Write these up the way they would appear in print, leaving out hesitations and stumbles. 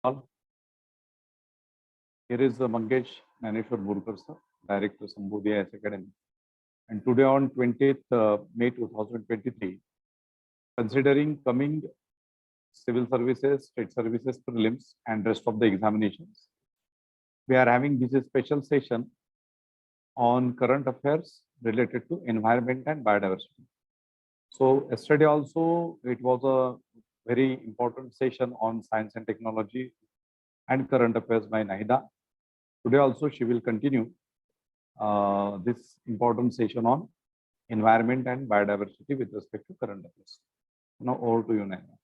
all. Here is Mangesh Naneshwar Burkar sir, Director Sambodhi IAS Academy. And today on 20th May 2023, considering coming civil services, state services prelims and rest of the examinations, we are having this special session on current affairs related to environment and biodiversity. So yesterday also it was a very important session on science and technology and current affairs by Nahida. Today also she will continue this important session on environment and biodiversity with respect to current affairs. Now over to you, Nahida.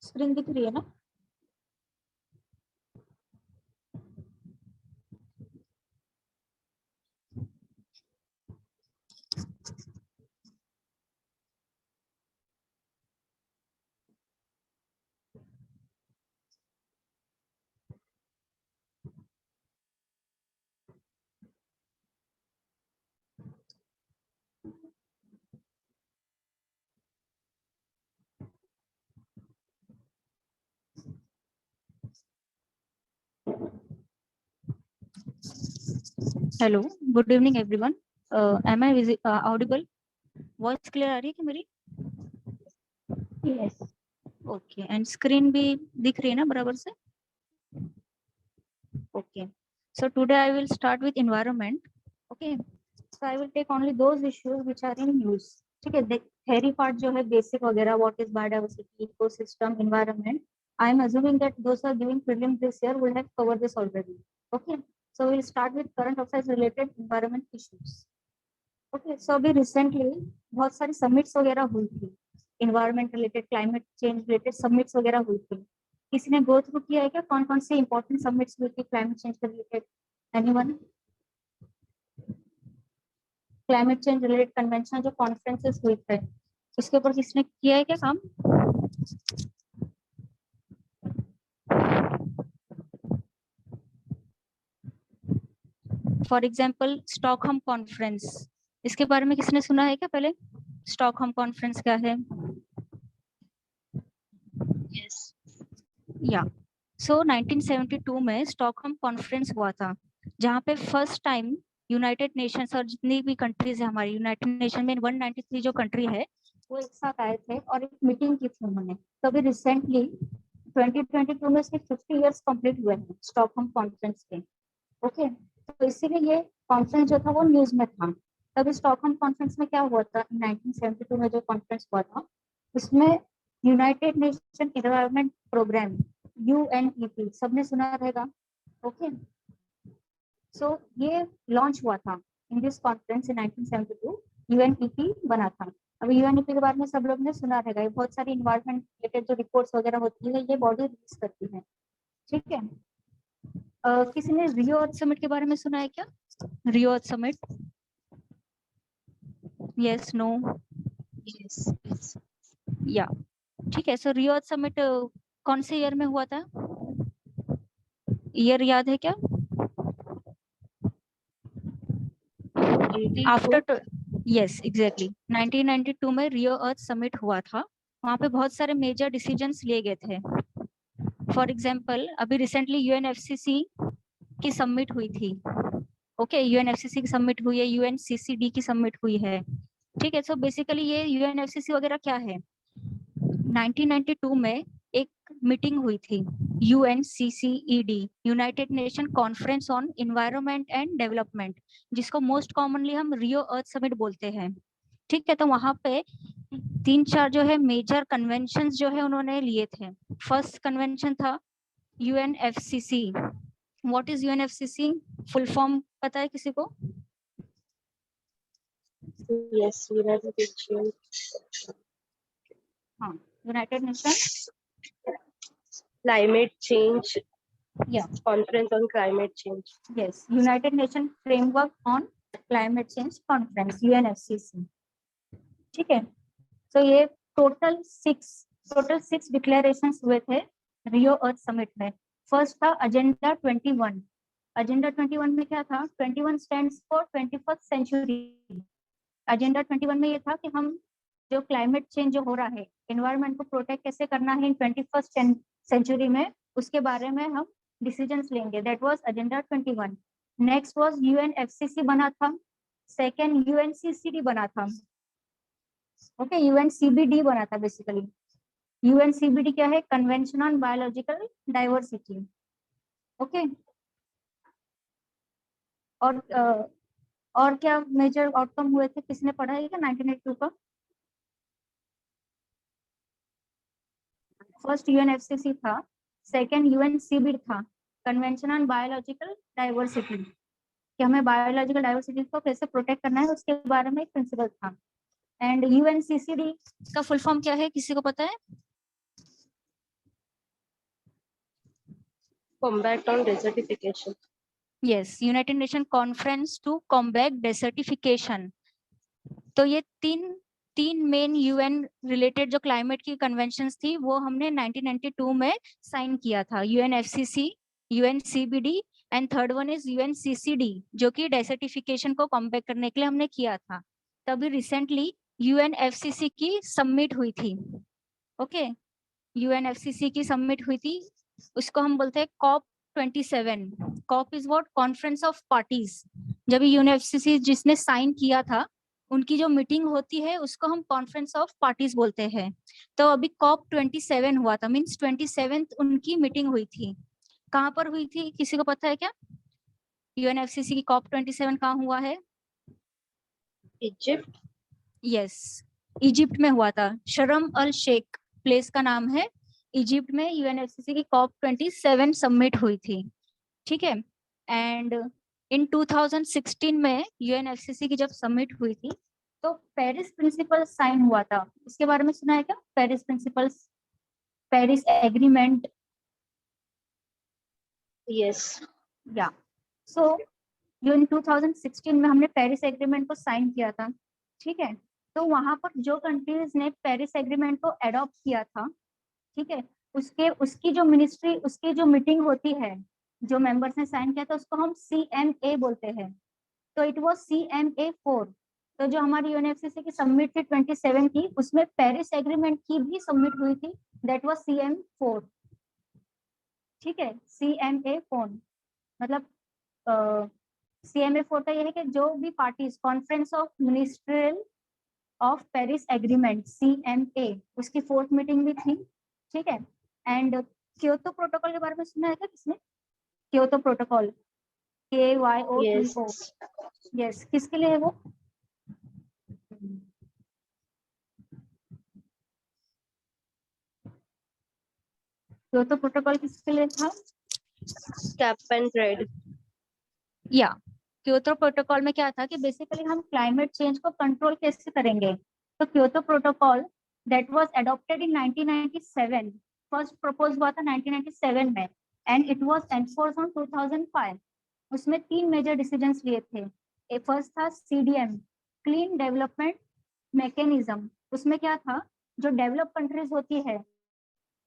Screen दिख रही है ना? Hello, good evening everyone. Am I audible? Voice clear आ रही है क्या मेरी? Yes. Okay. And screen भी दिख रही है ना बराबर से? Okay. So today I will start with environment. Okay. So I will take only those issues which are in news. ठीक है. थ्योरी पार्ट जो है बेसिक वगैरह, what is biodiversity, ecosystem, environment, I am assuming that those who are giving prelims this year will have covered this already. Okay. So we'll start with current affairs related environment issues. Okay. So अभी recently बहुत सारी summits वगैरह हुई थी, environment related, climate change related summits वगैरह हुई थी. किसी ने go through किया है क्या? कौन कौन से important summits हुई थी climate change related? Anyone? Climate change related convention जो conferences हुई थे, उसके ऊपर किसने किया है क्या काम? फॉर एग्जाम्पल स्टॉकहोम कॉन्फ्रेंस, इसके बारे में किसने सुना है क्या? पहले स्टॉकहोम कॉन्फ्रेंस क्या है? यस. या. सो 1972 में स्टॉकहोम कॉन्फ्रेंस हुआ था, जहाँ पे फर्स्ट टाइम यूनाइटेड नेशंस और जितनी भी कंट्रीज है हमारी यूनाइटेड नेशन में 193 जो कंट्री है वो एक साथ आए थे और एक मीटिंग की थी उन्होंने. तो अभी रिसेंटली 2022 में इसके 50 इयर्स कंप्लीट हुए हैं स्टॉकहोम कॉन्फ्रेंस के. ओके. तो इसीलिए ये कॉन्फ्रेंस जो था वो न्यूज में था. तभी स्टॉकहोम कॉन्फ्रेंस में क्या हुआ था, 1972 में जो कॉन्फ्रेंस हुआ था उसमें United Nation Environment Programme UNEP सबने सुना रहेगा. ओके. सो ये लॉन्च हुआ था in this conference in 1972. UNEP बना था. अभी UNEP के बारे में सब लोग ने सुना रहेगा. ये बहुत सारी एनवायरनमेंट रिलेटेड जो रिपोर्ट्स वगैरह होती है ये बॉडी रिलीज करती है. ठीक है. किसी ने रियो अर्थ समिट के बारे में सुना है क्या? Rio Earth Summit? Yes, no? Yes. Yeah. ठीक है. सो रियो अर्थ समिट कौन से ईयर में हुआ था? ईयर याद है क्या? आफ्टर. यस, एग्जैक्टली 1992 में रियो अर्थ समिट हुआ था. वहाँ पे बहुत सारे मेजर डिसीजंस लिए गए थे. फॉर एग्जाम्पल अभी रिसेंटली UNFCCC की सबमिट हुई थी. ओके. UNFCCC की सबमिट हुई है, UNCCD की सबमिट हुई है. ठीक है. सो बेसिकली ये UNFCCC वगैरह क्या है, 1992 में एक मीटिंग हुई थी UNCCED, United nation conference on environment and development, जिसको मोस्ट कॉमनली हम रियो अर्थ समिट बोलते हैं. ठीक है, तो वहां पे 3-4 जो है मेजर कन्वेंशन जो है उन्होंने लिए थे। फर्स्ट कन्वेंशन था UNFCCC. What is UNFCCC? Full form पता है किसी को? Yes, United Nations हाँ, यूनाइटेड नेशन Climate Change या Conference on Climate Change. Yes, united nation framework on climate change conference, UNFCCC. ठीक है, तो ये टोटल सिक्स डिक्लेरेशंस हुए थे रियो अर्थ समिट में। फर्स्ट था एजेंडा 21। एजेंडा 21 में क्या था? 21 stands for 21st century. Agenda 21 में ये था कि हम जो क्लाइमेट चेंज जो हो रहा है, एनवायरनमेंट को प्रोटेक्ट कैसे करना है इन 21st सेंचुरी में, उसके बारे में हम डिसीजंस लेंगे। That was agenda 21। Next was UNFCCC बना था। सेकेंड यूएनसीसीडी बना था। ओके, यूएनसीबीडी बना था बेसिकली। यूएनसीबीडी क्या है? Convention on biological diversity. Okay, और क्या मेजर आउटकम हुए थे? किसने पढ़ा है क्या 1982 का? फर्स्ट यूएनएफसीसी था, सेकेंड यूएनसीबीडी था, कन्वेंशन ऑन बायोलॉजिकल डाइवर्सिटी, कि हमें बायोलॉजिकल डाइवर्सिटी को कैसे प्रोटेक्ट करना है उसके बारे में एक प्रिंसिपल था। एंड यूएनसीसीडी का फुल फॉर्म क्या है, किसी को पता है? Combat on Desertification. Yes, united nation conference to combat desertification. तो ये तीन मेन यूएन रिलेटेड जो क्लाइमेट की कन्वेंशंस थी वो हमने 1992 में साइन किया था। UNFCC, UNCBD and third one is UNCCD, जो कि डेसर्टिफिकेशन को कॉम्बैट करने के लिए हमने किया था। तभी रिसेंटली यूएनएफसीसी की समिट हुई थी। ओके, यूएनएफसीसी की समिट हुई थी, उसको हम बोलते हैं COP 27। COP is what? Conference of parties. जब यूएनएफसीसी जिसने साइन किया था उनकी जो मीटिंग होती है उसको हम कॉन्फ्रेंस ऑफ पार्टीज बोलते हैं। तो अभी कॉप 27 हुआ था, मीन्स 27th उनकी मीटिंग हुई थी। कहाँ पर हुई थी, किसी को पता है क्या? यूएनएफसीसी की कॉप 27 कहाँ हुआ है? Egypt. यस, इजिप्ट में हुआ था। शर्म अल शेख प्लेस का नाम है। इजिप्ट में यूएनएफसीसी की कॉप 27 सबमिट हुई थी। ठीक है, एंड इन 2016 में यूएनएफसीसी की जब सबमिट हुई थी तो पेरिस प्रिंसिपल साइन हुआ था। इसके बारे में सुना है क्या? Paris principles, Paris agreement. Yes. या सो इन 2016 में हमने पेरिस एग्रीमेंट को साइन किया था। ठीक है, तो वहां पर जो कंट्रीज ने पेरिस एग्रीमेंट को एडॉप्ट किया था, ठीक है, उसकी जो मिनिस्ट्री, उसकी जो मीटिंग होती है, जो मेंबर्स ने साइन किया था उसको हम CMA बोलते हैं। तो इट वाज CMA 4। तो जो हमारी यूएनएफसीसी की सबमिट थी 27 की, उसमें पेरिस एग्रीमेंट की भी सबमिट हुई थी। That was CM4। ठीक है, CMA 4 मतलब CMA 4 का ये है कि जो भी parties conference of ministerial of Paris agreement CMA, उसकी 4th मीटिंग भी थी। ठीक है, एंड क्योतो प्रोटोकॉल के बारे में सुना है क्या किसने? Kyoto protocol, KYOTO। Yes. Yes, किसके लिए है वो? क्योतो प्रोटोकॉल किसके लिए था? Cap and trade. या क्योतो प्रोटोकॉल में क्या था कि बेसिकली हम क्लाइमेट चेंज को कंट्रोल कैसे करेंगे। तो Kyoto protocol that was adopted in 1997, first propose हुआ था 1997 में, and it was enforce on 2005। उसमें 3 मेजर डिसीजंस लिए थे। फर्स्ट था CDM, क्लीन डेवलपमेंट मैकेनिज्म। उसमें क्या था, जो डेवलप कंट्रीज होती है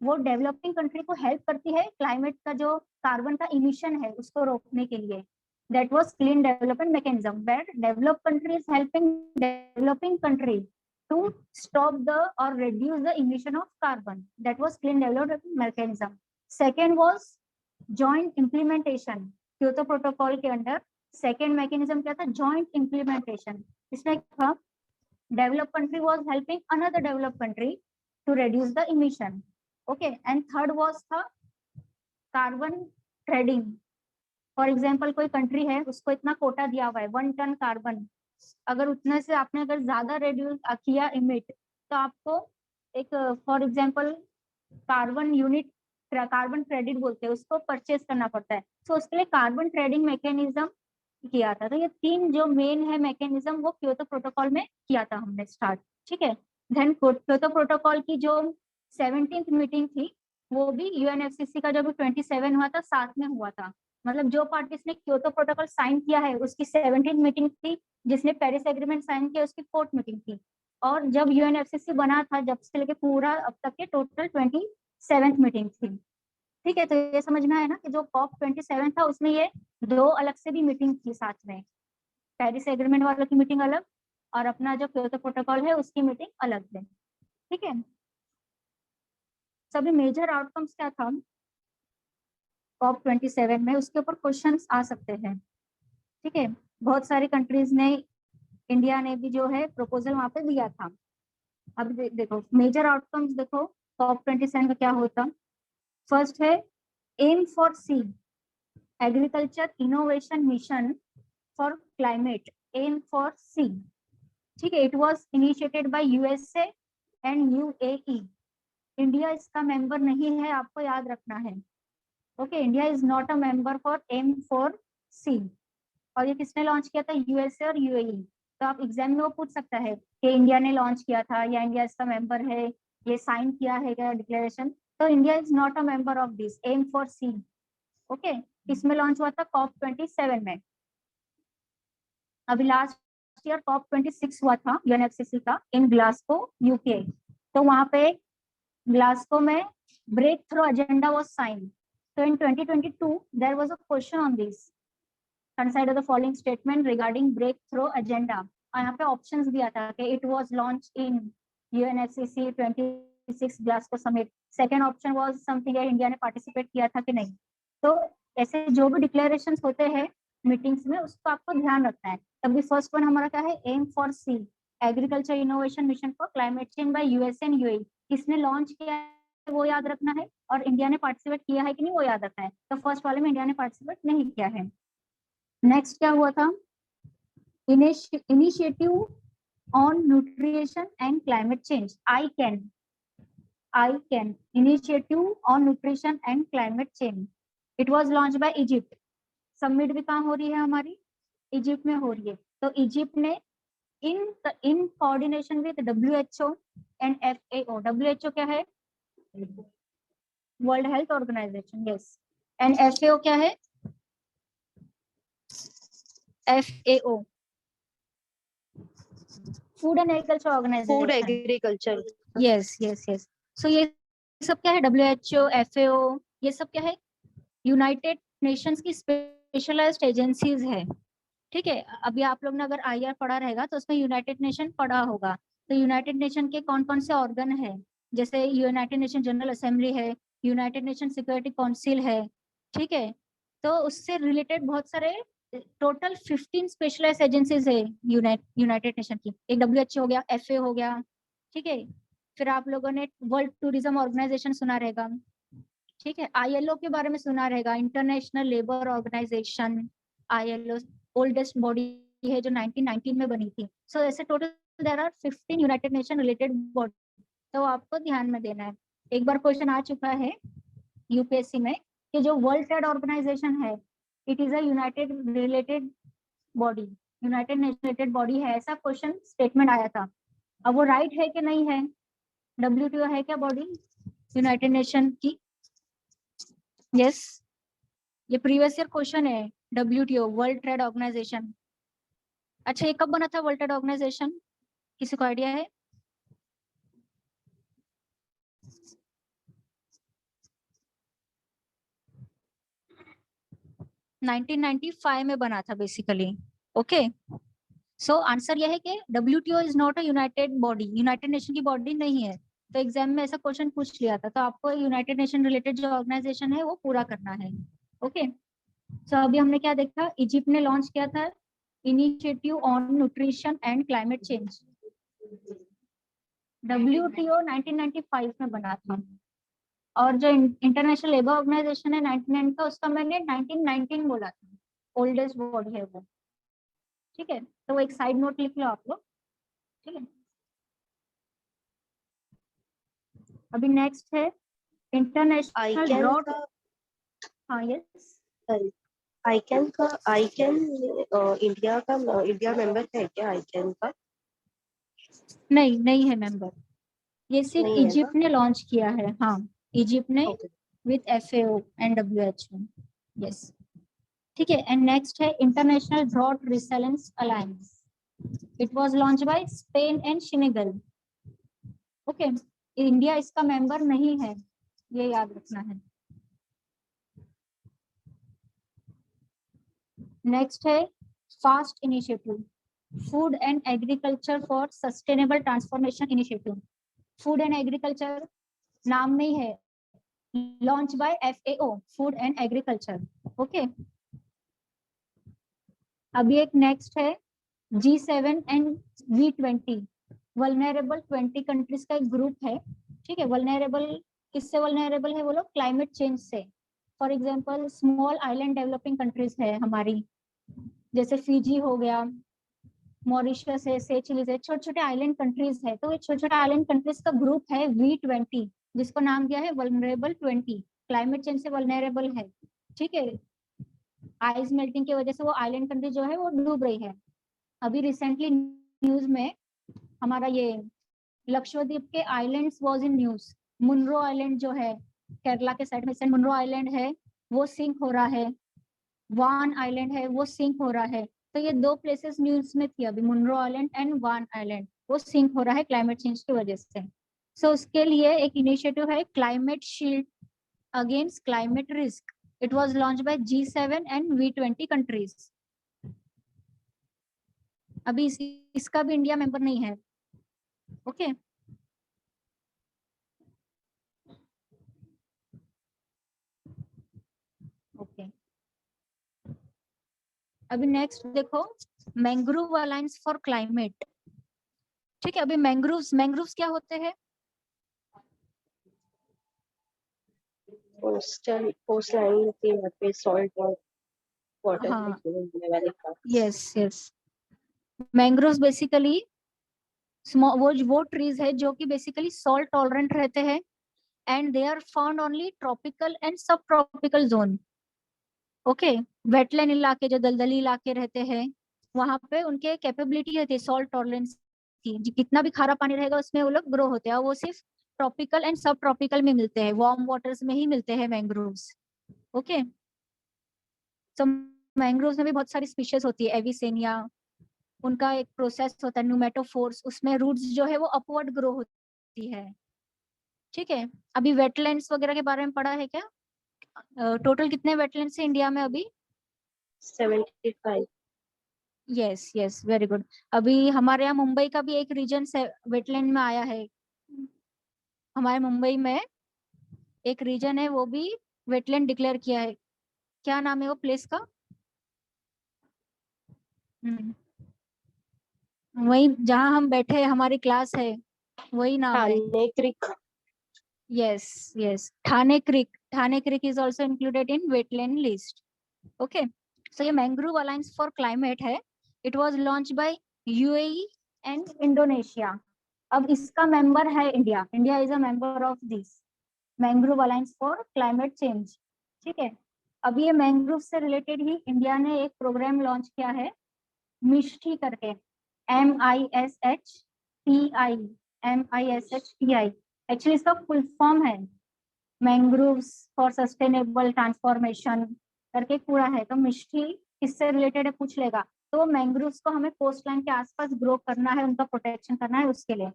वो डेवलपिंग कंट्री को हेल्प करती है क्लाइमेट का जो कार्बन का इमिशन है उसको रोकने के लिए। That was clean development mechanism, where develop country is helping developing country to stop the और reduce the emission of carbon. That was clean development mechanism. Second was joint implementation. Kyoto Protocol के under second mechanism क्या था? Joint implementation. इसमें था develop country was helping another develop country to reduce the emission. Okay, and third was था carbon trading. For example कोई country है, उसको इतना कोटा दिया हुआ है 1 टन कार्बन, अगर उतने से आपने अगर ज्यादा रेड्यूस किया इमिट, तो आपको एक for example carbon unit, carbon credit बोलते हैं उसको, परचेज करना पड़ता है। तो उसके लिए कार्बन ट्रेडिंग मैकेनिज्म किया था। तो ये तीन जो मेन है मैकेनिज्म, वो क्योतो प्रोटोकॉल में किया था हमने स्टार्ट। ठीक है, देन क्योतो प्रोटोकॉल की जो 17th मीटिंग थी, वो भी यूएनएफसीसी का जो भी 27 हुआ था, साथ में हुआ था। मतलब जो पार्टीज ने क्योतो प्रोटोकॉल साइन किया है उसकी 17th मीटिंग थी, जिसने पेरिस एग्रीमेंट साइन किया उसकी 4th मीटिंग थी। और जब यूएनएफसीसी बना था, जब से लेके पूरा अब तक के टोटल 27th मीटिंग थी। ठीक है, तो ये समझना है ना कि जो COP 27 था उसमें ये दो अलग से भी मीटिंग थी साथ में, पेरिस एग्रीमेंट वालों की मीटिंग अलग और अपना जो क्योतो प्रोटोकॉल है उसकी मीटिंग अलग है। ठीक है, सभी मेजर आउटकम्स क्या था COP 27 में, उसके ऊपर क्वेश्चंस आ सकते हैं। ठीक है, बहुत सारी कंट्रीज ने, इंडिया ने भी जो है प्रपोजल वहां पे दिया था। अब देखो मेजर आउटकम्स, देखो COP 27 का क्या होता। फर्स्ट है M for C, agriculture innovation mission for climate, M for C. ठीक है, it was initiated by USA and UAE. India इसका मेंबर नहीं है, आपको याद रखना है। Okay, India is not a member for M for C. और ये किसने लॉन्च किया था, यूएसए और यूएई। तो आप एग्जाम में वो पूछ सकता है कि इंडिया ने लॉन्च किया था या इंडिया इसका मेंबर है, ये साइन किया है क्या डिक्लेरेशन। तो India is not a member of this aim for C. Okay, इसमें लॉन्च हुआ था COP 27 में। अभी लास्ट ईयर COP 26 हुआ था यूएनएफसीसी का इन ग्लासगो यूके। तो वहां पे ग्लासगो में breakthrough agenda was sign. तो in 2022 there was a question on this, consider the following statement regarding breakthrough agenda। और यहाँ पे ऑप्शंस दिया था कि it was launch in UNFCCC 26 Glasgow summit. Second option was something India ने participate किया था कि नहीं। तो ऐसे जो भी डिक्लेरेशंस होते हैं मीटिंग्स में, उसको आपको ध्यान रखना है। तभी फर्स्ट वन हमारा क्या है, M for C, agriculture innovation mission for climate change by US and UAE. किसने लॉन्च किया है वो याद रखना है, और इंडिया ने पार्टिसिपेट किया है कि नहीं वो याद रखना है। तो फर्स्ट वाले में इंडिया ने पार्टिसिपेट नहीं किया है। नेक्स्ट क्या हुआ था, initiative on nutrition and climate change, I can initiative on nutrition and climate change. It was launch bye Egypt. Submit भी कहाँ हो रही है हमारी, इजिप्ट में हो रही है। तो इजिप्ट ने in coordination with WHO and FAO। WHO क्या है, world health organization, yes. And FAO क्या है, FAO, food and agriculture organization. Food agriculture. Yes yes yes. So ये सब क्या है, WHO, FAO, ये सब क्या है, यूनाइटेड नेशंस की स्पेशलाइज्ड एजेंसीज है। ठीक है, अभी आप लोग ने अगर IR पढ़ा रहेगा तो उसमें यूनाइटेड नेशन पढ़ा होगा। तो यूनाइटेड नेशन के कौन कौन से ऑर्गन है, जैसे यूनाइटेड नेशन जनरल असेंबली है, यूनाइटेड नेशन सिक्योरिटी काउंसिल है। ठीक है, तो उससे रिलेटेड बहुत सारे, टोटल 15 स्पेशलाइज्ड एजेंसीज है यूनाइटेड नेशन की। एक WHO हो गया, FAO हो गया। ठीक है, फिर आप लोगों ने वर्ल्ड टूरिज्म ऑर्गेनाइजेशन सुना रहेगा। ठीक है, ILO के बारे में सुना रहेगा, International Labour Organisation. ILO oldest body है जो 1919 में बनी थी। सो ऐसे total there are 15 United Nation related body. तो आपको ध्यान में देना है। एक बार क्वेश्चन आ चुका है यूपीएससी में कि जो वर्ल्ड ट्रेड ऑर्गेनाइजेशन है, it is a United related body, United Nation related body है, ऐसा क्वेश्चन स्टेटमेंट आया था। अब वो राइट है कि नहीं है, WTO है क्या बॉडी यूनाइटेड नेशन की, यस। ये प्रीवियस ईयर क्वेश्चन है, WTO वर्ल्ड ट्रेड ऑर्गेनाइजेशन। अच्छा, ये कब बना था वर्ल्ड ट्रेड ऑर्गेनाइजेशन, किसी को आइडिया है? नाइनटीन 1995 में बना था बेसिकली। ओके, सो आंसर यह है कि WTO is not a United body, United nation की बॉडी नहीं है। तो एग्जाम में ऐसा क्वेश्चन पूछ लिया था, तो आपको यूनाइटेड नेशन रिलेटेड जो ऑर्गेनाइजेशन है वो पूरा करना है। ओके, सो अभी हमने क्या देखा, इजिप्ट ने लॉन्च किया था initiative on nutrition and climate change. WTO 1995 में बना था, और जो इंटरनेशनल लेबर ऑर्गेनाइजेशन है 1999 का, उसका मैंने 1919 बोला था, ओल्डेस्ट बॉडी है वो। ठीक है, तो वो एक साइड नोट लिख लो आप लोग, ठीक है। अभी नेक्स्ट है इंटरनेशनल ICAN ड्रॉट। का हाँ यस, ICAN इंडिया मेंबर है क्या ICAN का? नहीं नहीं है मेंबर, ये सिर्फ नहीं है ना? इजिप्ट ने लॉन्च किया है। हाँ, इजिप्ट ने okay. With FAO and WHO। Yes, ठीक है। एंड नेक्स्ट है International Drought Resilience Alliance. It was launch by Spain and Senegal. Okay, India इसका मेंबर नहीं है, ये याद रखना है। नेक्स्ट है FAST initiative, food and agriculture for sustainable transformation initiative. Food and agriculture नाम में ही है, launch by FAO, food and agriculture. Okay, अभी एक नेक्स्ट है G7 and V20, vulnerable 20 countries का एक ग्रुप है। ठीक है, वल्नरेबल किससे वल्नरेबल है वो लोग? क्लाइमेट चेंज से। For example small island developing countries है हमारी, जैसे फिजी हो गया, मॉरिशस है, सेचेलिस है, छोटे छोटे आइलैंड कंट्रीज है। तो ये छोटे छोटे आइलैंड कंट्रीज का ग्रुप है V20, जिसको नाम दिया है वल्नरेबल 20, क्लाइमेट चेंज से वल्नरेबल है। ठीक है, आइस मेल्टिंग की वजह से वो आइलैंड कंट्री जो है वो डूब रही है। अभी रिसेंटली न्यूज में हमारा ये लक्षद्वीप के islands was in news. Munroe Island जो है केरला के साइड में, सेंट मुनरो आइलैंड है वो सिंक हो रहा है, वान आइलैंड है वो सिंक हो रहा है। तो ये दो प्लेसेस न्यूज में थी अभी, Munroe Island and Vaan Island, वो सिंक हो रहा है क्लाइमेट चेंज की वजह से। सो उसके लिए एक इनिशिएटिव है climate shield against climate risk. It was launch bye G7 and V20 countries. अभी इसका भी इंडिया मेंबर नहीं है। Okay, okay. अभी नेक्स्ट देखो, मैंग्रोव अलायंस फॉर क्लाइमेट। ठीक है, अभी मैंग्रोव्स क्या होते हैं? कोस्ट लाइन के यहाँ पे सॉल्ट और वाटर हाँ, मिलने वाले plants। Yes yes, mangroves basically वो ट्रीज है जो कि बेसिकली सॉल्ट टॉलरेंट रहते हैं, and they are found only tropical and sub tropical zone. Okay, wetland इलाके जो दलदली इलाके रहते हैं वहां पे उनके कैपेबिलिटी रहती है सॉल्ट टॉलरेंस की, कितना भी खारा पानी रहेगा उसमें वो लोग ग्रो होते हैं। और वो सिर्फ ट्रॉपिकल एंड सब ट्रॉपिकल में मिलते हैं, वार्म वाटर्स में ही मिलते हैं मैंग्रोव्स। ओके, तो मैंग्रोव्स में भी बहुत सारी स्पीशीज होती है, एविसेनिया, उनका एक प्रोसेस होता है न्यूमेटोफोर्स, उसमें रूट्स जो है वो अपवर्ड ग्रो होती है। ठीक है, अभी वेटलैंड्स वगैरह के बारे में पढ़ा है क्या? टोटल कितने वेटलैंड्स है इंडिया में अभी? 75। Yes yes, very good. अभी हमारे यहाँ मुंबई का भी एक रीजन वेटलैंड में आया है। हमारे मुंबई में एक रीजन है वो भी वेटलैंड डिक्लेयर किया है। क्या नाम है वो प्लेस का? वही जहाँ हम बैठे हैं, हमारी क्लास है, वही नाम है। ठाणे क्रिक। Yes, yes. Thane Creek. Thane Creek is also included in wetland list. Okay. So ये Mangrove Alliance for Climate है. It was launched by UAE and Indonesia. अब इसका मेंबर है India. India is a member of this Mangrove Alliance for Climate Change. ठीक है. अब ये mangrove से रिलेटेड ही इंडिया ने एक प्रोग्राम लॉन्च किया है, मिष्टी करके, MISHTI. एक्चुअली इसका फुल फॉर्म है मैंग्रोव्स फॉर सस्टेनेबल ट्रांसफॉर्मेशन करके पूरा है। तो मिष्टी किससे रिलेटेड है पूछ लेगा, तो मैंग्रोव्स को हमें कोस्ट लाइन के आसपास ग्रो करना है, उनका प्रोटेक्शन करना है, उसके लिए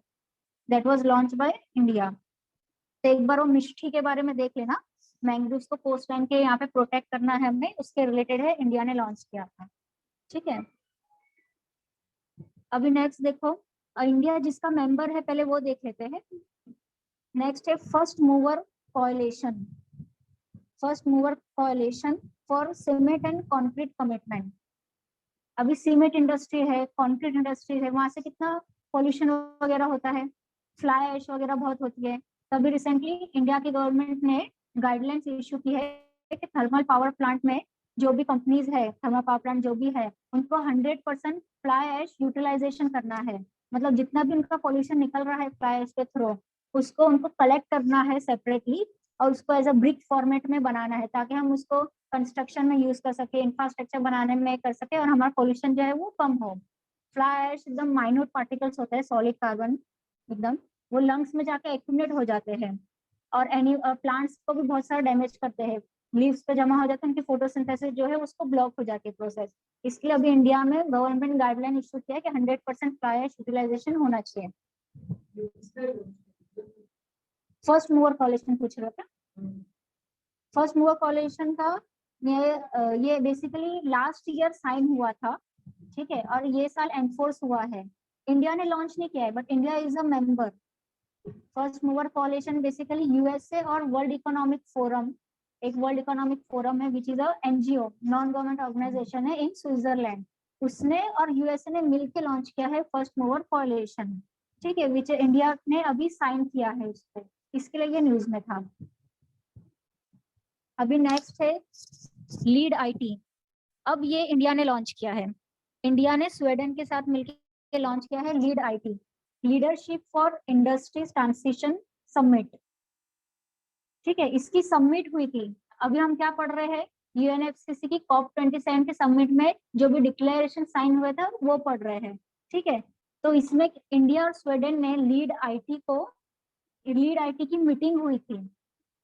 that was launch by India. तो एक बार वो मिष्टी के बारे में देख लेना, मैंग्रोव्स को कोस्ट लाइन के यहाँ पे प्रोटेक्ट करना है हमें, उसके रिलेटेड है, इंडिया ने लॉन्च किया था। ठीक है, अभी नेक्स्ट देखो, इंडिया जिसका मेंबर है पहले वो देख लेते हैं। नेक्स्ट है first mover coalition, first mover coalition for cement and concrete commitment. अभी सीमेंट इंडस्ट्री है, कंक्रीट इंडस्ट्री है, वहां से कितना पॉल्यूशन वगैरह होता है, फ्लाई ऐश वगैरह बहुत होती है। तभी रिसेंटली इंडिया की गवर्नमेंट ने गाइडलाइंस इशू की है कि थर्मल पावर प्लांट में जो भी कंपनीज है, थर्मल पावर प्लांट जो भी है, उनको 100% फ्लाई ऐश यूटिलाइजेशन करना है। मतलब जितना भी उनका पॉल्यूशन निकल रहा है फ्लाई ऐश के थ्रू, उसको उनको कलेक्ट करना है सेपरेटली और उसको एज अ ब्रिक फॉर्मेट में बनाना है, ताकि हम उसको कंस्ट्रक्शन में यूज कर सके, इंफ्रास्ट्रक्चर बनाने में कर सके और हमारा पॉल्यूशन जो है वो कम हो। फ्लाई ऐश एकदम माइन्यूट पार्टिकल्स होते हैं, सॉलिड कार्बन एकदम, वो लंग्स में जाके एक्यूमुलेट हो जाते हैं और एनी प्लांट्स को भी बहुत सारा डैमेज करते हैं। लीव्स पे जमा हो जाते हैं, उनकी फोटोसिंथेसिस जो है उसको ब्लॉक हो जाती है प्रोसेस। इसके लिए अभी इंडिया में गवर्नमेंट गाइडलाइन इशू किया है कि 100% फ्लाई ऐश यूटिलाइजेशन होना चाहिए। फर्स्ट मूवर कॉलेशन पूछ रहा था। फर्स्ट मूवर कॉलेशन का ये बेसिकली लास्ट ईयर साइन हुआ था, ठीक है, और ये साल एनफोर्स हुआ है। इंडिया ने लॉन्च नहीं किया है but India is a member. First mover coalition basically USA और वर्ल्ड इकोनॉमिक फोरम, एक वर्ल्ड इकोनॉमिक फोरम है which is a NGO, non government organisation है इन स्विट्जरलैंड, उसने और यूएसए ने मिलकर लॉन्च किया है फर्स्ट मूवर कॉलेशन, ठीक है, विच इंडिया ने अभी साइन किया है उसको, इसके लिए ये न्यूज में था। अभी नेक्स्ट है लीड आईटी। अब ये इंडिया ने लॉन्च किया है, इंडिया ने स्वीडन के साथ मिलकर लॉन्च किया है lead IT, leadership for industries transition summit, ठीक है, इसकी समिट हुई थी। अभी हम क्या पढ़ रहे हैं, यूएनएफसीसी की COP27 के समिट में जो भी डिक्लेरेशन साइन हुए थे वो पढ़ रहे हैं, ठीक है। तो इसमें इंडिया और स्वीडन ने लीड आईटी की मीटिंग हुई थी।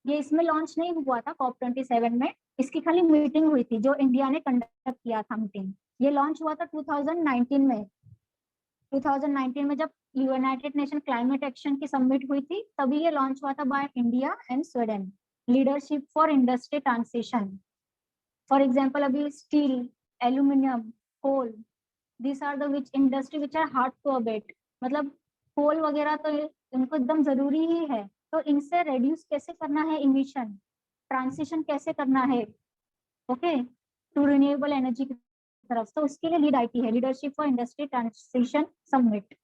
ये इसमें लॉन्च नहीं हुआ था COP27 में, इसकी खाली मीटिंग हुई थी जो इंडिया ने कंडक्ट किया था मीटिंग। ये लॉन्च हुआ था 2019 में। 2019 में जब यूनाइटेड नेशन क्लाइमेट एक्शन की समिट हुई थी तभी ये लॉन्च हुआ था by India and Sweden, leadership for industry transition. For example अभी steel, aluminium, coal, this are the which industry which are hard to abate, मतलब कोल वगैरह तो इनको एकदम जरूरी ही है, तो इनसे रेड्यूस कैसे करना है इमिशन, ट्रांसिशन कैसे करना है, ओके, टू रिन्यूएबल एनर्जी की तरफ, तो उसके लिए लीड आईटी है, leadership for industry transition summit,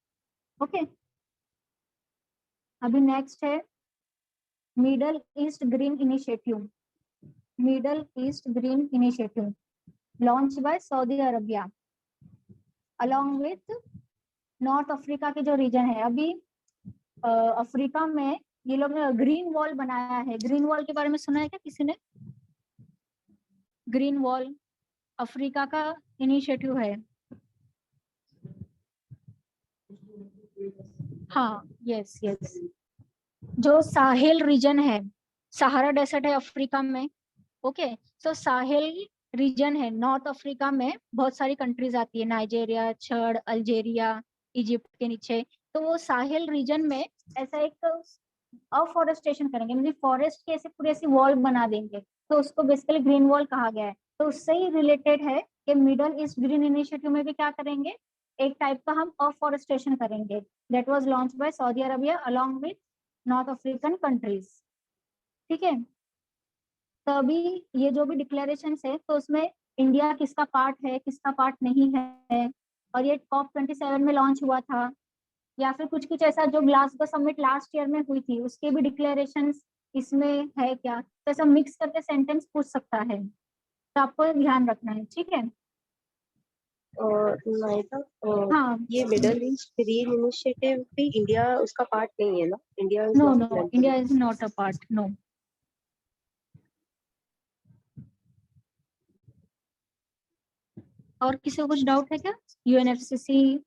okay. अभी नेक्स्ट है middle East Green initiative, middle East Green initiative launch by Saudi Arabia along with north Africa के जो रीजन है। अभी अफ्रीका में ये लोग ने ग्रीन वॉल बनाया है। ग्रीन वॉल के बारे में सुना है क्या किसी ने? ग्रीन वॉल अफ्रीका का इनिशिएटिव है। हाँ, यस यस, जो साहेल रीजन है, सहारा डेजर्ट है अफ्रीका में, ओके, तो साहेल रीजन है नॉर्थ अफ्रीका में, बहुत सारी कंट्रीज आती है, नाइजीरिया, छड़, अल्जेरिया, इजिप्ट के नीचे, तो वो साहेल रीजन में ऐसा एक अफॉरेस्टेशन करेंगे, मतलब फॉरेस्ट की ऐसे पूरी ऐसी वॉल बना देंगे, तो उसको बेसिकली ग्रीन वॉल कहा गया है। तो उससे ही रिलेटेड है कि मिडल ईस्ट ग्रीन इनिशिएटिव में भी क्या करेंगे, एक टाइप का हम अफॉरेस्टेशन करेंगे, that was launch bye Saudi Arabia along with north African countries, ठीक है। तो अभी ये जो भी डिक्लेरेशन है तो उसमें इंडिया किसका पार्ट है, किसका पार्ट नहीं है, और ये COP27 में लॉन्च हुआ था, या फिर कुछ कुछ ऐसा जो ग्लासगो समिट लास्ट ईयर में हुई थी उसके भी डिक्लेरेशन इसमें है क्या, तो ऐसा मिक्स करके सेंटेंस पूछ सकता है, तो आपको ध्यान रखना है, ठीक है। नायका, हाँ, ये मिडल ईस्ट ग्रीन इनिशिएटिव भी इंडिया उसका पार्ट नहीं है ना? India is no not no, India is not a part, no. और किसी को कुछ डाउट है क्या? यूएनएफसीसी,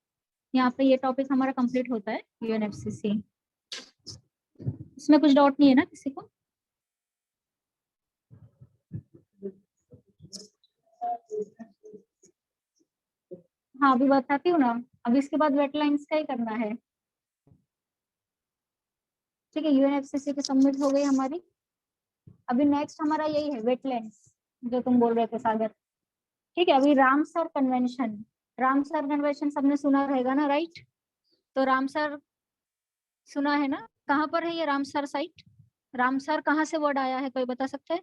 यहाँ पे ये टॉपिक हमारा कंप्लीट होता है, यूएनएफसीसी, इसमें कुछ डाउट नहीं है ना किसी को? हाँ, अभी बताती हूँ ना, अभी इसके बाद वेटलाइंस का ही करना है, ठीक है। यूएनएफसीसी की सबमिट हो गई हमारी। अभी नेक्स्ट हमारा यही है वेटलैंड्स, जो तुम बोल रहे थे सागर, ठीक है। अभी रामसर कन्वेंशन, रामसर कन्वेंशन सबने सुना रहेगा ना, राइट? तो रामसर सुना है ना, कहाँ पर है ये रामसर साइट? रामसर कहाँ से वर्ड आया है, कोई बता सकते हैं?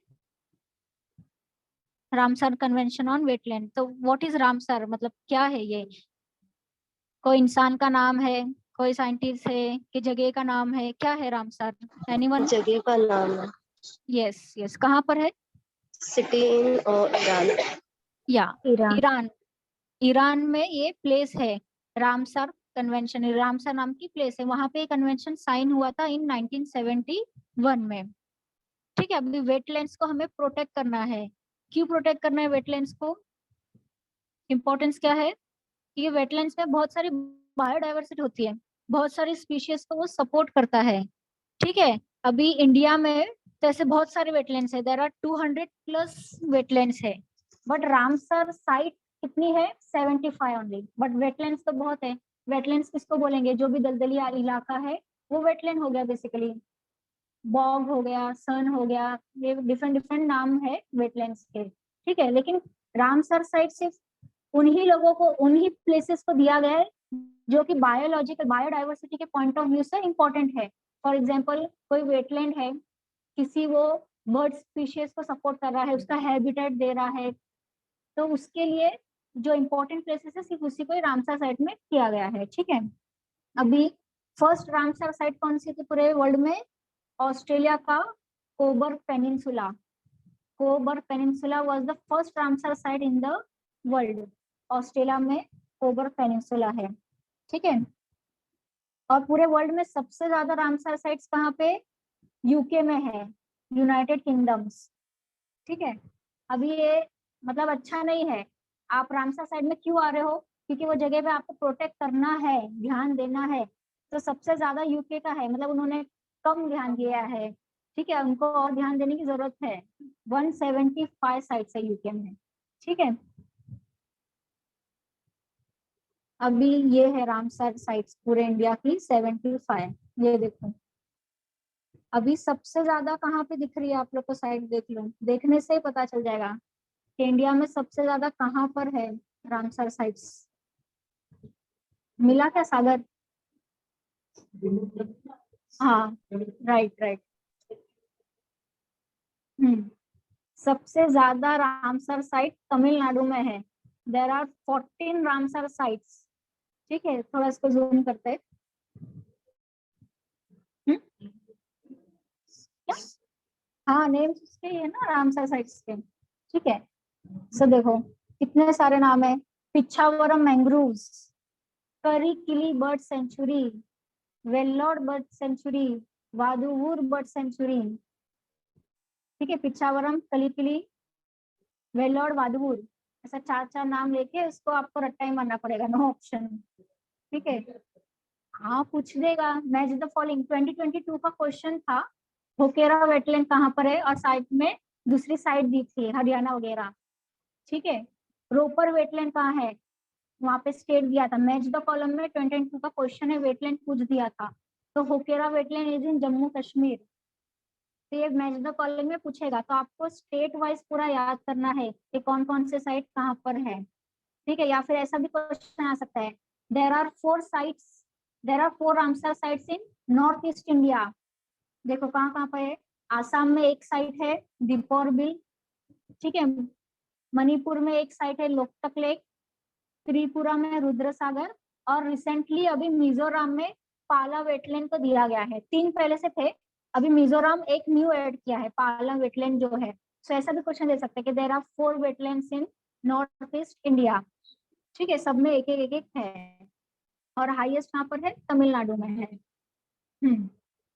रामसर कन्वेंशन ऑन वेटलैंड, तो व्हाट इज रामसर, मतलब क्या है ये? कोई इंसान का नाम है, कोई साइंटिस्ट है, कि जगह का नाम है, क्या है रामसर? एनीवन? जगह का नाम है। यस यस, कहाँ पर है? city in Iran. या ईरान। ईरान, ईरान में ये प्लेस है, रामसर कन्वेंशन, रामसर नाम की प्लेस है, वहां पे कन्वेंशन साइन हुआ था इन 1971 में। ठीक है, अभी वेटलैंड्स को हमें प्रोटेक्ट करना है। क्यों प्रोटेक्ट करना है वेटलैंड्स को? इम्पोर्टेंस क्या है कि ये वेटलैंड्स में बहुत सारी बायोडाइवर्सिटी होती है, बहुत सारी स्पीशीज को वो सपोर्ट करता है। ठीक है, अभी इंडिया में तो ऐसे बहुत सारे वेटलैंड्स है, देयर आर 200+ वेटलैंड्स है, बट रामसर साइट कितनी है? 75 ओनली, बट वेटलैंड्स तो बहुत है। वेटलैंड्स किसको बोलेंगे? जो भी दलदली इलाका है वो वेटलैंड हो गया बेसिकली। बॉग हो गया, सन हो गया, ये डिफरेंट डिफरेंट नाम है वेटलैंड्स के। ठीक है, लेकिन रामसर साइट सिर्फ उन्हीं लोगों को, उन्हीं प्लेसेस को दिया गया है जो कि बायोलॉजिकल बायोडाइवर्सिटी के पॉइंट ऑफ व्यू से इंपॉर्टेंट है। फॉर एग्जाम्पल कोई वेटलैंड है, किसी वो बर्ड स्पीशीज को सपोर्ट कर रहा है, उसका हैबिटेट दे रहा है, तो उसके लिए जो इम्पोर्टेंट प्लेसेस है सिर्फ उसी को ही रामसर साइट में किया गया है। ठीक है, अभी फर्स्ट रामसर साइट कौन सी थी पूरे वर्ल्ड में? ऑस्ट्रेलिया का कोबर पेनिनसुला। कोबर peninsula was the first Ramsar site in the world. Australia में कोबर पेनिनसुला है। ठीक है, और पूरे वर्ल्ड में सबसे ज्यादा रामसर साइट्स कहाँ पे? यूके में है, यूनाइटेड किंगडम्स। ठीक है, अभी ये मतलब अच्छा नहीं है। आप रामसर साइट में क्यों आ रहे हो? क्योंकि वो जगह पे आपको प्रोटेक्ट करना है, ध्यान देना है, तो सबसे ज्यादा यूके का है, मतलब उन्होंने कम ध्यान दिया है। ठीक है, उनको और ध्यान देने की जरूरत है। 175 साइट्स है यूके में। ठीक है, अभी ये है रामसर साइट्स पूरे इंडिया की 75। ये देखो, अभी सबसे ज्यादा कहाँ पे दिख रही है आप लोग को साइट? देख लो, देखने से ही पता चल जाएगा कि इंडिया में सबसे ज्यादा कहाँ पर है रामसर साइट्स। मिला क्या सागर? हाँ, राइट राइट। सबसे ज्यादा रामसर साइट तमिलनाडु में है। There are 14 Ramsar sites. ठीक है, थोड़ा इसको जूम करते हैं। क्या? हाँ, नेम्स उसके ही है ना रामसर साइट्स के। ठीक है, सो देखो कितने सारे नाम है। Pichavaram mangroves, Karikili bird sanctuary, Vellore bird sanctuary, Vaduvur bird sanctuary. ठीक है, पिछावरम, कलिकिली, वेल्लोर, वादुवुर, ऐसा चार चार नाम लेके उसको आपको रट्टा ही मारना पड़ेगा, नो ऑप्शन। ठीक है, हाँ पूछ देगा। मैच द फॉलोइंग 2022 का क्वेश्चन था, होकेरा वेटलैंड कहाँ पर है, और साइड में दूसरी साइड दी थी हरियाणा वगैरह। ठीक है, रोपर वेटलैंड कहाँ है, वहां पे स्टेट दिया था। मैच द कॉलम में 2022 का क्वेश्चन है, वेटलैंड पूछ दिया था, तो Hokera wetland is in Jammu Kashmir. तो ये मैच द कॉलम में पूछेगा, तो आपको स्टेट वाइज पूरा याद करना है कि कौन कौन से साइट कहाँ पर है। ठीक है, या फिर ऐसा भी क्वेश्चन आ सकता है, there are 4 Ramsar sites in North East India. देखो कहाँ कहाँ पर है। आसाम में एक साइट है दीपोर बिल। ठीक है, मणिपुर में एक साइट है लोकटक लेक, त्रिपुरा में रुद्र सागर, और रिसेंटली अभी मिजोरम में पाला वेटलैंड को दिया गया है। 3 पहले से थे, अभी मिजोरम एक न्यू ऐड किया है, पाला वेटलैंड जो है। सो ऐसा भी क्वेश्चन दे सकते हैं कि there are 4 wetlands in North East India. ठीक है, सब में एक एक है, और हाईएस्ट कहाँ पर है? तमिलनाडु में है।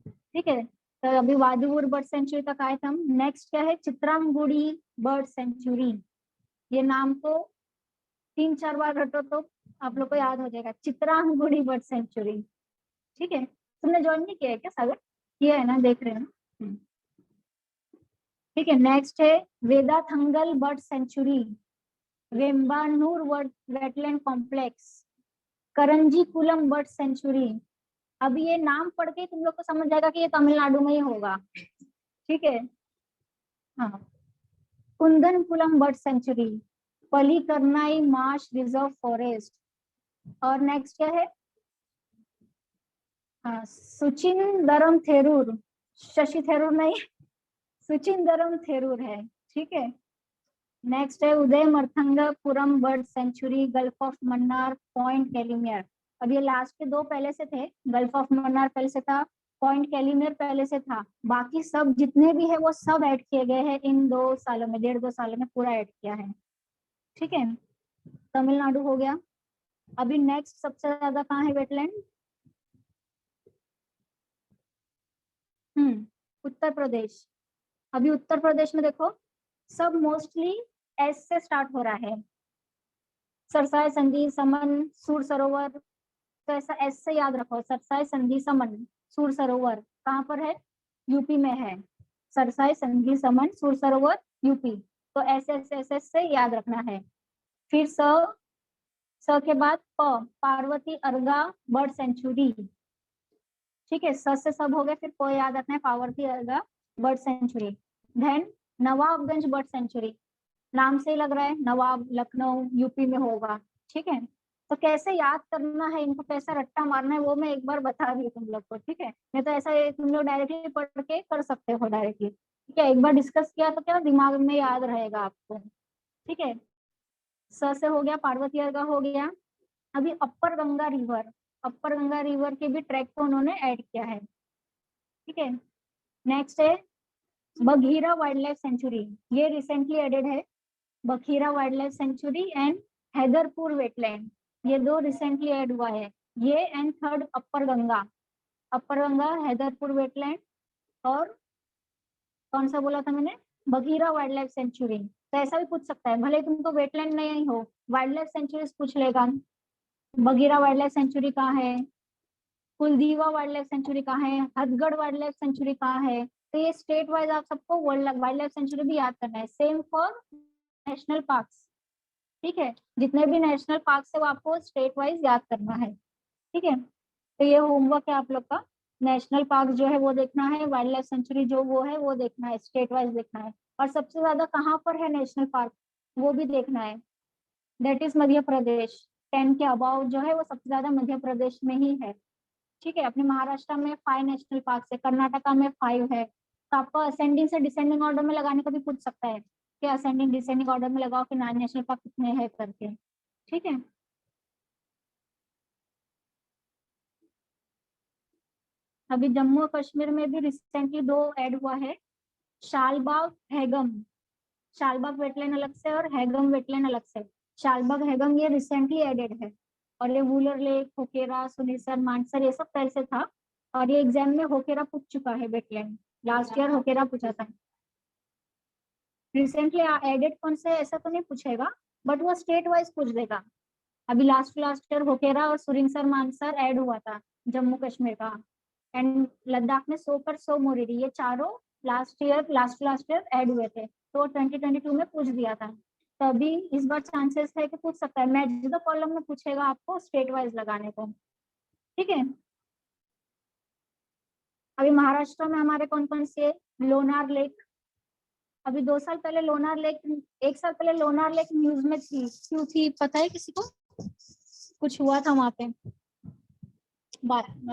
ठीक है, तो अभी वादुवुर बर्ड सेंचुरी तक आए थे हम। नेक्स्ट क्या है? चित्रांगुड़ी बर्ड सेंचुरी। ये नाम तो 3-4 बार रटो तो आप लोग को याद हो जाएगा, चित्रांगुड़ी बर्ड सेंचुरी। ठीक है, तुमने ज्वाइन नहीं किया है क्या सागर? किया है ना, देख रहे हो ना। ठीक है, नेक्स्ट है Vedanthangal bird sanctuary, Vembanur wetland complex, Kanjirankulam bird sanctuary. अभी ये नाम पढ़ के तुम लोग को समझ जाएगा कि ये तमिलनाडु में ही होगा। ठीक है, हाँ, Koonthankulam bird sanctuary, Pallikaranai marsh reserve forest. और नेक्स्ट क्या है? सुचिंदरम थेरूर, शशि थेरूर नहीं, सुचिंदरम थेरूर है। ठीक है, नेक्स्ट है Udhaya Marthandapuram bird sanctuary, gulf of Mannar, point Calimere. अब ये लास्ट के 2 पहले से थे, गल्फ ऑफ मन्नार पहले से था, पॉइंट कैलीमियर पहले से था, बाकी सब जितने भी है वो सब ऐड किए गए हैं इन 2 सालों में, 1.5-2 सालों में पूरा ऐड किया है। ठीक है, तमिलनाडु हो गया। अभी नेक्स्ट सबसे ज्यादा कहाँ है वेटलैंड? उत्तर प्रदेश। अभी उत्तर प्रदेश में देखो सब मोस्टली एस से स्टार्ट हो रहा है, सरसाई, संधि, समन, सूर सरोवर। तो ऐसा एस से याद रखो, सरसाई, संधि, समन, सूर सरोवर कहाँ पर है? यूपी में है। सरसाई, संधि, समन, सूर सरोवर यूपी। तो एस एस एस एस से याद रखना है। फिर स के बाद प, पार्वती, अर्गा, बर्ड सेंचुरी। ठीक है, स से सब हो गए, फिर प याद रखना है, Parvati, Arga, bird sanctuary. Then Nawabganj bird sanctuary, नाम से ही लग रहा है नवाब, लखनऊ, यूपी में होगा। ठीक है, तो कैसे याद करना है इनको, कैसा रट्टा मारना है वो मैं एक बार बता रही हूँ तुम लोग को। ठीक है, नहीं तो ऐसा तुम लोग डायरेक्टली पढ़ के कर सकते हो डायरेक्टली। ठीक है, एक बार डिस्कस किया तो क्या दिमाग में याद रहेगा आपको। ठीक है, स से हो गया, पार्वती, अर्गा हो गया। अभी अपर गंगा रिवर, अपर गंगा रिवर के भी ट्रैक को उन्होंने ऐड किया है। ठीक है, नेक्स्ट है बघीरा वाइल्ड लाइफ सेंचुरी, ये रिसेंटली एडेड है। Bakhira wild life sanctuary and Haiderpur wetland, ये 2 रिसेंटली ऐड हुआ है। ये and third upper Ganga, upper Ganga, Haiderpur wetland और कौन सा बोला था मैंने, बघीरा वाइल्ड लाइफ सेंचुरी। तो ऐसा भी पूछ सकता है, भले तुमको वेटलैंड नहीं हो, वाइल्ड लाइफ सेंचुरी पूछ लेगा। बघीरा वाइल्ड लाइफ सेंचुरी कहाँ है, कुलदीवा वाइल्ड लाइफ सेंचुरी कहाँ है, हथगढ़ वाइल्ड लाइफ सेंचुरी कहाँ है। तो ये स्टेट वाइज आप सबको वाइल्ड लाइफ सेंचुरी भी याद करना है। Same for national parks. ठीक है, जितने भी नेशनल पार्क है वो आपको स्टेट वाइज याद करना है। ठीक है, तो ये होमवर्क है आप लोग का। नेशनल पार्क जो है वो देखना है, वाइल्ड लाइफ सेंचुरी जो वो है वो देखना है, स्टेट वाइज देखना है। और सबसे ज्यादा कहाँ पर है नेशनल पार्क वो भी देखना है, दैट इज मध्य प्रदेश। 10 के अबाउ जो है वो सबसे ज्यादा मध्य प्रदेश में ही है। ठीक है, अपने महाराष्ट्र में 5 नेशनल पार्क है, कर्नाटका में 5 है। तो आपको असेंडिंग से डिसेंडिंग ऑर्डर में लगाने को भी पूछ सकता है कि असेंडिंग डिसेंडिंग ऑर्डर में लगाओ कि नेशनल पार्क कितने हैं करके। ठीक है, अभी जम्मू और कश्मीर में भी रिसेंटली 2 ऐड हुआ है, शालबाग, हैगम। शालबाग वेटलैंड अलग से और हैगम वेटलैंड अलग से। शालबाग, हैगम ये रिसेंटली एडेड है। और ये वूलर लेक, होकेरा, सुनीसर, मानसर ये सब पहले से था। और ये एग्जाम में होकेरा पूछ चुका है वेटलैंड, लास्ट ईयर होकेरा पूछा था। रिसेंटली एडेड कौन से ऐसा तो नहीं पूछेगा, बट वो स्टेट वाइज पूछ देगा। अभी लास्ट ईयर होकेरा और सुरिनसर, मानसर ऐड हुआ था जम्मू कश्मीर का। एंड लद्दाख में 100 पर 100 मोरिरी, ये चारों लास्ट ईयर ऐड हुए थे। तो 2022 में पूछ दिया था। तो अभी इस बार चांसेस है कि पूछ सकता है, मैच द कॉलम में पूछेगा आपको स्टेट वाइज लगाने को। ठीक है, अभी महाराष्ट्र में हमारे कौन कौन से, लोनार लेक। अभी 2 साल पहले लोनार लेक, 1 साल पहले लोनार लेक न्यूज में थी, क्यों थी पता है किसी को? कुछ हुआ था वहां पे,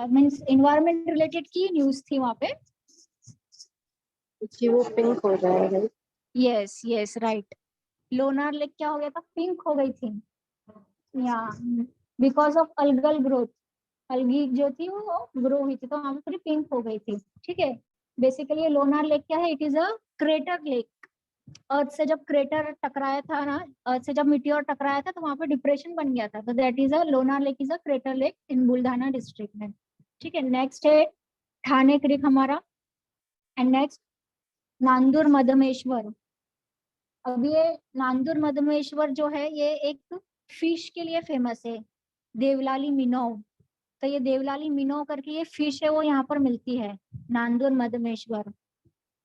मीन्स इन्वायरमेंट रिलेटेड की न्यूज थी वहां पे। कि वो पिंक हो जाएगा। Yes yes right, Lonar lake क्या हो गया था, पिंक हो गई थी या बिकॉज ऑफ अल्गल ग्रोथ। अलगी जो थी वो ग्रो हुई थी तो वहां पे पूरी पिंक हो गई थी। ठीक है, बेसिकली ये लोनार लेक क्या है, it is a crater lake. Earth से जब क्रेटर टकराया था ना, अर्थ से जब मिटियोर टकराया था तो वहां पे डिप्रेशन बन गया था। तो that is a Lonar lake is a crater lake in Buldhana district में। ठीक है, नेक्स्ट है ठाणे क्रीक हमारा। And next Nandur Madhmeshwar. अब ये नांदूर मधमेश्वर जो है ये एक फिश के लिए फेमस है, देवलाली मिनो। तो ये देवलाली मिनो करके ये फिश है वो यहाँ पर मिलती है, नांदूर मधमेश्वर।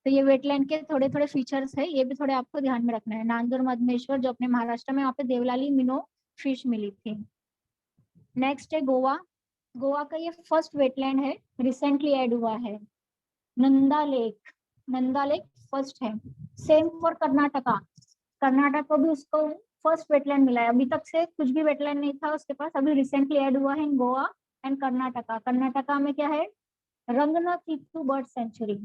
तो ये वेटलैंड के थोड़े थोड़े फीचर्स है, ये भी थोड़े आपको ध्यान में रखना है। नांदूर मधमेश्वर जो अपने महाराष्ट्र में, यहाँ पे देवलाली मिनो फिश मिली थी। नेक्स्ट है गोवा। गोवा का ये फर्स्ट वेटलैंड है, रिसेंटली ऐड हुआ है, Nanda lake. Nanda lake first है। सेम फॉर कर्नाटका, कर्नाटक को भी उसको फर्स्ट वेटलैंड मिला है। अभी तक से कुछ भी वेटलैंड नहीं था उसके पास, अभी रिसेंटली ऐड हुआ है इन गोवा एंड कर्नाटका। कर्नाटका में क्या है, रंगनाथीथु बर्ड सेंचुरी,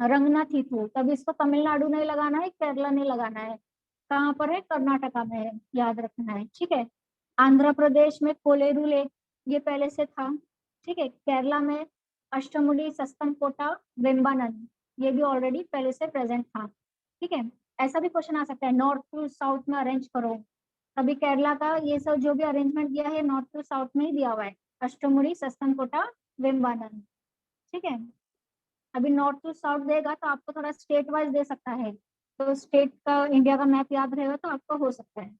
रंगनाथीथु। तब इसको तमिलनाडु नहीं लगाना है, केरला नहीं लगाना है, कहाँ पर है, कर्नाटका में है, याद रखना है। ठीक है, आंध्र प्रदेश में कोलेरू लेक, ये पहले से था। ठीक है, केरला में अष्टमुडी, सस्तनकोटा, वेम्बानन, ये भी ऑलरेडी पहले से प्रेजेंट था। ठीक है, ऐसा भी क्वेश्चन आ सकता है नॉर्थ टू साउथ में अरेंज करो। अभी केरला का ये सब जो भी अरेंजमेंट दिया है नॉर्थ टू साउथ में ही दिया हुआ है, अष्टमुडी, सस्तनकोटा, वेम्बानन। ठीक है, अभी नॉर्थ टू साउथ देगा तो आपको थोड़ा स्टेट वाइज दे सकता है, तो स्टेट का इंडिया का मैप याद रहेगा तो आपको हो सकता है।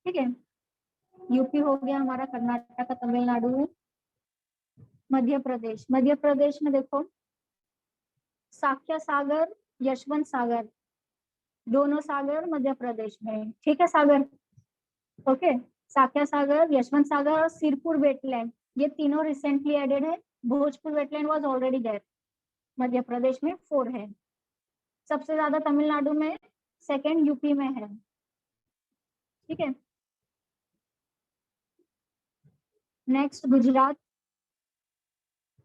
ठीक है, यूपी हो गया हमारा, कर्नाटक, तमिलनाडु, मध्य प्रदेश। मध्य प्रदेश में देखो साख्या सागर, यशवंत सागर, दोनों सागर मध्य प्रदेश में। ठीक है, सागर ओके, साख्या सागर, यशवंत सागर और सिरपुर वेटलैंड, ये तीनों रिसेंटली एडेड है। Bhojpur wetland was already there. Madhya Pradesh में 4 है, सबसे ज्यादा तमिलनाडु में, सेकंड यूपी में है। ठीक है, नेक्स्ट गुजरात।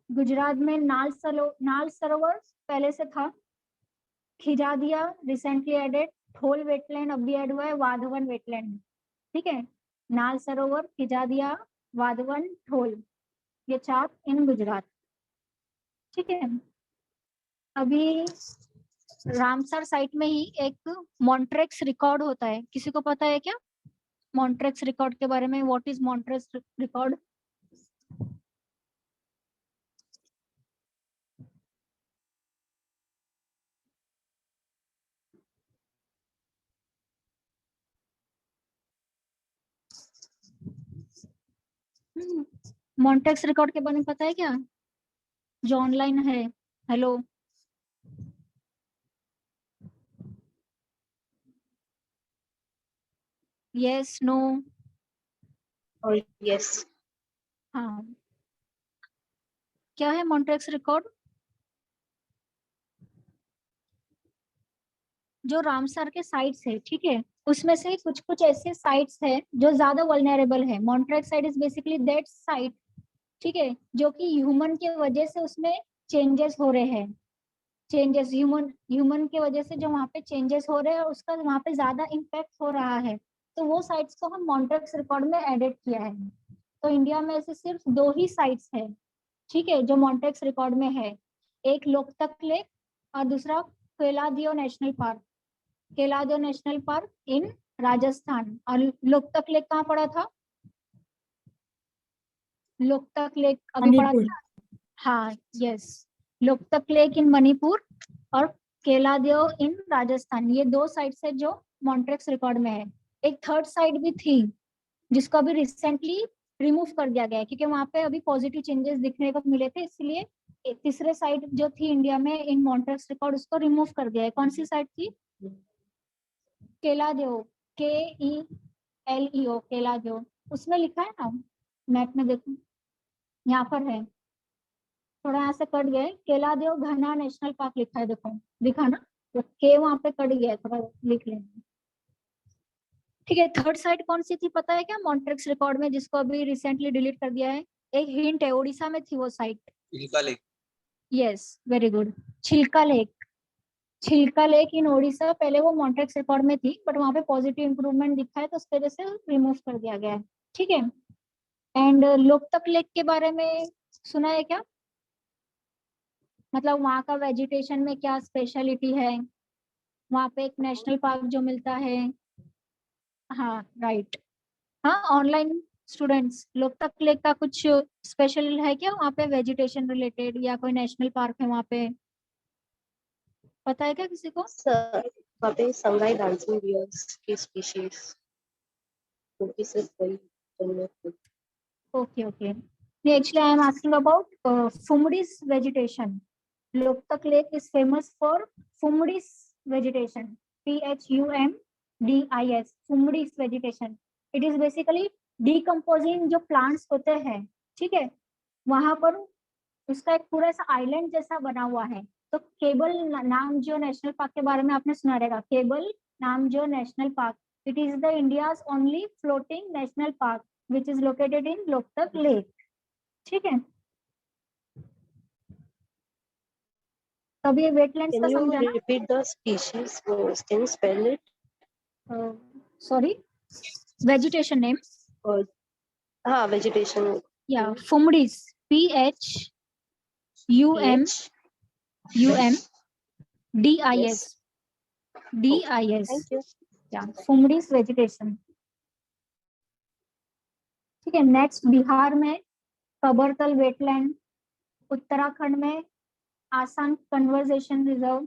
गुजरात में नाल सरोवर पहले से था, खिजादिया रिसेंटली एडेड, ठोल वेटलैंड अभी ऐड हुआ है, वाधवन वेटलैंड। ठीक है, नाल सरोवर, खिजादिया, वाधवन, ठोल, ये 4 इन गुजरात। ठीक है, अभी रामसर साइट में ही एक मॉन्ट्रेक्स रिकॉर्ड होता है, किसी को पता है क्या मॉन्ट्रेक्स रिकॉर्ड के बारे में? What is Montreux record? Montreux record के बारे में पता है क्या, जो ऑनलाइन है? Hello, yes, no? और यस, हाँ, क्या है मॉन्ट्रेक्स रिकॉर्ड? जो रामसर के साइट्स है, ठीक है, उसमें से कुछ कुछ ऐसे साइट्स है जो ज्यादा वल्नरेबल है। Montreux site is basically that site, ठीक है, जो कि ह्यूमन की वजह से उसमें चेंजेस हो रहे हैं। चेंजेस ह्यूमन की वजह से जो वहाँ पे चेंजेस हो रहे हैं उसका वहाँ पे ज्यादा इम्पैक्ट हो रहा है, तो वो साइट्स को हम मॉन्ट्रेक्स रिकॉर्ड में एडिट किया है। तो इंडिया में ऐसे सिर्फ 2 ही साइट्स है, ठीक है, जो मॉन्ट्रेक्स रिकॉर्ड में है। एक लोकतक लेक और दूसरा Keoladeo national park. Keoladeo national park in Rajasthan. और लोकतक लेक कहाँ पड़ा था? लोकतक लेक अभी पड़ा मणिपुर। था। हाँ, yes, Loktak lake in Manipur और केलादेव इन राजस्थान, ये 2 साइट्स है जो मॉन्ट्रेक्स रिकॉर्ड में है। एक थर्ड साइट भी थी जिसको अभी रिसेंटली रिमूव कर दिया गया है, क्योंकि वहां पे अभी पॉजिटिव चेंजेस दिखने को मिले थे, इसलिए एक तीसरे साइट जो थी इंडिया में इन मॉन्ट्रेक्स रिकॉर्ड, उसको रिमूव कर दिया है। कौन सी साइट थी? केलादेव, KELEO, केलादेव। उसमें लिखा है ना, मैप में देखो, यहाँ पर है, थोड़ा यहाँ से कट गए, केलादेव घना नेशनल पार्क लिखा है, देखो दिखा ना, तो के वहां पे कट गया है, थोड़ा लिख लेंगे। ठीक है, थर्ड साइट कौन सी थी पता है क्या मॉन्ट्रेक्स रिकॉर्ड में, जिसको अभी रिसेंटली डिलीट कर दिया है? एक हिंट है, उड़ीसा में थी वो site. Chilika lake. Yes, very good, Chilika lake. Chilika lake in Odisha, पहले वो मॉन्ट्रेक्स रिकॉर्ड में थी बट वहां पे पॉजिटिव इंप्रूवमेंट दिखा है, तो उस वजह से रिमूव कर दिया गया है। ठीक है, एंड लोकतक लेक के बारे में सुना है क्या? मतलब वहाँ का वेजिटेशन में क्या स्पेशलिटी है, वहाँ पे एक नेशनल पार्क जो मिलता है। हाँ, राइट, हाँ, ऑनलाइन स्टूडेंट्स, लोकतक लेक का कुछ स्पेशल है क्या वहाँ पे वेजिटेशन रिलेटेड, या कोई नेशनल पार्क है वहाँ पे, पता है क्या किसी को? वहाँ पे संगाई डांसिंग डियर्स की स्पीशीज उनकी सिर्फ वही जन्नत। Okay okay, actually I am asking about phumdis vegetation. Loktak lake is famous for Fumdis vegetation. PHUMDIS, Fumdis vegetation. It is basically decomposing जो plants होते हैं, ठीक है, वहां पर उसका एक पूरा सा आइलैंड जैसा बना हुआ है। तो केबल नाम जो नेशनल पार्क के बारे में आपने सुना रहेगा, केबल नाम जो national park, it is the India's only floating national park which is located in Loktak lake. ठीक है, तब ये वेटलैंड्स का Can you समझा ना? repeat the species? Can you spell it? Sorry, vegetation name. और हाँ, vegetation Yeah, Fumdis. PHUMUMDIS. Yes. Yes. DIS. Thank you. या फुमडीज वेजिटेशन। ठीक है, नेक्स्ट बिहार में कबरतल वेटलैंड, उत्तराखंड में आसाम कन्वर्जेशन रिजर्व।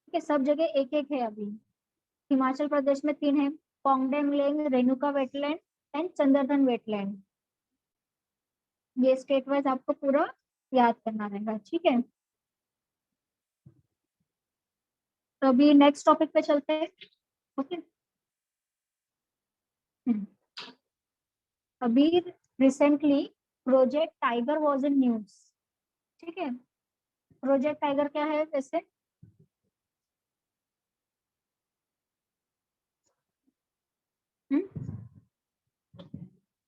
ठीक है, सब जगह एक एक है अभी। हिमाचल प्रदेश में 3 है, Pong dam lake, Renuka wetland and Chandertal wetland. ये स्टेट वाइज आपको पूरा याद करना रहेगा। ठीक है, तो अभी नेक्स्ट टॉपिक पे चलते हैं। ओके, अभी recently project tiger was in news. ठीक है, प्रोजेक्ट टाइगर क्या है वैसे?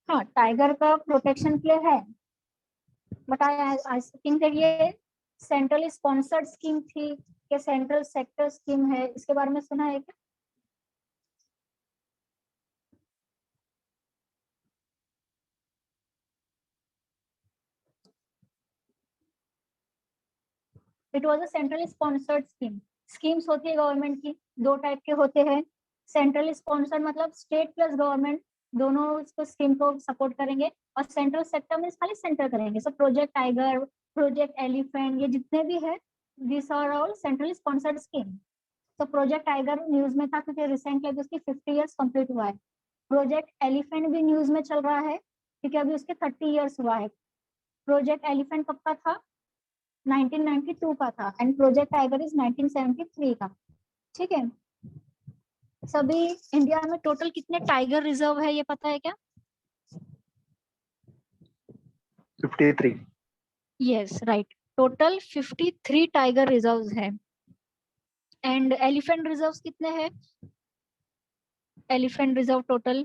हाँ, टाइगर का प्रोटेक्शन के लिए है, बट आई थिंक दैट ये सेंट्रल स्पॉन्सर्ड स्कीम थी या सेंट्रल सेक्टर स्कीम है, इसके बारे में सुना है क्या? It was a central sponsored scheme. Schemes होती है गवर्नमेंट की, 2 टाइप के होते हैं। सेंट्रल स्पॉन्सर्ड मतलब स्टेट प्लस गवर्नमेंट दोनों इसको स्कीम को सपोर्ट करेंगे, और सेंट्रल सेक्टर में खाली सेंटर करेंगे। So project tiger, project elephant, ये जितने भी है this are all central sponsored scheme. तो प्रोजेक्ट टाइगर न्यूज में था क्योंकि रिसेंटली अभी उसकी 50 ईयर्स कंप्लीट हुआ है। प्रोजेक्ट एलिफेंट भी न्यूज में चल रहा है क्योंकि अभी उसके 30 ईयर्स हुआ है। प्रोजेक्ट एलिफेंट कब का था? 1992 का था, एंड प्रोजेक्ट टाइगर इज 1973 का। ठीक है, सभी इंडिया में टोटल कितने टाइगर रिजर्व है ये पता है क्या? 53। Yes right, total 53 tiger reserves है। एंड एलिफेंट रिजर्व्स कितने हैं? Elephant reserve total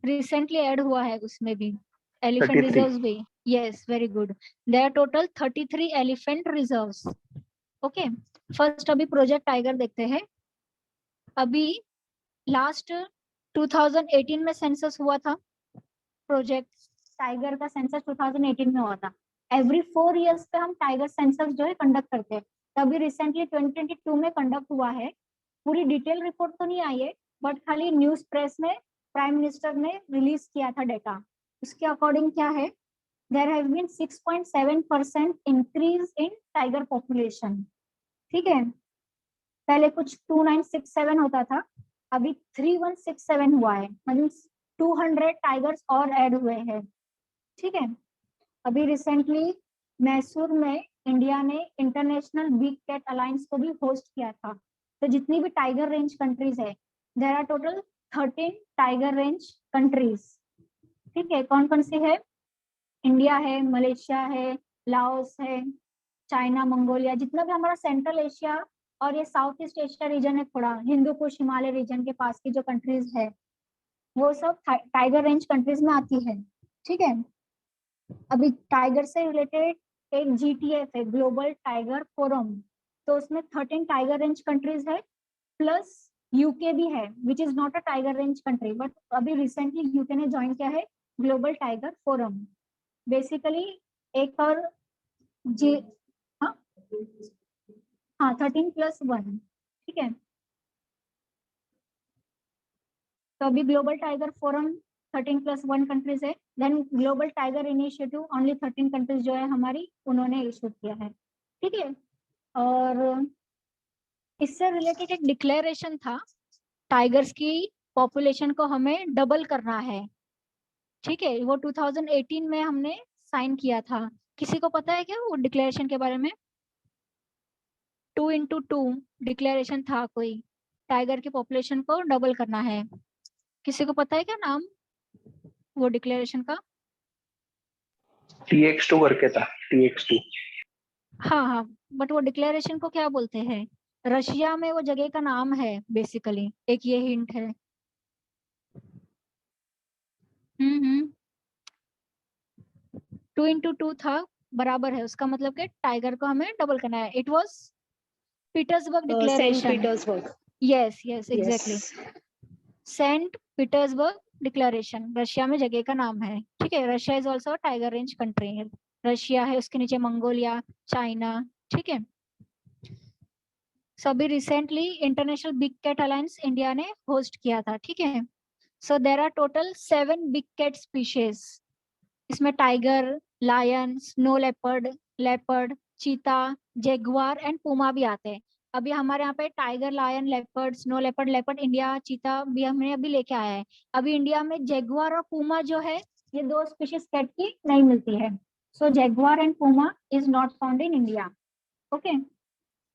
recently add हुआ है उसमें भी एलिफेंट 33। रिजर्व्स भी। Yes, very good. There total 33 elephant reserves. Okay, first अभी प्रोजेक्ट टाइगर देखते हैं। अभी लास्ट 2018 में सेंसस हुआ था। प्रोजेक्ट टाइगर का सेंसस 2018 में हुआ था। एवरी 4 इयर्स पे हम टाइगर सेंसस जो है कंडक्ट करते हैं। तभी रिसेंटली 2022 में कंडक्ट हुआ है। पूरी डिटेल रिपोर्ट तो नहीं आई है, बट खाली न्यूज प्रेस में प्राइम मिनिस्टर ने रिलीज किया था डेटा। उसके अकॉर्डिंग क्या है, there have been 6.7% increase in tiger population. ठीक है, पहले कुछ 2967 होता था, अभी 3167 हुआ है, मतलब 200 टाइगर्स और ऐड हुए हैं। ठीक है, अभी रिसेंटली मैसूर में इंडिया ने इंटरनेशनल बिग कैट अलायंस को भी होस्ट किया था। तो जितनी भी टाइगर रेंज कंट्रीज है, there are total 13 tiger range countries. ठीक है, कौन कौन सी है? इंडिया है, मलेशिया है, लाओस है, चाइना, मंगोलिया, जितना भी हमारा सेंट्रल एशिया और ये साउथ ईस्ट एशिया रीजन है, थोड़ा हिंदू कुश हिमालय रीजन के पास की जो कंट्रीज है, वो सब टाइगर रेंज कंट्रीज में आती है। ठीक है, अभी टाइगर से रिलेटेड एक GTF है, ग्लोबल टाइगर फोरम। तो उसमें 13 टाइगर रेंज कंट्रीज है, प्लस यूके भी है, which is not a tiger range country, but अभी रिसेंटली यूके ने ज्वाइन किया है ग्लोबल टाइगर फोरम। बेसिकली एक और जी, हाँ हाँ 13+1। ठीक है, तो अभी ग्लोबल टाइगर फोरम 13+1 कंट्रीज है। Then global tiger initiative only 13 countries जो है हमारी, उन्होंने इशू किया है। ठीक है, और इससे रिलेटेड एक डिक्लेरेशन था, टाइगर्स की पॉपुलेशन को हमें डबल करना है। ठीक है, वो 2018 में हमने साइन किया था। किसी को पता है क्या वो डिक्लेरेशन के बारे में? 2x2 डिक्लेरेशन था कोई, टाइगर की पॉपुलेशन को डबल करना है। किसी को पता है क्या नाम वो डिक्लेरेशन का? TX2 करके था, TX2। हाँ हाँ, बट वो डिक्लेरेशन को क्या बोलते हैं? रशिया में वो जगह का नाम है बेसिकली, एक ये हिंट है। हम्म, 2x2 था, बराबर है, उसका मतलब कि टाइगर को हमें डबल करना है। It was Petersburg saint declaration. Petersburg. Yes yes exactly, saint Petersburg declaration Russia में जगह का नाम है, ठीक है। Russia is also tiger range country है। रशिया है, उसके नीचे मंगोलिया, चाइना, ठीक है। सो अभी recently international big cat alliance India ने होस्ट किया था, ठीक है। So there are total 7 big cat species. इसमें tiger, lion, snow leopard, leopard, cheetah, jaguar and Puma भी आते हैं। अभी हमारे यहाँ पे tiger, lion, leopard, snow leopard, leopard India, cheetah भी हमने अभी लेके आया है। अभी इंडिया में जेगुआर और पूमा जो है, ये 2 स्पीशीज कैट की नहीं मिलती है। So jaguar and puma is not found in India, okay.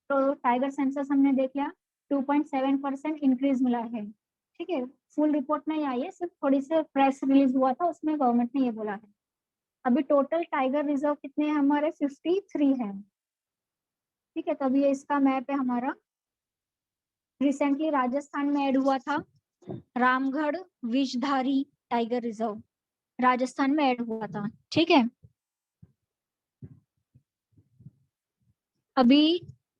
तो टाइगर सेंसस हमने देख लिया, 2.7% इंक्रीज मिला है, ठीक है। फुल रिपोर्ट नहीं आई है, सिर्फ थोड़ी सी प्रेस रिलीज हुआ था, उसमें गवर्नमेंट ने ये बोला है। अभी टोटल टाइगर रिजर्व कितने हैं हमारे? 53 है, ठीक है। तो अभी ये इसका मैप है हमारा। रिसेंटली राजस्थान में ऐड हुआ था, रामगढ़ विषधारी टाइगर रिजर्व राजस्थान में ऐड हुआ था, ठीक है। अभी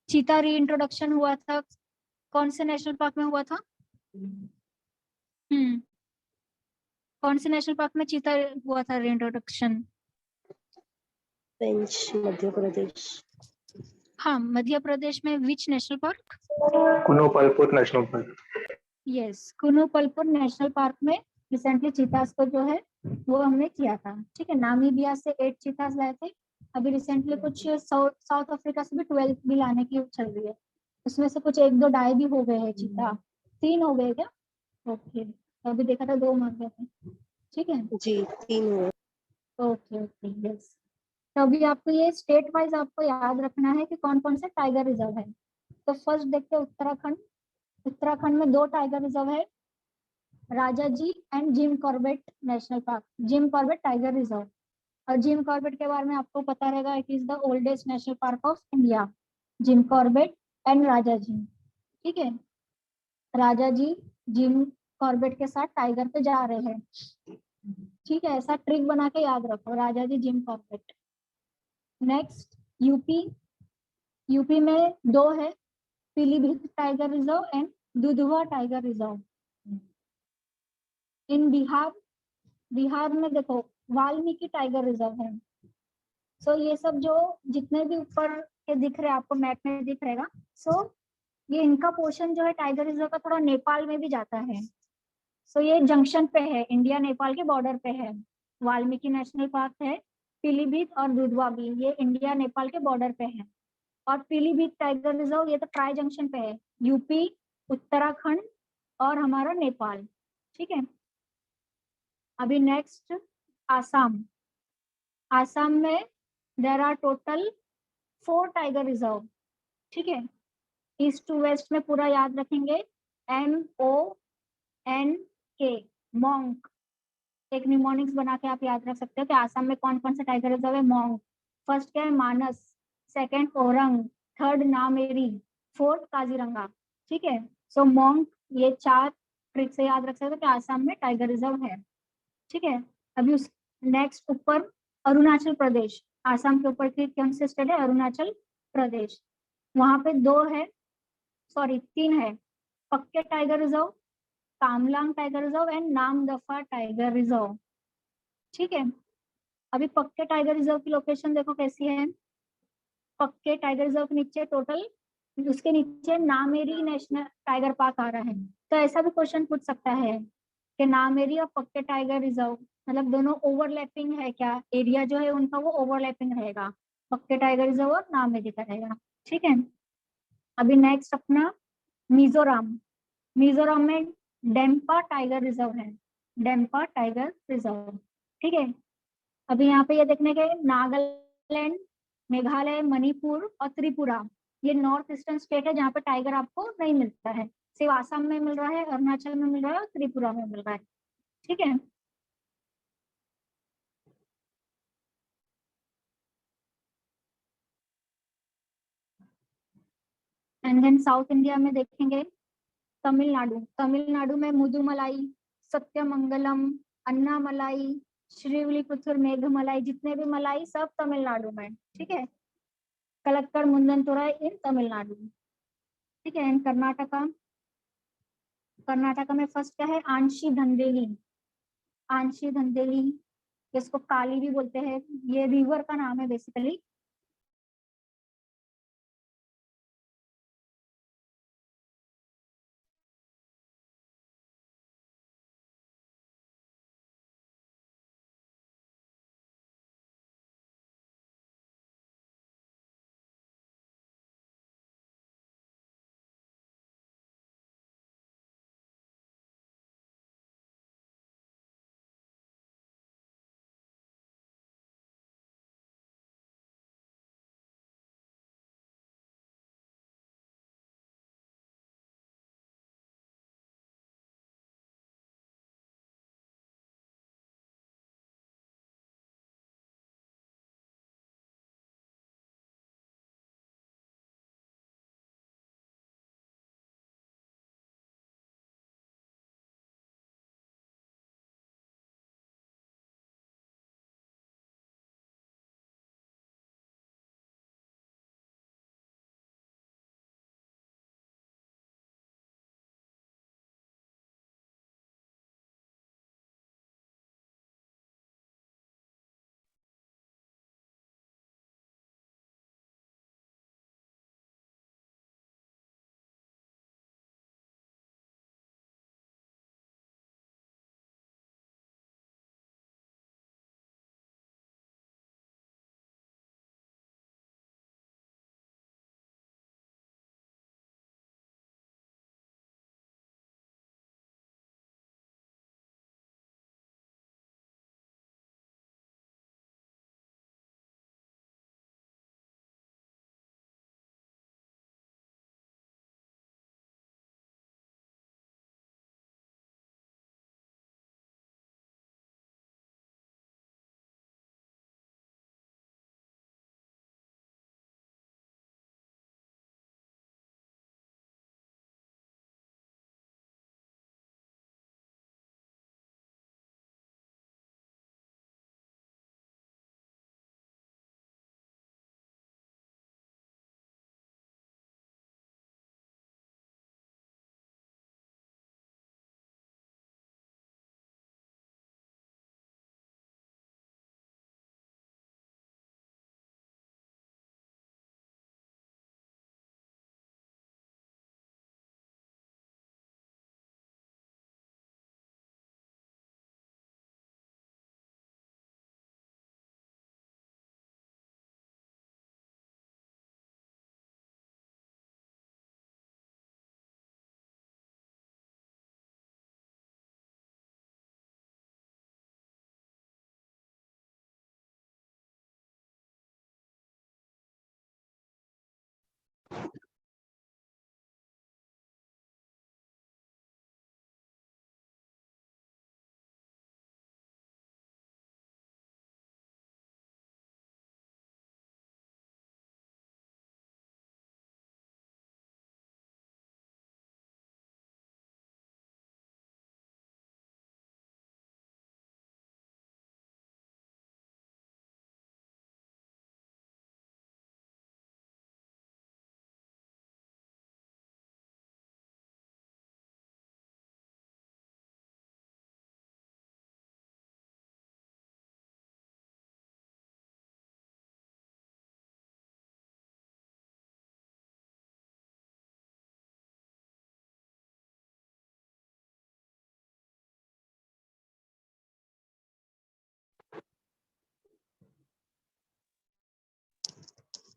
चीता री इंट्रोडक्शन हुआ था, कौन से नेशनल पार्क में हुआ था? कौन से नेशनल पार्क में चीता हुआ था री इंट्रोडक्शन? रेंज मध्य प्रदेश। हाँ, मध्य प्रदेश में which national park? Kuno Palpur national park. Yes, Kuno Palpur national park में रिसेंटली चीतास को जो है वो हमने किया था, ठीक है। नामीबिया से 8 चीतास लाए थे। अभी रिसेंटली कुछ साउथ अफ्रीका से भी 12 भी लाने की चल रही है। उसमें से कुछ 1-2 डाई भी हो गए हैं चीता। 3 हो गए क्या? ओके, तो अभी देखा था 2 मर गए थे, ठीक है। जी 3 हुए। Okay okay, yes. तो अभी आपको ये स्टेट वाइज आपको याद रखना है कि कौन कौन से टाइगर रिजर्व है। तो फर्स्ट देखते हैं उत्तराखंड। उत्तराखंड में 2 टाइगर रिजर्व है, Rajaji and Jim Corbett national park, Jim Corbett tiger reserve. और जिम कॉर्बेट के बारे में आपको पता रहेगा, it is the oldest national park of India. Jim Corbett and Rajaji, ठीक है। राजा जी जिम कॉर्बेट के साथ टाइगर पे जा रहे हैं, ठीक है। ऐसा ट्रिक बना के याद रखो, Rajaji Jim Corbett. Next UP. UP में 2 है, Pilibhit tiger reserve and Dudhwa tiger reserve. In Bihar, Bihar में देखो वाल्मीकि टाइगर रिजर्व है। सो ये सब जो जितने भी ऊपर के दिख रहे हैं आपको मैप में दिख रहेगा, सो ये इनका पोर्शन जो है टाइगर रिजर्व का थोड़ा नेपाल में भी जाता है। सो ये जंक्शन पे है, इंडिया नेपाल के बॉर्डर पे है। वाल्मीकि नेशनल पार्क है, पीलीभीत और दुधवा भी, ये इंडिया नेपाल के बॉर्डर पे है। और पीलीभीत टाइगर रिजर्व ये तो ट्राई जंक्शन पे है, यूपी, उत्तराखंड और हमारा नेपाल, ठीक है। अभी नेक्स्ट आसाम। आसाम में there are total 4 tiger reserve, ठीक है। ईस्ट टू वेस्ट में पूरा याद रखेंगे, MONK, मॉन्क। एक निमोनिक्स बना के आप याद रख सकते हो कि आसाम में कौन कौन से टाइगर रिजर्व है। मॉन्क, फर्स्ट क्या है? Manas, second Orang, third Nameri, fourth Kaziranga, ठीक है। सो मॉन्क, ये 4 ट्रिक से याद रख सकते हो कि आसाम में टाइगर रिजर्व है, ठीक है। अभी उस नेक्स्ट ऊपर अरुणाचल प्रदेश। आसाम के ऊपर की कौन से स्टेट है? अरुणाचल प्रदेश। वहां पे 2 है, सॉरी 3 है, पक्के tiger reserve, Kamlang tiger reserve and Namdapha tiger reserve, ठीक है। अभी पक्के टाइगर रिजर्व की लोकेशन देखो कैसी है। पक्के टाइगर रिजर्व के नीचे टोटल, उसके नीचे नामेरी नेशनल टाइगर पार्क आ रहा है। तो ऐसा भी क्वेश्चन पूछ सकता है कि नामेरी और पक्के टाइगर रिजर्व मतलब दोनों ओवरलैपिंग है क्या? एरिया जो है उनका वो ओवरलैपिंग रहेगा, पक्के टाइगर रिजर्व और नामेरी का रहेगा, ठीक है। अभी नेक्स्ट अपना मिजोरम। मिजोरम में डेम्पा टाइगर रिजर्व है, डेम्पा टाइगर रिजर्व, ठीक है। अभी यहाँ पे ये देखने के नागालैंड, मेघालय, मणिपुर और त्रिपुरा, ये नॉर्थ ईस्टर्न स्टेट है जहाँ पे टाइगर आपको नहीं मिलता है। सिर्फ आसाम में मिल रहा है, अरुणाचल में मिल रहा है और त्रिपुरा में मिल रहा है, ठीक है। एंड देन साउथ इंडिया में देखेंगे, तमिलनाडु। तमिलनाडु में मुदुमलाई, सत्यमंगलम, अन्नामलाई, श्रीविल्लिपुतूर, मेघमलाई, जितने भी मलाई सब तमिलनाडु में, ठीक है। कलक्कड़, मुंदनतुरई इन तमिलनाडु, ठीक है। एंड कर्नाटका। कर्नाटका में फर्स्ट क्या है? आंशी धनवेली, आंशी धंधेली, इसको काली भी बोलते हैं, ये रिवर का नाम है बेसिकली।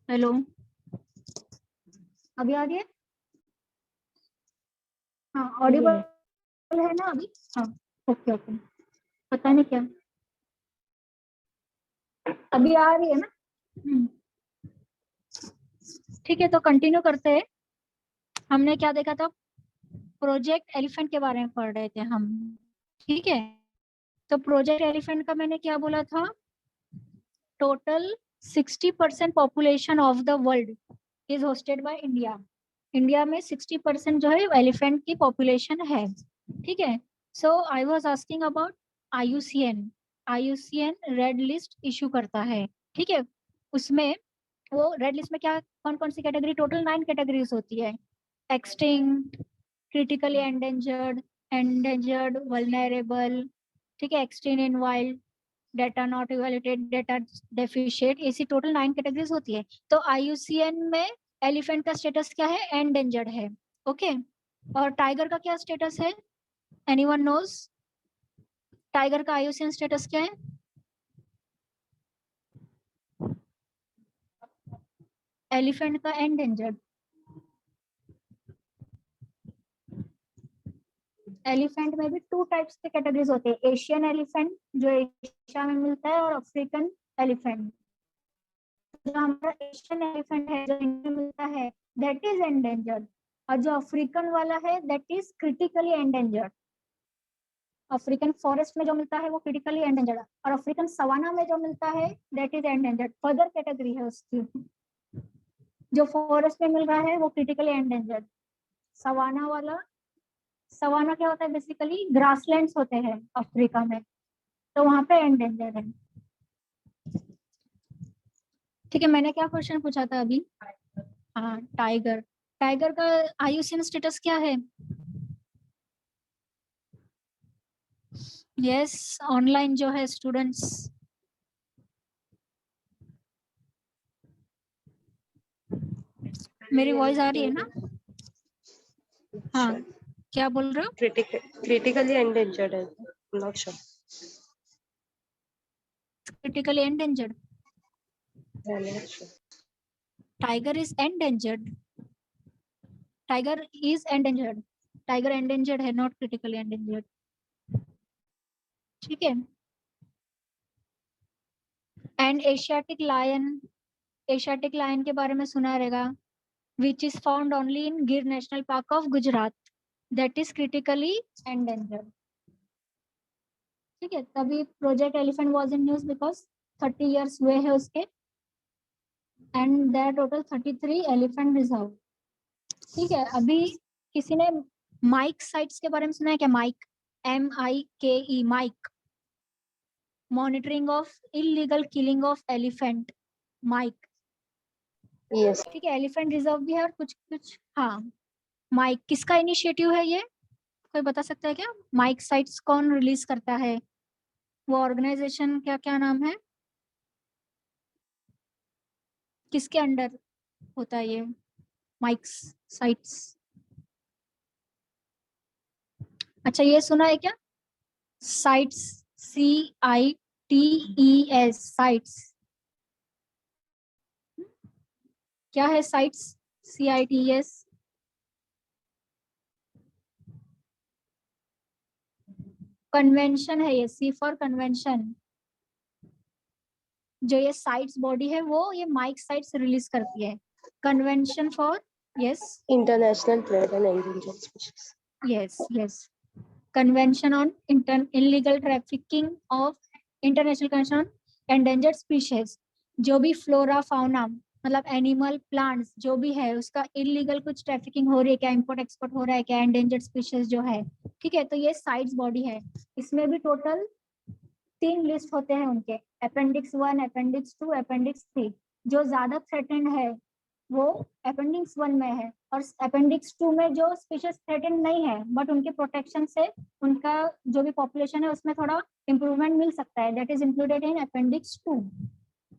हेलो, अभी आ रही है? हाँ, ऑडिबल है ना अभी? हाँ, ओके ओके। पता नहीं क्या, अभी आ रही है ना? ठीक है, तो कंटिन्यू करते हैं। हमने क्या देखा था? प्रोजेक्ट एलिफेंट के बारे में पढ़ रहे थे हम, ठीक है। तो प्रोजेक्ट एलिफेंट का मैंने क्या बोला था? Total 60% population of the world is hosted by India. India में 60% जो है एलिफेंट की पॉपुलेशन है, ठीक है। So I was asking about IUCN. IUCN red list issue करता है, ठीक है। उसमें वो रेड लिस्ट में क्या कौन कौन सी कैटेगरी, टोटल 9 कैटेगरीज होती है। Extinct, critically endangered, endangered, vulnerable, ठीक है, extend in wild, data not evaluated, data deficit, ऐसी टोटल 9 कैटेगरीज होती है। तो IUCN में एलिफेंट का स्टेटस क्या है? एंडेंजर्ड है। ओके, और टाइगर का क्या स्टेटस है? Anyone knows? टाइगर का IUCN स्टेटस क्या है? एलिफेंट का एंडेंजर्ड। एलिफेंट में भी 2 टाइप्स के कैटेगरीज होते हैं, एशियन एलिफेंट जो एशिया में मिलता है, और अफ्रीकन एलिफेंट। जो हमारा एशियन एलिफेंट है जो इंडिया में मिलता है, दैट इज एंडेंजर्ड, और जो अफ्रीकन वाला है that is critically endangered. African forest में जो मिलता है वो क्रिटिकली एंडेंजर्ड, और अफ्रीकन सवाना में जो मिलता है that is endangered. Further category है उसकी, जो फॉरेस्ट में मिल रहा है वो क्रिटिकली एंडेंजर्ड। सवाना वाला, सवाना क्या होता है? बेसिकली ग्रासलैंड्स होते हैं अफ्रीका में, तो वहां पे एंडेंजर्ड है। ठीक है, मैंने क्या क्वेश्चन पूछा था अभी? हाँ, टाइगर। टाइगर का IUCN स्टेटस क्या है? यस, ऑनलाइन जो है स्टूडेंट्स। मेरी वॉइस आ रही है ना? हाँ, क्या बोल रहे हो? क्रिटिकली एंडेंजर्ड है, not sure. Critically endangered. Tiger is endangered. Tiger is endangered. Tiger endangered है, नॉट क्रिटिकली एंडेंजर्ड। ठीक है। And Asiatic lion, Asiatic lion के बारे में सुना रहेगा, which is found only in Gir national park of Gujarat, that is critically endangered. ठीक है, तभी project elephant was in news because 30 years हुए हैं उसके, and there total 33 elephant reserve. ठीक है, अभी किसी ने माइक साइट्स के बारे में सुना है क्या? MIKE, MIKE, MIKE, monitoring of illegal killing of elephant, MIKE. Yes, ठीक है, एलिफेंट रिजर्व भी है और कुछ कुछ। हाँ, माइक किसका इनिशिएटिव है ये? कोई बता सकता है क्या? माइक साइट्स कौन रिलीज करता है? वो ऑर्गेनाइजेशन क्या क्या नाम है? किसके अंडर होता है ये माइक्स साइट्स? अच्छा, ये सुना है क्या? Sites, CITES, sites. क्या है साइट्स? CITES कन्वेंशन है, ये C फॉर कन्वेंशन। जो ये साइट्स बॉडी है वो ये माइक साइट्स रिलीज करती है। Convention for, yes international trade and endangered species. yes convention on illegal trafficking of international convention on endangered species। जो भी फ्लोरा फाउना मतलब एनिमल प्लांट्स जो भी है उसका इलीगल कुछ ट्रैफिकिंग हो रही है क्या, इंपोर्ट एक्सपोर्ट हो रहा है क्या, एंडेंजर्ड स्पीशीज जो है। ठीक है, तो ये साइट्स बॉडी है। इसमें भी टोटल 3 लिस्ट होते हैं उनके, अपेंडिक्स 1, अपेंडिक्स 2, अपेंडिक्स 3। जो ज्यादा थ्रेटेंड है वो अपेंडिक्स 1 में है, और अपेंडिक्स 2 में जो स्पीशीज थ्रेटेंड नहीं है बट उनके प्रोटेक्शन से उनका जो भी पॉपुलेशन है उसमें थोड़ा इंप्रूवमेंट मिल सकता है, that is included in appendix 2।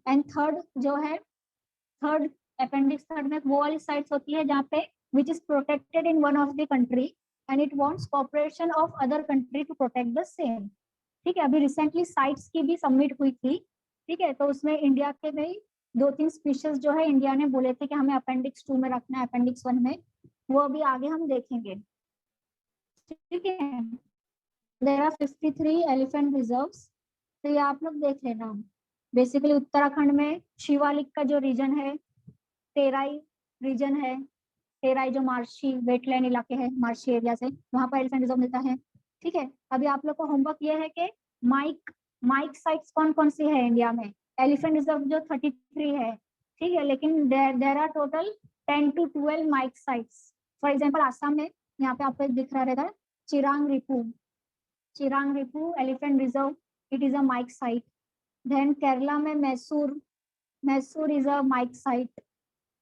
And third जो है, थर्ड अपेंडिक्स थर्ड में वो वाली साइट्स होती है जहाँ पे which is protected in one of the country and it wants cooperation of other country to protect the same. ठीक है, अभी रिसेंटली साइट्स की भी सबमिट हुई थी। ठीक है, तो उसमें इंडिया के भी 2-3 स्पीशीज जो है इंडिया ने बोले थे कि हमें अपेंडिक्स 2 में रखना है, अपेंडिक्स 1 में, वो अभी आगे हम देखेंगे। ठीक है, देयर आर 53 एलिफेंट रिजर्व्स। तो ये आप लोग देख लेना। बेसिकली उत्तराखंड में शिवालिक का जो रीजन है, तेराई रीजन है, तेराई जो मार्शी वेटलैंड इलाके है, मार्शी एरिया से वहां पर एलिफेंट रिजर्व मिलता है। ठीक है, अभी आप लोग को होमवर्क ये है कि माइक साइट्स कौन कौन सी है इंडिया में। एलिफेंट रिजर्व जो 33 है, ठीक है, लेकिन there are total 10 to 12 MIKE sites. For example Assam में, यहाँ पे आपको दिख रहा रहेगा Chirang Ripu elephant reserve, it is a MIKE site. Then Kerala में Mysore is a MIKE site.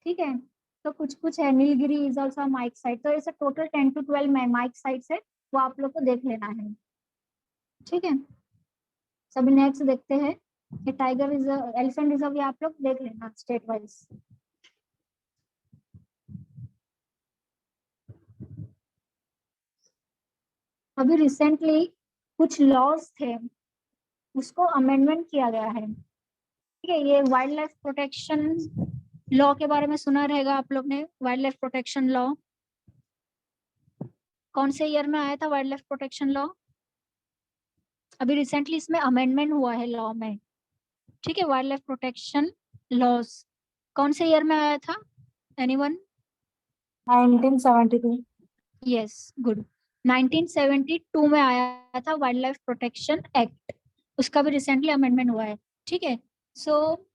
ठीक है, तो कुछ कुछ है, Nilgiri is also MIKE site. तो ऐसे टोटल 10 to 12 माइक साइट्स है, वो आप लोग को देख लेना है। ठीक है, सभी नेक्स्ट देखते हैं कि टाइगर रिजर्व, एलिफेंट रिजर्व, ये आप लोग देख लेना स्टेट वाइज। अभी रिसेंटली कुछ लॉज थे, उसको अमेंडमेंट किया गया है। ठीक है, ये वाइल्ड लाइफ प्रोटेक्शन लॉ के बारे में सुना रहेगा आप लोग ने। वाइल्ड लाइफ प्रोटेक्शन लॉ कौन से ईयर में आया था? वाइल्ड लाइफ प्रोटेक्शन लॉ अभी रिसेंटली इसमें अमेंडमेंट हुआ है लॉ में। ठीक है, वाइल्ड लाइफ प्रोटेक्शन लॉज कौन से ईयर में आया था? एनीवन? 1972। Yes, good. 1972 में आया था वाइल्ड लाइफ प्रोटेक्शन एक्ट, उसका भी रिसेंटली अमेंडमेंट हुआ है। ठीक है, सो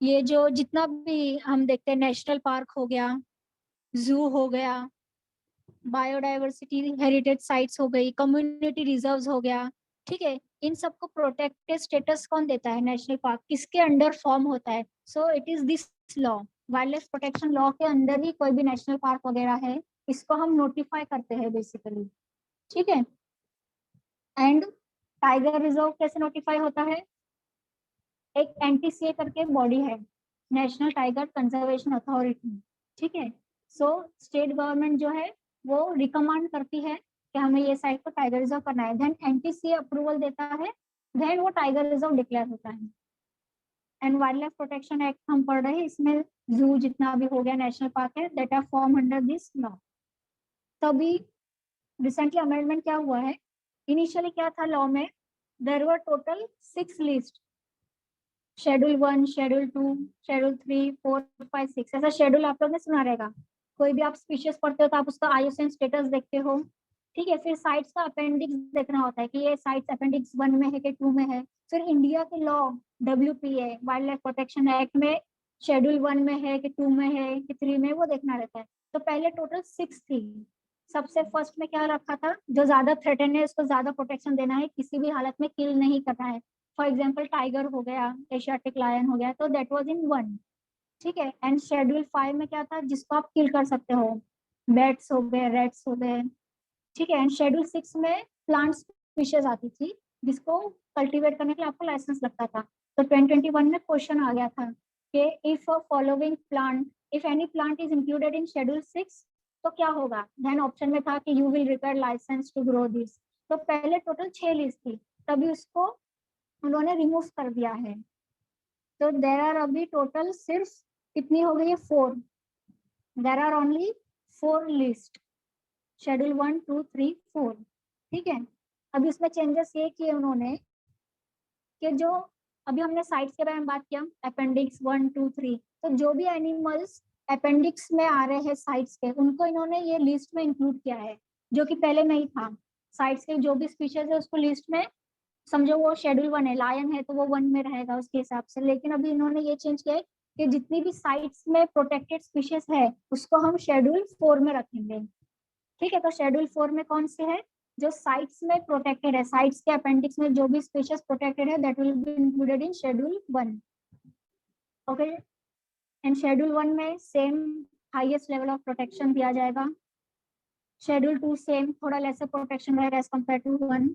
ये जो जितना भी हम देखते हैं, नेशनल पार्क हो गया, जू हो गया, बायोडाइवर्सिटी हेरिटेज साइट्स हो गई, कम्युनिटी रिजर्व्स हो गया, ठीक है, इन सबको प्रोटेक्टेड स्टेटस कौन देता है? नेशनल पार्क किसके अंडर फॉर्म होता है? So it is this law, wild life protection law के अंदर ही कोई भी नेशनल पार्क वगैरह है, इसको हम नोटिफाई करते हैं बेसिकली। ठीक है, एंड टाइगर रिजर्व कैसे नोटिफाई होता है? एक एनटीसीए करके बॉडी है, नेशनल टाइगर कंजर्वेशन अथॉरिटी। ठीक है, सो स्टेट गवर्नमेंट जो है वो रिकमेंड करती है कि हमें ये साइट को टाइगर रिजर्व करना है, देन एनटीसीए अप्रूवल देता है, देन वो टाइगर रिजर्व डिक्लेयर होता है। And wild life protection act हम पढ़ रहे हैं, इसमें जू जितना भी हो गया, नेशनल पार्क है, that are form under this law. तभी रिसेंटली अमेंडमेंट क्या हुआ है? इनिशियली क्या था लॉ में? There were total 6 list, schedule 1, schedule 2, schedule 3, 4, 5, 6, ऐसा शेड्यूल आप लोग ने सुना रहेगा। कोई भी आप स्पीशीज पढ़ते हो तो आप उसका आईयूसीएन स्टेटस देखते हो। ठीक है, फिर साइट्स का अपेंडिक्स देखना होता है कि ये साइट्स अपेंडिक्स 1 में है कि 2 में है। फिर इंडिया के law WPA wild life protection act में शेड्यूल 1 में है कि 2 में है कि 3 में, वो देखना रहता है। तो पहले टोटल 6 थी। सबसे फर्स्ट में क्या रखा था? जो ज्यादा थ्रेटन है उसको ज्यादा प्रोटेक्शन देना है, किसी भी हालत में किल नहीं करना है। फॉर एग्जाम्पल टाइगर हो गया, एशियाटिक लायन हो गया, तो दैट वाज इन 1। ठीक है, एंड शेड्यूल 5 में क्या था? जिसको आप किल कर सकते हो, बैट्स हो गए, रेट्स हो गए। ठीक है, एंड शेड्यूल 6 में प्लांट स्पीशीज आती थी, जिसको कल्टीवेट करने के लिए आपको लाइसेंस लगता था। तो 2021 में क्वेश्चन आ गया था कि if following plant, if any plant is included in schedule 6 तो क्या होगा? देन ऑप्शन में था कि you will require licence to grow this. तो पहले टोटल 6 लिस्ट थी, तभी उसको उन्होंने रिमूव कर दिया है। तो देर आर अभी टोटल सिर्फ कितनी हो गई है? 4। There are only 4 list, schedule 1, 2, 3, 4। ठीक है, अभी उसमें चेंजेस ये किए उन्होंने कि जो अभी हमने साइट्स के बारे में बात किया, अपेंडिक्स 1, 2, 3, तो जो भी एनिमल्स अपेंडिक्स में आ रहे हैं साइट्स के, उनको इन्होंने ये लिस्ट में इंक्लूड किया है, जो कि पहले नहीं था। साइट्स के जो भी स्पीशीज है उसको लिस्ट में, समझो वो शेड्यूल 1 है, लायन है तो वो 1 में रहेगा उसके हिसाब से। लेकिन अभी इन्होंने ये चेंज किया है कि जितनी भी साइट्स में प्रोटेक्टेड स्पीशीज है उसको हम शेड्यूल 4 में रखेंगे। ठीक है, तो शेड्यूल 4 में कौन से है? जो साइट्स में प्रोटेक्टेड है, साइट्स के अपेंडिक्स में जो भी स्पीशीज प्रोटेक्टेड है, that will be included in schedule 1। Okay, and schedule 1 में same highest level of protection दिया जाएगा। शेड्यूल 2 सेम, थोड़ा लेसर प्रोटेक्शन रहेगा एज कम्पेयर टू 1।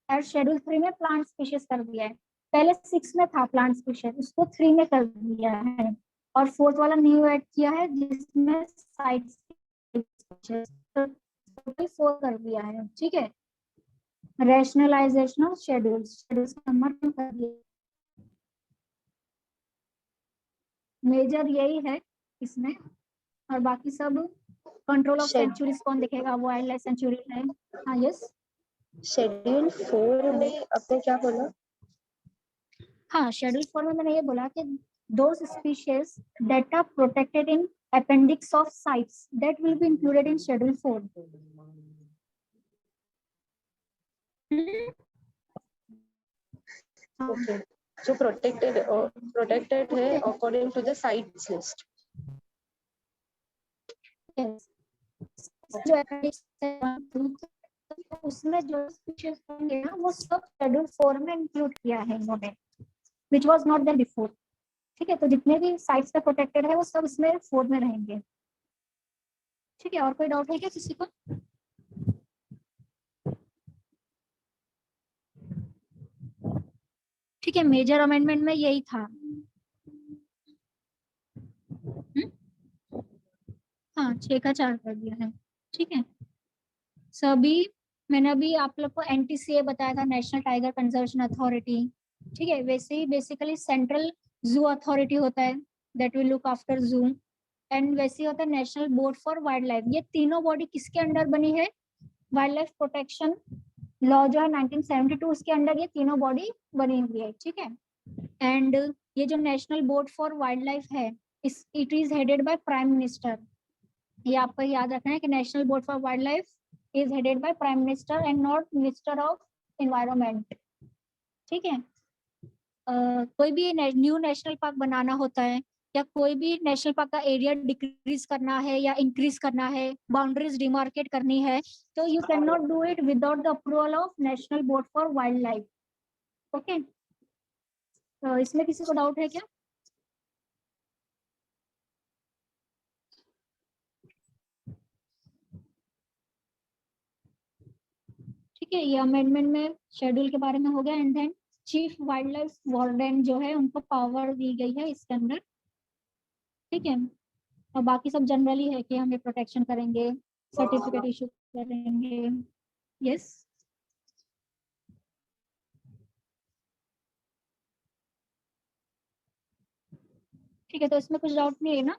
और शेड्यूल 3 में प्लांट स्पीशीज कर दिया है, पहले 6 में था प्लांट स्पीशीज, उसको 3 में कर दिया है। और 4th वाला न्यू ऐड किया है जिसमें साइट्स 4 कर दिया है। ठीक है, rationalisation of schedules, schedules number कर दिया। मेजर यही है इसमें, और बाकी सब कंट्रोल ऑफ सेंचुरीज कौन देखेगा? वाइल्ड लाइफ सेंचुरी है। हाँ, यस। शेड्यूल 4 में आपने क्या बोला? हाँ, शेड्यूल 4 में मैंने ये बोला कि those species that are protected in appendix of sites that will be included in schedule 4. Okay, जो प्रोटेक्टेड है according to the CITES list. Yes. जो appendix है, उसमें जो species होंगे ना, वो सब शेड्यूल 4 में इंक्लूड किया है इन्होंने, which was not there before. ठीक है, तो जितने भी साइट्स पे प्रोटेक्टेड है वो सब इसमें 4 में रहेंगे। ठीक है, और कोई डाउट है क्या किसी को? ठीक है, मेजर अमेंडमेंट में यही था। हाँ, 6 का 4 कर दिया है। ठीक है, सभी मैंने अभी आप लोग को NTCA बताया था, नेशनल टाइगर कंजर्वेशन अथॉरिटी। ठीक है, वैसे ही बेसिकली सेंट्रल जू अथॉरिटी होता है, दैट विल लुक आफ्टर जू, एंड वैसे ही होता है national board for wild life. ये तीनों बॉडी किसके अंडर बनी है? वाइल्ड लाइफ प्रोटेक्शन लॉ जो है 1972, उसके अंडर ये तीनों बॉडी बनी हुई है। ठीक है, एंड ये जो national board for wild life है, it is headed by prime minister. ये आपको याद रखना है कि national board for wild life is headed by prime minister and not minister of environment. ठीक है, कोई भी न्यू नेशनल पार्क बनाना होता है या कोई भी नेशनल पार्क का एरिया डिक्रीज करना है या इंक्रीज करना है, बाउंड्रीज डिमार्केट करनी है, तो you can not do it without the approval of national board for wild life. Okay, तो इसमें किसी को डाउट है क्या? ठीक है, ये अमेंडमेंट में शेड्यूल के बारे में हो गया। And then chief wildlife warden जो है उनको पावर दी गई है इसके अंदर। ठीक है, और बाकी सब जनरली है कि हमें प्रोटेक्शन करेंगे, सर्टिफिकेट इशू करेंगे। यस, ठीक है, तो इसमें कुछ डाउट नहीं है ना?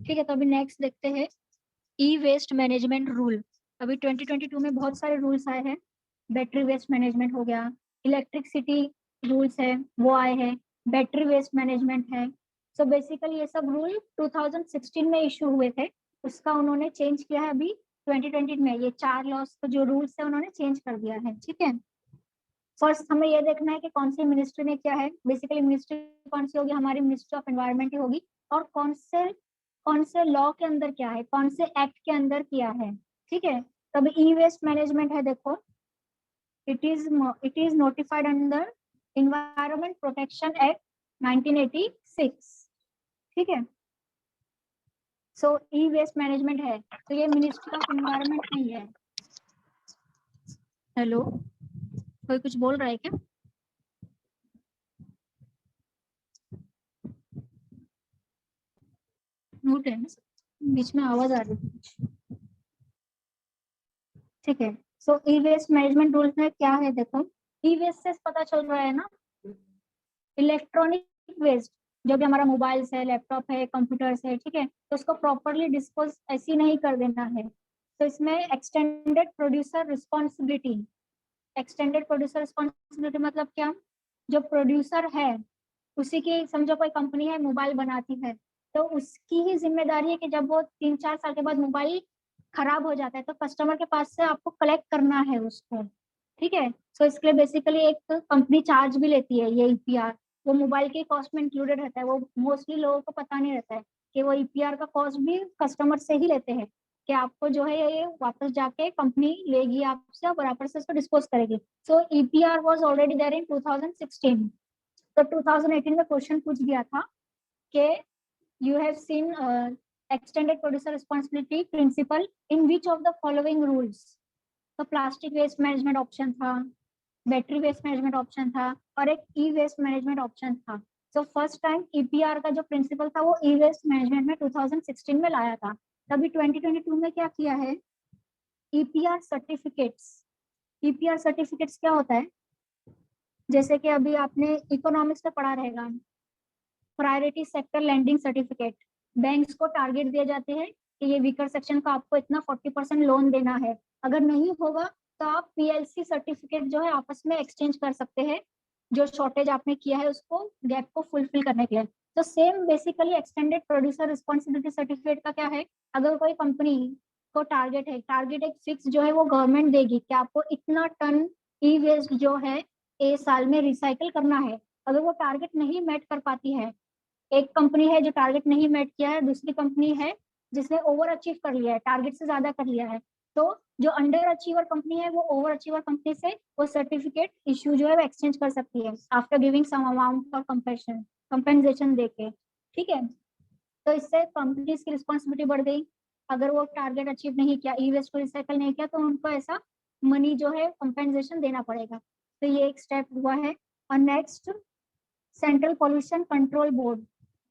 ठीक है, तो अभी नेक्स्ट देखते हैं ई वेस्ट मैनेजमेंट रूल। अभी 2022 में बहुत सारे रूल्स आए हैं। बैटरी वेस्ट मैनेजमेंट हो गया, इलेक्ट्रिसिटी रूल्स है वो आए हैं, बैटरी वेस्ट मैनेजमेंट है। सो बेसिकली ये सब रूल 2016 में इशू हुए थे, उसका उन्होंने चेंज किया है अभी 2020 में। ये 4 लॉस जो रूल्स है उन्होंने चेंज कर दिया है। ठीक है, फर्स्ट हमें ये देखना है कि कौन सी मिनिस्ट्री ने किया है। बेसिकली मिनिस्ट्री कौन सी होगी? हमारी मिनिस्ट्री ऑफ एनवायरनमेंट ही होगी। और कौन से लॉ के अंदर क्या है, कौन से एक्ट के अंदर किया है। ठीक है, तब ई वेस्ट मैनेजमेंट है, देखो it is notified under environment protection act 1986। ठीक है, सो ई वेस्ट मैनेजमेंट है, तो ये मिनिस्ट्री ऑफ एनवायरनमेंट नहीं है। हेलो, कोई कुछ बोल रहा है क्या? म्यूट है ना, बीच में आवाज आ रही है। ठीक है, सो ई वेस्ट मैनेजमेंट रूल्स में क्या है? देखो, ई वेस्ट से पता चल रहा है ना, इलेक्ट्रॉनिक वेस्ट जो भी हमारा मोबाइल्स है, लैपटॉप है, कंप्यूटर्स है, ठीक है, तो उसको प्रॉपरली डिस्पोज ऐसी नहीं कर देना है। तो इसमें extended producer responsibility, extended producer responsibility मतलब क्या? जो प्रोड्यूसर है उसी की, समझो कोई कंपनी है मोबाइल बनाती है, तो उसकी ही जिम्मेदारी है कि जब वो 3-4 साल के बाद मोबाइल खराब हो जाता है तो कस्टमर के पास से आपको कलेक्ट करना है उसको। ठीक है, सो इसके लिए बेसिकली एक कंपनी चार्ज भी लेती है, ये ईपीआर, वो मोबाइल के कॉस्ट में इंक्लूडेड रहता है। वो मोस्टली लोगों को पता नहीं रहता है कि वो ईपीआर का कॉस्ट भी कस्टमर से ही लेते हैं, कि आपको जो है ये वापस जाके कंपनी लेगी आपसे और बराबर से इसको डिस्पोज करेगी। So EPR was already there in 2016। तो 2018 में क्वेश्चन पूछ गया था कि you have seen extended producer responsibility principle in which of the following rules. तो प्लास्टिक वेस्ट मैनेजमेंट ऑप्शन था, बैटरी वेस्ट मैनेजमेंट ऑप्शन था, और एक ई वेस्ट मैनेजमेंट ऑप्शन था। तो फर्स्ट टाइम ईपीआर का जो प्रिंसिपल था वो ई वेस्ट मैनेजमेंट में 2016 में लाया था। तभी 2022 में क्या किया है? EPR certificates. ईपीआर सर्टिफिकेट्स क्या होता है? जैसे कि अभी आपने इकोनॉमिक्स में पढ़ा रहेगा, priority sector lending certificate. Banks को टारगेट दिए जाते हैं कि ये वीकर सेक्शन का आपको इतना 40% लोन देना है, अगर नहीं होगा तो आप पीएलसी सर्टिफिकेट जो है आपस में एक्सचेंज कर सकते हैं, जो शॉर्टेज आपने किया है उसको, गैप को फुलफिल करने के लिए। तो same basically extended producer responsibility certificate का क्या है? अगर कोई कंपनी को टारगेट है, टारगेट एक फिक्स जो है वो गवर्नमेंट देगी कि आपको इतना टन ई वेस्ट जो है ए साल में रिसाइकल करना है। अगर वो टारगेट नहीं मेट कर पाती है, एक कंपनी है जो टारगेट नहीं मेट किया है, दूसरी कंपनी है जिसने ओवर अचीव कर लिया है, टारगेट से ज्यादा कर लिया है, तो जो अंडर अचीवर कंपनी है वो ओवर अचीवर कंपनी से वो सर्टिफिकेट इश्यू जो है वो एक्सचेंज कर सकती है after giving some amount for compensation देके, ठीक है। तो इससे कंपनीज की रिस्पॉन्सिबिलिटी बढ़ गई। अगर वो टारगेट अचीव नहीं किया, ई वेस्ट को रिसाइकल नहीं किया, तो उनको ऐसा मनी जो है कंपेंसेशन देना पड़ेगा। तो ये एक स्टेप हुआ है। और next central pollution control board,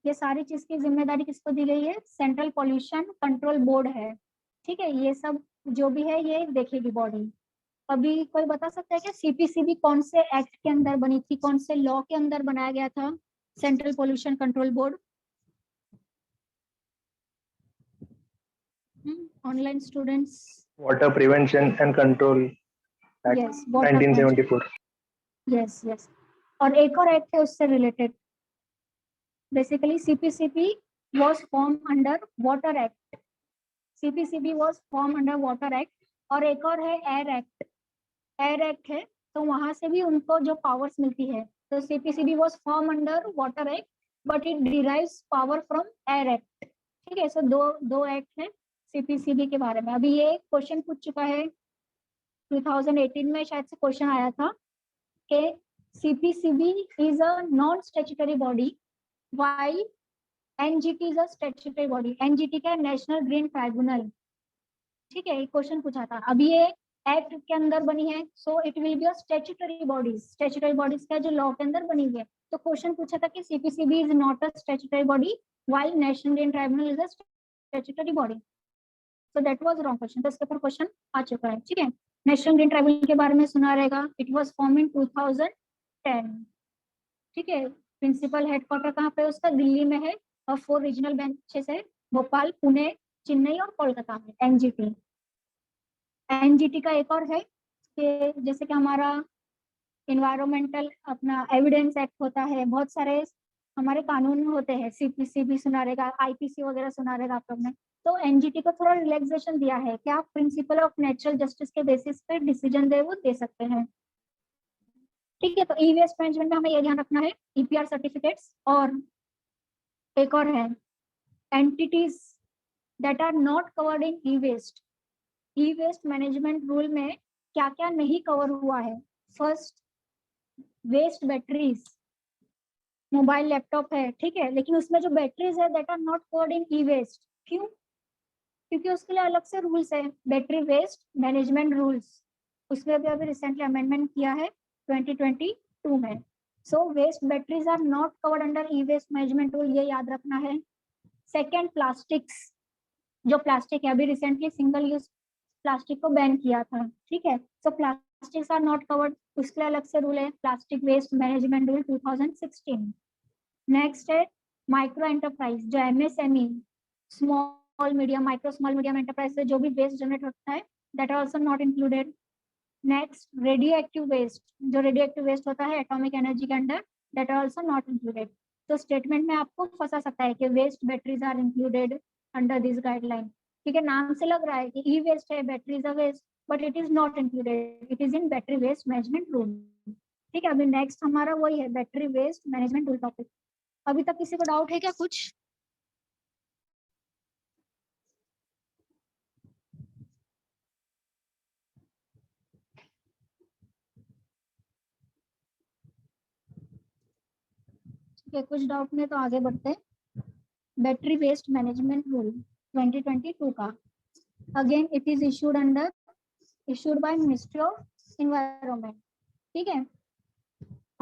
ये सारी चीज की जिम्मेदारी किसको दी गई है? सेंट्रल पॉल्यूशन कंट्रोल बोर्ड है, ठीक है। ये सब जो भी है ये देखेगी बॉडी। अभी कोई बता सकता है क्या सीपीसीबी कौन से एक्ट के अंदर बनी थी, कौन से लॉ के अंदर बनाया गया था central pollution control board? Online students. Water Prevention and Control Act yes 1974. Yes yes. और एक और एक्ट है उससे related. Basically CPCB was form under water act, CPCB was form under water act. और एक और है एयर एक्ट, एयर एक्ट है, तो वहां से भी उनको जो पावर्स मिलती है। तो CPCB was form under water act but it derives power from air act, ठीक है। सो दो एक्ट है सीपीसीबी के बारे में। अभी ये क्वेश्चन पूछ चुका है 2018 में, शायद से क्वेश्चन आया था कि CPCB is a non statutory body while NGT is a statutory body. NGT का नेशनल ग्रीन ट्राइब्यूनल, ठीक है, एक क्वेश्चन पूछा था। अभी ये एक्ट के अंदर बनी है, so it will be a statutory bodies, statutory bodies का जो लॉ के अंदर बनी हुई है। तो क्वेश्चन पूछा था कि CPCB is not a statutory body while national green tribunal is a statutory body. So that was wrong question, तो इसके ऊपर क्वेश्चन आ चुका है, ठीक है। नेशनल ग्रीन ट्राइब्यूनल के बारे में सुना रहेगा, इट वाज फॉर्म इन 2010, ठीक है। प्रिंसिपल हेडक्वार्टर कहाँ पे उसका? दिल्ली में है। और 4 रीजनल बेंचेस है, भोपाल, पुणे, चेन्नई और कोलकाता में। एनजीटी, एनजीटी का एक और है कि जैसे कि हमारा इन्वायरमेंटल अपना एविडेंस एक्ट होता है, बहुत सारे हमारे कानून होते हैं, सीपीसीबी सुना रहेगा, आईपीसी वगैरह सुना रहेगा आप लोग ने। तो एनजीटी को थोड़ा रिलैक्सेशन दिया है कि आप प्रिंसिपल ऑफ नेचुरल जस्टिस के बेसिस पे डिसीजन दे वो दे सकते हैं, ठीक है। तो ई वेस्ट मैनेजमेंट में हमें ये ध्यान रखना है, ईपीआर सर्टिफिकेट्स। और एक और है entities that are not covered in e waste. E waste management rule में क्या क्या नहीं कवर हुआ है? First, waste batteries, mobile laptop है, ठीक है, लेकिन उसमें जो बैटरीज है that are not covered in e waste. क्यों? क्योंकि उसके लिए अलग से रूल्स है, बैटरी वेस्ट मैनेजमेंट रूल्स। उसमें भी अभी रिसेंटली अमेंडमेंट किया है 2022 में। So waste batteries are not covered under E waste management rule, ये याद रखना है। सेकेंड, प्लास्टिक्स, जो प्लास्टिक है अभी रिसेंटली सिंगल यूज प्लास्टिक को बैन किया था, ठीक है। सो प्लास्टिक्स आर नॉट कवर्ड, उसके लिए अलग से रूल है, plastic waste management rule 2016। Next है माइक्रो एंटरप्राइज, जो MSME, small medium, micro small medium enterprise से जो भी वेस्ट जनरेट होता है that are also not included. Next, radioactive waste, जो रेडियो एक्टिव वेस्ट होता है एटॉमिक एनर्जी के under, that are also not included. तो स्टेटमेंट में आपको फंसा सकता है कि waste batteries are included under this guideline, ठीक है। नाम से लग रहा है कि ई वेस्ट है, batteries are waste, but it is not included, it is in battery waste management rule, ठीक है। अभी नेक्स्ट हमारा वही है battery waste management rule topic. अभी तक किसी को डाउट है क्या कुछ? ठीक है, कुछ डाउट नहीं तो आगे बढ़ते हैं। बैटरी वेस्ट मैनेजमेंट रूल 2022 का, again it is issued by ministry of environment, ठीक है।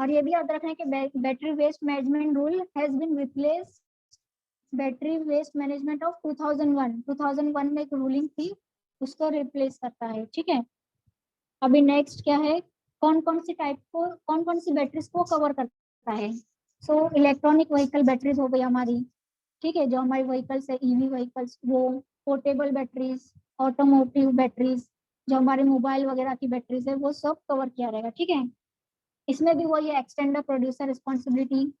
और ये भी याद रखना है कि battery waste management rule has been replace battery waste management of 2001 में एक रूलिंग थी, उसको रिप्लेस करता है, ठीक है। अभी नेक्स्ट क्या है, कौन कौन सी टाइप को, कौन कौन सी बैटरीज को कवर करता है? सो इलेक्ट्रॉनिक व्हीकल बैटरीज हो गई हमारी, ठीक है, जो हमारी व्हीकल्स है ईवी व्हीकल्स, वो पोर्टेबल बैटरीज, ऑटोमोटिव बैटरीज, जो हमारे मोबाइल वगैरह की बैटरीज है, वो सब कवर किया रहेगा, ठीक है। इसमें भी वही एक्सटेंडर प्रोड्यूसर रिस्पॉन्सिबिलिटी,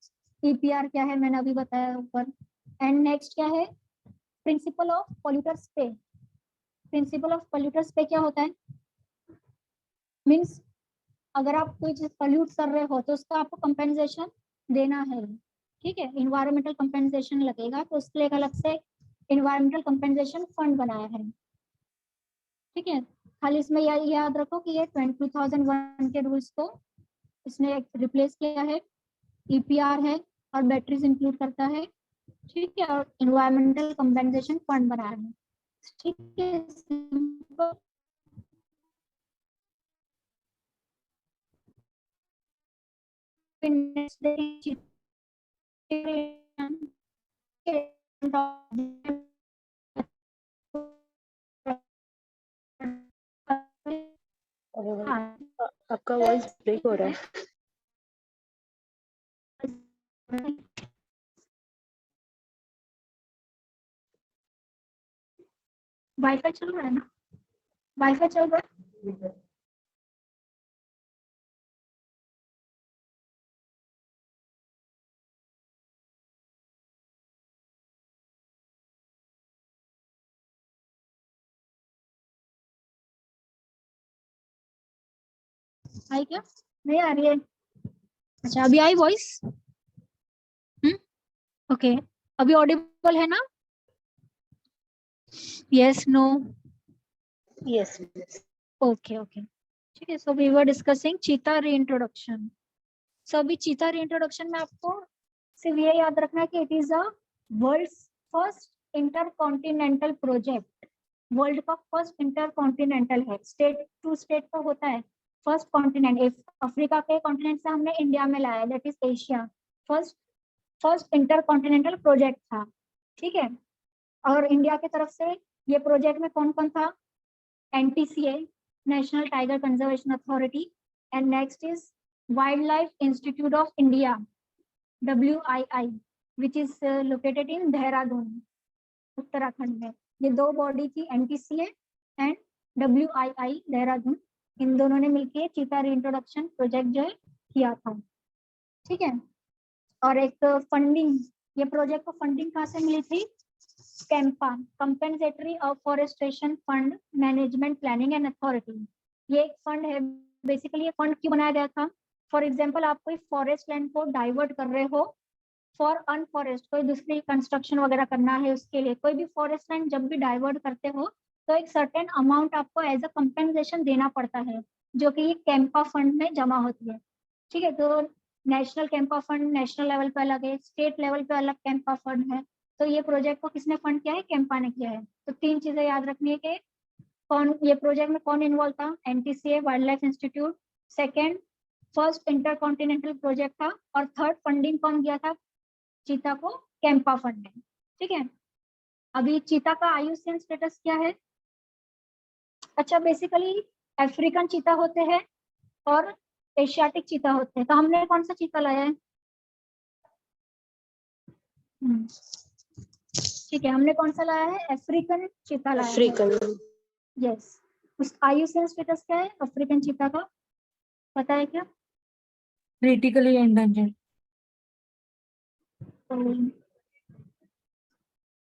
ईपीआर क्या है मैंने अभी बताया ऊपर। एंड नेक्स्ट क्या है, प्रिंसिपल ऑफ पॉल्यूटर्स पे। प्रिंसिपल ऑफ पॉल्यूटर्स पे क्या होता है? मीन्स अगर आप कोई चीज पॉल्यूट कर रहे हो तो उसका आपको कंपेंसेशन देना है, ठीक है। इन्वायरमेंटल कंपेंसेशन लगेगा, तो उसके लिए एक अलग से इन्वायरमेंटल कंपेंसेशन फंड बनाया है। ठीक है, खाली इसमें याद रखो कि ये 2001 के रूल्स को इसने रिप्लेस किया है, ईपीआर है और बैटरीज इंक्लूड करता है। ठीक है, और इन्वायरमेंटल कंपेंसेशन फंड बनाया है। ठीक है, simple। आपका वॉइस ब्रेक हो रहा है। वाईफाई चल रहा है ना? वाईफाई चल रहा है? आई क्या? नहीं आ रही है? अच्छा, अभी आई वॉइस? ओके, अभी ऑडिबल है ना? Yes, no? Yes yes. Okay okay, ठीक है। So we were discussing cheetah reintroduction. So अभी चीता रीइंट्रोडक्शन में आपको सिर्फ ये याद रखना है कि it is a world's first intercontinental project. World का फर्स्ट इंटरकॉन्टिनेंटल है, स्टेट टू स्टेट का होता है। फर्स्ट कॉन्टिनेंट अफ्रीका के कॉन्टिनेंट से हमने इंडिया में लाया, that is Asia. First intercontinental project था। ठीक है, और इंडिया की तरफ से ये प्रोजेक्ट में कौन कौन था? NTCA, national tiger conservation authority, and next is wild life institute of India, WII, which is located in Dehradun, Uttarakhand में। ये दो बॉडी थी, NTCA एंड WII देहरादून। इन दोनों ने मिलकर चीता रीइंट्रोडक्शन प्रोजेक्ट जो है किया था। ठीक है, और एक फंडिंग, ये प्रोजेक्ट को फंडिंग कहाँ से मिली थी? Campa, compensatory afforestation fund management planning and authority. ये एक फंड है। बेसिकली ये फंड क्यों बनाया गया था? फॉर एग्जांपल, आप कोई फॉरेस्ट लैंड को डाइवर्ट कर रहे हो फॉर अनफॉरेस्ट, कोई दूसरी कंस्ट्रक्शन वगैरह करना है, उसके लिए कोई भी फॉरेस्ट लैंड जब भी डाइवर्ट करते हो तो एक सर्टेन अमाउंट आपको एज अ कंपेंसेशन देना पड़ता है, जो कि ये कैंपा फंड में जमा होती है। ठीक है, तो national CAMPA fund national level पे अलग है, स्टेट लेवल पे अलग कैंपा फंड है। तो ये प्रोजेक्ट को किसने फंड किया है? कैंपा ने किया है। तो तीन चीजें याद रखनी है कि कौन, ये प्रोजेक्ट में कौन इन्वॉल्व था? NTCA, wild life institute. Second, first intercontinental project था। और थर्ड, फंडिंग कौन किया था चीता को? कैंपा फंड ने। ठीक है, अभी चीता का IUCN स्टेटस क्या है? अच्छा, बेसिकली अफ्रीकन चीता होते हैं और एशियाटिक चीता होते हैं। तो हमने कौन सा चीता लाया है? ठीक है, हमने कौन सा लाया है? अफ्रीकन चीता लाया है। अफ्रीकन। यस, उस IUCN स्टेटस क्या है अफ्रीकन चीता का, पता है क्या? Critically endangered.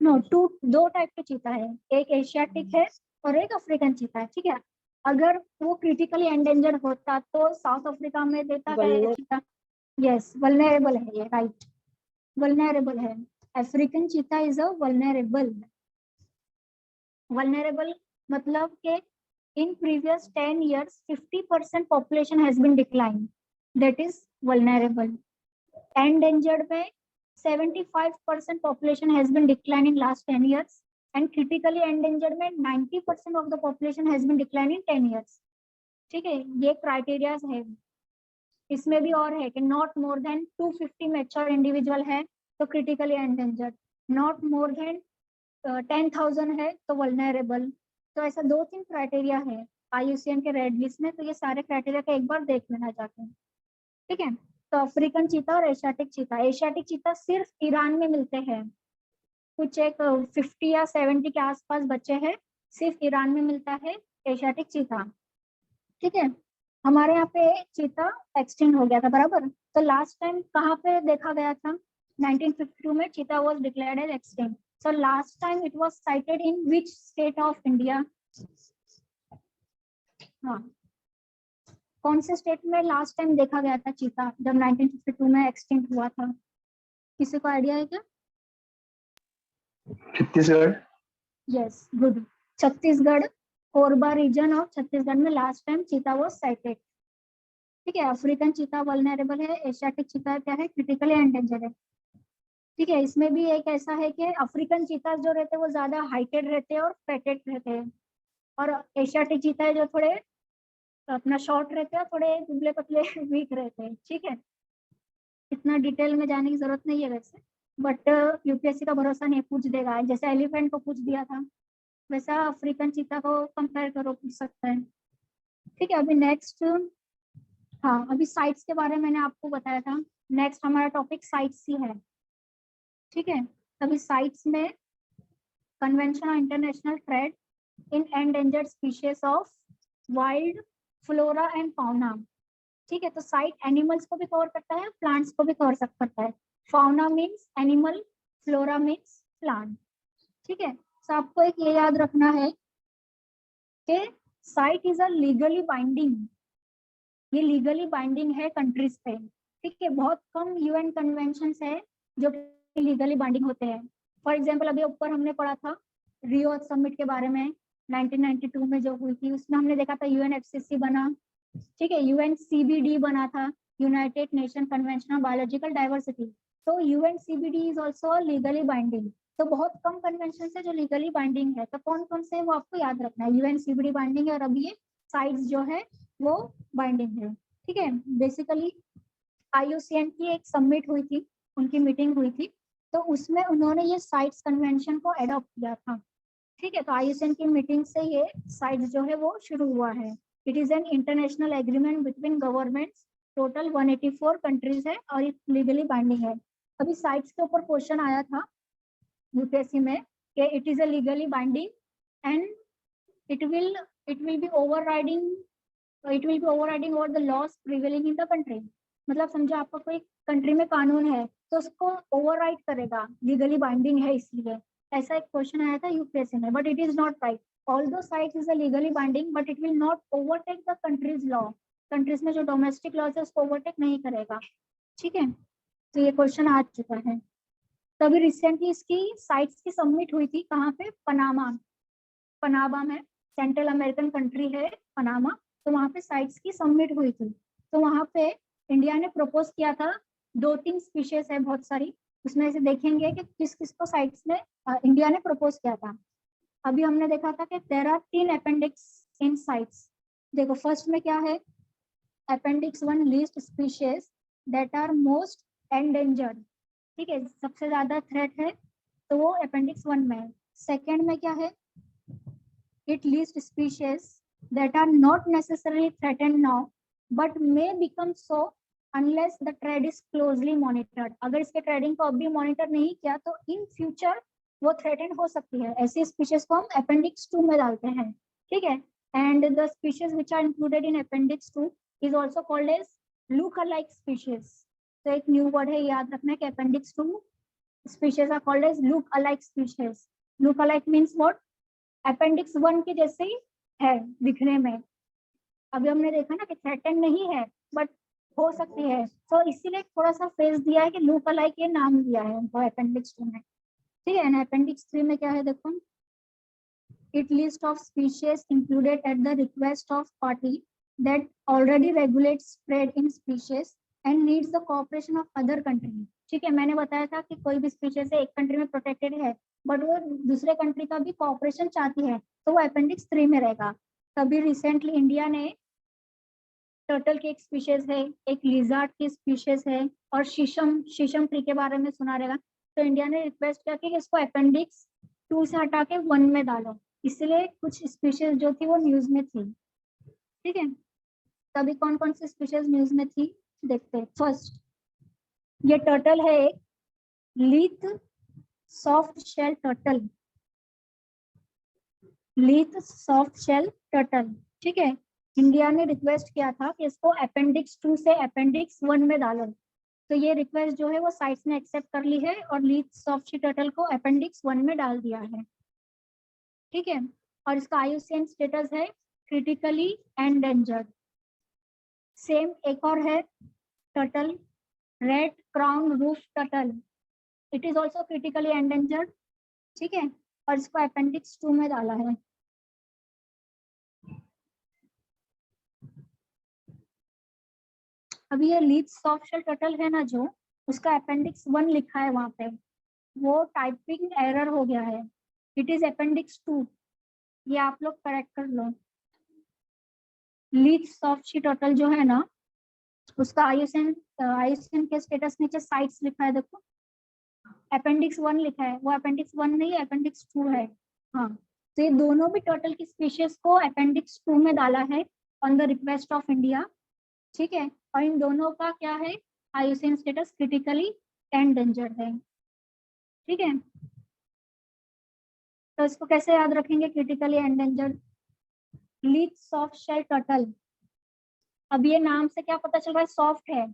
नो, दो टाइप के चीता है, एक एशियाटिक है और एक अफ्रीकन चीता है। ठीक है, अगर वो क्रिटिकली एंडेंजर्ड होता तो साउथ अफ्रीका में देता क्या ये चीता? यस, वल्नरेबल है ये, राइट, वल्नरेबल है। African cheetah is a vulnerable मतलब के in previous 10 years 50% population has been declined, that is vulnerable. Endangered में 75% population has been declined in last 10 years and critically endangered में 90% of the population has been declined in 10 years. ठीक है, ये criteria है। इसमें भी और है कि not more than 250 mature individual है तो critically endangered, not more than 10,000 है तो वल्नरेबल। तो ऐसा 2-3 क्राइटेरिया है IUCN के रेड लिस्ट में, तो ये सारे क्राइटेरिया का एक बार देख लेना चाहते हैं। ठीक है, तो अफ्रीकन चीता और एशियाटिक चीता। एशियाटिक चीता सिर्फ ईरान में मिलते हैं, कुछ एक 50 या 70 के आसपास बच्चे हैं, सिर्फ ईरान में मिलता है एशियाटिक चीता। ठीक है, हमारे यहाँ पे चीता एक्सटिंक्ट हो गया था, बराबर। तो लास्ट टाइम कहाँ पे देखा गया था? 1952 में cheetah was declared as extinct. So last time it was sighted in which state of India? हाँ, कौन से स्टेट में लास्ट टाइम देखा गया था चीता जब 1952 में एक्सटिंक्ट हुआ था? किसी को आइडिया है क्या? Chhattisgarh. Yes good. Chhattisgarh, Korba region of Chhattisgarh में लास्ट टाइम चीता वो साइटेड। ठीक है, अफ्रीकन चीता वल्नरेबल है, एशियाटिक चीता क्या है, क्रिटिकली एंडेंजर्ड है। ठीक है, इसमें भी एक ऐसा है कि अफ्रीकन चीता जो रहते हैं वो ज्यादा हाइटेड रहते हैं और फैटेड रहते हैं, और एशियाटिक चीता है जो थोड़े अपना शॉर्ट रहते हैं, थोड़े दुबले पतले वीक रहते हैं। ठीक है, इतना डिटेल में जाने की जरूरत नहीं है वैसे, बट यूपीएससी का भरोसा नहीं, पूछ देगा। जैसे एलिफेंट को पूछ दिया था वैसा अफ्रीकन चीता को कंपेयर करो, पूछ सकता है। ठीक है, अभी नेक्स्ट, हाँ अभी साइट्स के बारे में मैंने आपको बताया था। नेक्स्ट हमारा टॉपिक साइट्स ही है। ठीक है, अभी साइट्स में convention on international trade in endangered species of wild flora and fauna. ठीक है, तो साइट एनिमल्स को भी कवर करता है, प्लांट्स को भी कवर करता है। Fauna means animal, flora means plant. ठीक है, तो आपको एक ये याद रखना है कि site is a legally binding, ये लीगली बाइंडिंग है कंट्रीज पे। ठीक है, बहुत कम यूएन कन्वेंशन है जो लीगली बाइंडिंग होते हैं। फॉर एग्जाम्पल अभी ऊपर हमने पढ़ा था रियो समिट के बारे में 1992 में जो हुई थी, उसमें हमने देखा था यूएनएफसीसी बना। ठीक है, यूएनसीबीडी बना था, United nation convention on biological diversity. तो यूएनसीबीडी इज ऑल्सो लीगली बाइंडिंग। तो बहुत कम कन्वेंशन है जो लीगली बाइंडिंग है, तो कौन कौन से वो आपको याद रखना है। यूएनसीबीडी बाइंडिंग है और अभी ये साइट्स जो है वो बाइंडिंग है। ठीक है, बेसिकली आईयूसीएन की एक समिट हुई थी, उनकी मीटिंग हुई थी, तो उसमें उन्होंने ये साइट्स कन्वेंशन को एडॉप्ट किया था। ठीक है, तो आईयूसीएन की मीटिंग से ये साइट्स जो है वो शुरू हुआ है। It is an international agreement between governments, total 184 countries है और इट लीगली बाइंडिंग है। अभी साइट्स के ऊपर क्वेश्चन आया था यूपीएससी में कि it is a legally binding and it will be overriding over the laws prevailing in the country। मतलब समझो आपका कोई कंट्री में कानून है तो उसको ओवरराइड करेगा, लीगली बाइंडिंग है इसलिए। ऐसा एक क्वेश्चन आया था यूपीएससी में, but it is not right. Although site is a legally binding but it will not overtake the countries law. Countries में जो डोमेस्टिक लॉज है उसको ओवरटेक नहीं करेगा। ठीक है, तो ये क्वेश्चन आ चुका है। तभी रिसेंटली इसकी साइट्स की सबमिट हुई थी, कहाँ पे, पनामा में, सेंट्रल अमेरिकन कंट्री है पनामा। तो वहाँ पे साइट्स की सबमिट हुई थी, तो वहाँ पे इंडिया ने प्रपोज किया था। 2-3 स्पीशीज है बहुत सारी, उसमें से देखेंगे कि किस किस को साइट्स में इंडिया ने प्रपोज किया था। अभी हमने देखा था कि there are 3 appendix in CITES. देखो फर्स्ट में क्या है, appendix 1 least species that are most endangered. ठीक है, सबसे ज्यादा थ्रेट है तो वो अपेंडिक्स 1 में है। सेकेंड में क्या है, it lists species that are not necessarily threatened now but may become so unless the trade is closely monitored। अगर इसके ट्रेडिंग को अभी मॉनिटर नहीं किया तो इन फ्यूचर वो थ्रेटेंड हो सकती है। ऐसी स्पीशीज को हम अपेंडिक्स 2 में डालते हैं। ठीक है, and the species which are included in appendix 2 is also called as look alike species. तो एक न्यू वर्ड है, याद रखना है कि appendix 2 species are called as look alike species. Look alike means what, appendix 1 के जैसे ही है दिखने में। अभी हमने देखा ना कि थ्रेटन नहीं है बट हो सकती है, तो इसीलिए थोड़ा सा फेस दिया है कि लुक अलाइक ये नाम दिया है उनको अपेंडिक्स 2 में। ठीक है, अपेंडिक्स 3 में क्या है देखो, it list of species included at the request of party that already regulates spread in species and needs the cooperation of other country. ठीक है, मैंने बताया था कि कोई भी स्पीशीज एक कंट्री में प्रोटेक्टेड है बट वो दूसरे कंट्री का भी कोऑपरेशन चाहती है तो वो अपेंडिक्स 3 में रहेगा। तभी रिसेंटली इंडिया ने टर्टल की एक स्पीशीज है, एक लिजार्ड की स्पीशीज है और शीशम ट्री के बारे में सुना रहेगा। तो इंडिया ने रिक्वेस्ट किया कि इसको अपेंडिक्स 2 से हटा के 1 में डालो, इसलिए कुछ स्पीशीज जो थी वो न्यूज में थी। ठीक है, तभी कौन कौन सी स्पीशीज न्यूज में थी देखते हैं। फर्स्ट ये टर्टल है एक Leith soft shell turtle, Leith soft shell turtle. ठीक है, इंडिया ने रिक्वेस्ट किया था कि इसको अपेंडिक्स 2 से अपेंडिक्स 1 में डालो, तो ये रिक्वेस्ट जो है वो साइट्स ने एक्सेप्ट कर ली है और लीथ सॉफ्ट शेल टर्टल को अपेंडिक्स 1 में डाल दिया है। ठीक है, और इसका आईयूसीएन स्टेटस है क्रिटिकली एंडेंजर्ड। सेम एक और है turtle, red crown roof turtle, it is also critically endangered ठीक है, और इसको अपेंडिक्स 2 में डाला है। अभी ये लीच सॉफ्ट शेल टर्टल है ना, जो उसका अपेंडिक्स 1 लिखा है वहां पे, वो टाइपिंग एरर हो गया है, इट इज अपेंडिक्स 2, ये आप लोग करेक्ट कर लो। लीच सॉफ्ट शी टर्टल जो है ना, उसका आईयूसीएन के स्टेटस नीचे साइट्स लिखा है, देखो अपेंडिक्स 1 लिखा है, वो अपेंडिक्स 1 नहीं है, अपेंडिक्स 2 है। हाँ, तो ये दोनों भी टर्टल की स्पीशीज को अपेंडिक्स 2 में डाला है on the request of India. ठीक है, और इन दोनों का क्या है, आईयूसीएन स्टेटस क्रिटिकली एंडेंजर्ड है। ठीक है, तो इसको कैसे याद रखेंगे, critically endangered leith soft shell turtle. अब ये नाम से क्या पता चल रहा है, सॉफ्ट है।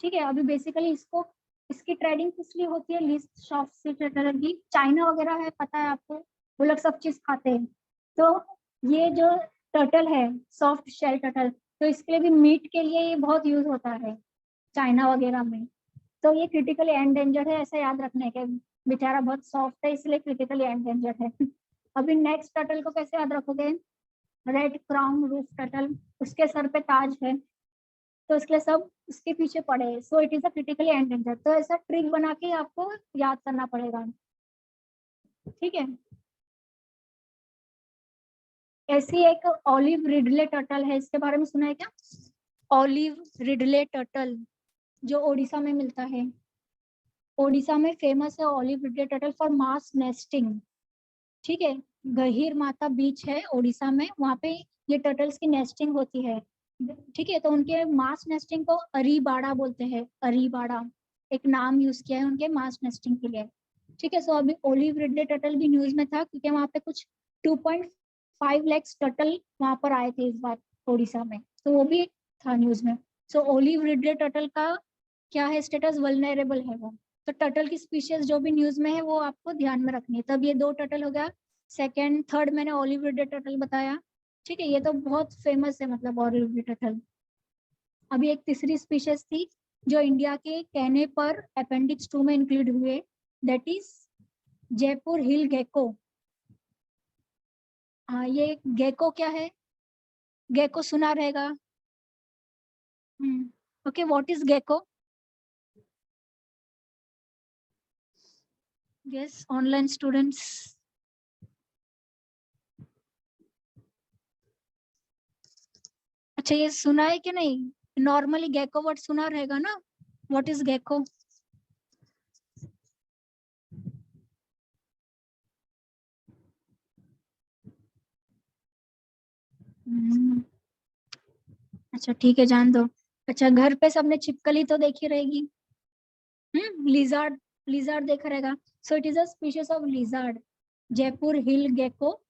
ठीक है, अभी बेसिकली इसको, इसकी ट्रेडिंग किस लिए होती है, लीच सॉफ्ट शेल टर्टल की, चाइना वगैरह है, पता है आपको, वो लोग सब चीज खाते हैं। तो ये जो टर्टल है सॉफ्ट शेल टर्टल, तो इसके लिए भी मीट के लिए ये बहुत यूज होता है चाइना वगैरह में। तो ये क्रिटिकली एंडेंजर्ड है, ऐसा याद रखने के, बेचारा बहुत सॉफ्ट है इसलिए क्रिटिकली एंडेंजर्ड है। अभी नेक्स्ट टर्टल को कैसे याद रखोगे, रेड क्राउन रूफ टर्टल, उसके सर पे ताज है, तो इसलिए सब उसके पीछे पड़े हैं, सो it is a critically endangered. तो ऐसा ट्रिक बना के आपको याद करना पड़ेगा। ठीक है, ऐसी एक ऑलिव रिडले टर्टल है, इसके बारे में सुना है क्या, ऑलिव रिडले टर्टल, जो ओडिशा में मिलता है। ओडिशा में फेमस है olive Ridley turtle for mass nesting. ठीक है, गहीर माता बीच है ओडिशा में, वहाँ पे ये टर्टल्स की नेस्टिंग होती है। ठीक है, तो उनके मास नेस्टिंग को अरीबाड़ा बोलते हैं, अरीबाड़ा एक नाम यूज किया है उनके मास नेस्टिंग के लिए। ठीक है, सो अभी ओलिव रिडले टर्टल भी न्यूज में था, क्योंकि वहाँ पे कुछ 2.5 लाख टर्टल वहाँ पर आए थे इस बार ओडिशा में, तो वो भी था न्यूज में। सो ओलिव रिडले टर्टल का क्या है स्टेटस, वल्नरेबल है वो। तो टर्टल की स्पीशीज जो भी न्यूज में है वो आपको ध्यान में रखनी है। तब ये 2 टर्टल हो गया, सेकंड थर्ड मैंने ऑलिव रिडले टर्टल बताया। ठीक है, ये तो बहुत फेमस है, मतलब ऑलिव रिडले टर्टल। अभी एक तीसरी स्पीशीज थी जो इंडिया के कहने पर अपेंडिक्स 2 में इंक्लूड हुए, that is Jeypore hill gecko. हाँ, ये गेको क्या है, गेको सुना रहेगा। Okay, what is gecko, yes online students. अच्छा, ये सुना है कि नहीं, नॉर्मली गेको वर्ड सुना रहेगा ना, व्हाट इज गेको। अच्छा ठीक है, जान दो। अच्छा, घर पे सबने छिपकली तो देखी रहेगी, लिजार्ड, लिजार्ड देखा रहेगा। So it is a species of lizard, Jeypore hill gecko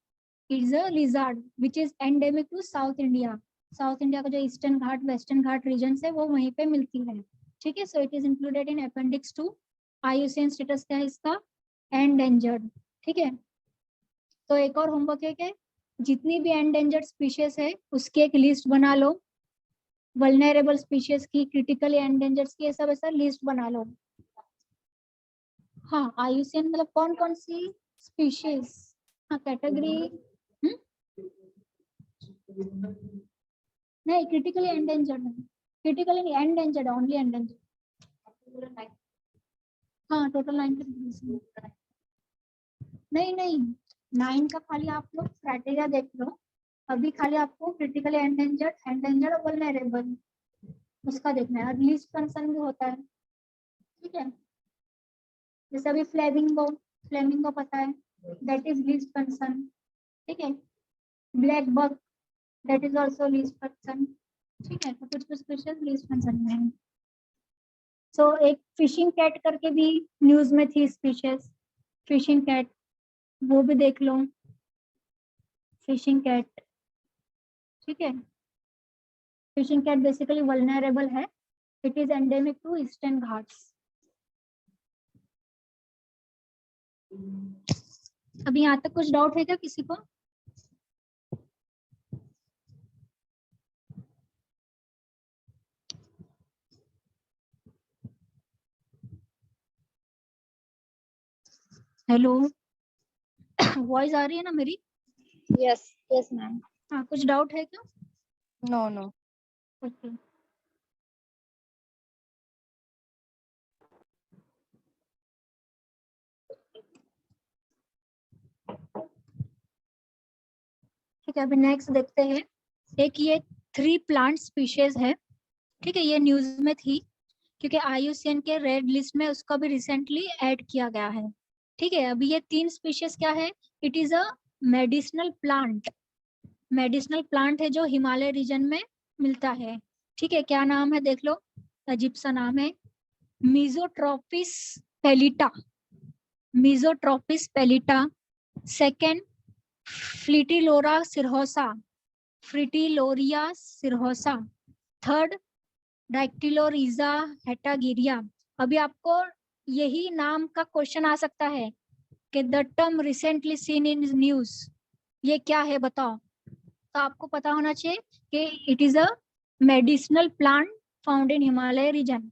is a lizard which is endemic to South India. South India का जो Eastern Ghat Western Ghat region है वो वहीं पे मिलती है। ठीक है, so it is included in appendix 2। IUCN status क्या है इसका, एंडेंजर्ड। ठीक है, तो एक और होमवर्क है कि जितनी भी एंडेंजर्ड स्पीशीज है उसकी एक लिस्ट बना लो, वल्नरेबल स्पीशीज की, क्रिटिकली एंडेंजर्ड की, ये सब ऐसा लिस्ट बना लो। हाँ, आईयूसीएन मतलब कौन कौन सी स्पीशीज, हाँ कैटेगरी, नहीं क्रिटिकली एंडेंजर्ड नहीं, क्रिटिकली एंडेंजर्ड, ओनली एंडेंजर्ड। हाँ, टोटल 9 नहीं नहीं, 9 का खाली आप लोग क्राइटेरिया देख लो। अभी खाली आपको क्रिटिकली एंडेंजर्ड, एंडेंजर्ड और वल्नरेबल उसका देखना है, और लीस्ट कंसर्न भी होता है। ठीक है, जैसे अभी फ्लेमिंगो, फ्लेमिंगो पता है, दैट इज लीस्ट कंसर्न। ठीक है, blackbuck, that is also least concern. ठीक है, तो कुछ कुछ स्पीशीज लीस्ट कंसर्न में है। सो एक फिशिंग कैट करके भी न्यूज में थी स्पीशीज, फिशिंग कैट, वो भी देख लो, फिशिंग कैट। ठीक है, फिशिंग कैट बेसिकली वल्नरेबल है, it is endemic to Eastern Ghats. अभी यहाँ तक कुछ डाउट है क्या किसी को, हेलो। वॉइस आ रही है ना मेरी? Yes, yes, ma'am. हाँ, कुछ डाउट है क्या? No, no. ओके। ठीक है, अभी नेक्स्ट देखते हैं। एक ये 3 प्लांट स्पीशीज है, ठीक है, ये न्यूज में थी क्योंकि IUCN के रेड लिस्ट में उसका भी रिसेंटली ऐड किया गया है। ठीक है, अभी ये 3 स्पीशीज क्या है? It is a medicinal plant. Medicinal plant है जो हिमालय रीजन में मिलता है। ठीक है, क्या नाम है देख लो, अजीब सा नाम है, मिजोट्रोपिस पेलिटा। मिजोट्रोपिस पेलिटा। सेकेंड, फ्लिटिलोरा सिरहोसा, फ्रिटिलोरिया सिरहोसा। थर्ड, डाइक्टिलोरिजा हेटागिरिया। अभी आपको यही नाम का क्वेश्चन आ सकता है कि the term recently seen in news, ये क्या है बताओ। तो आपको पता होना चाहिए कि it is a medicinal plant found in Himalaya region.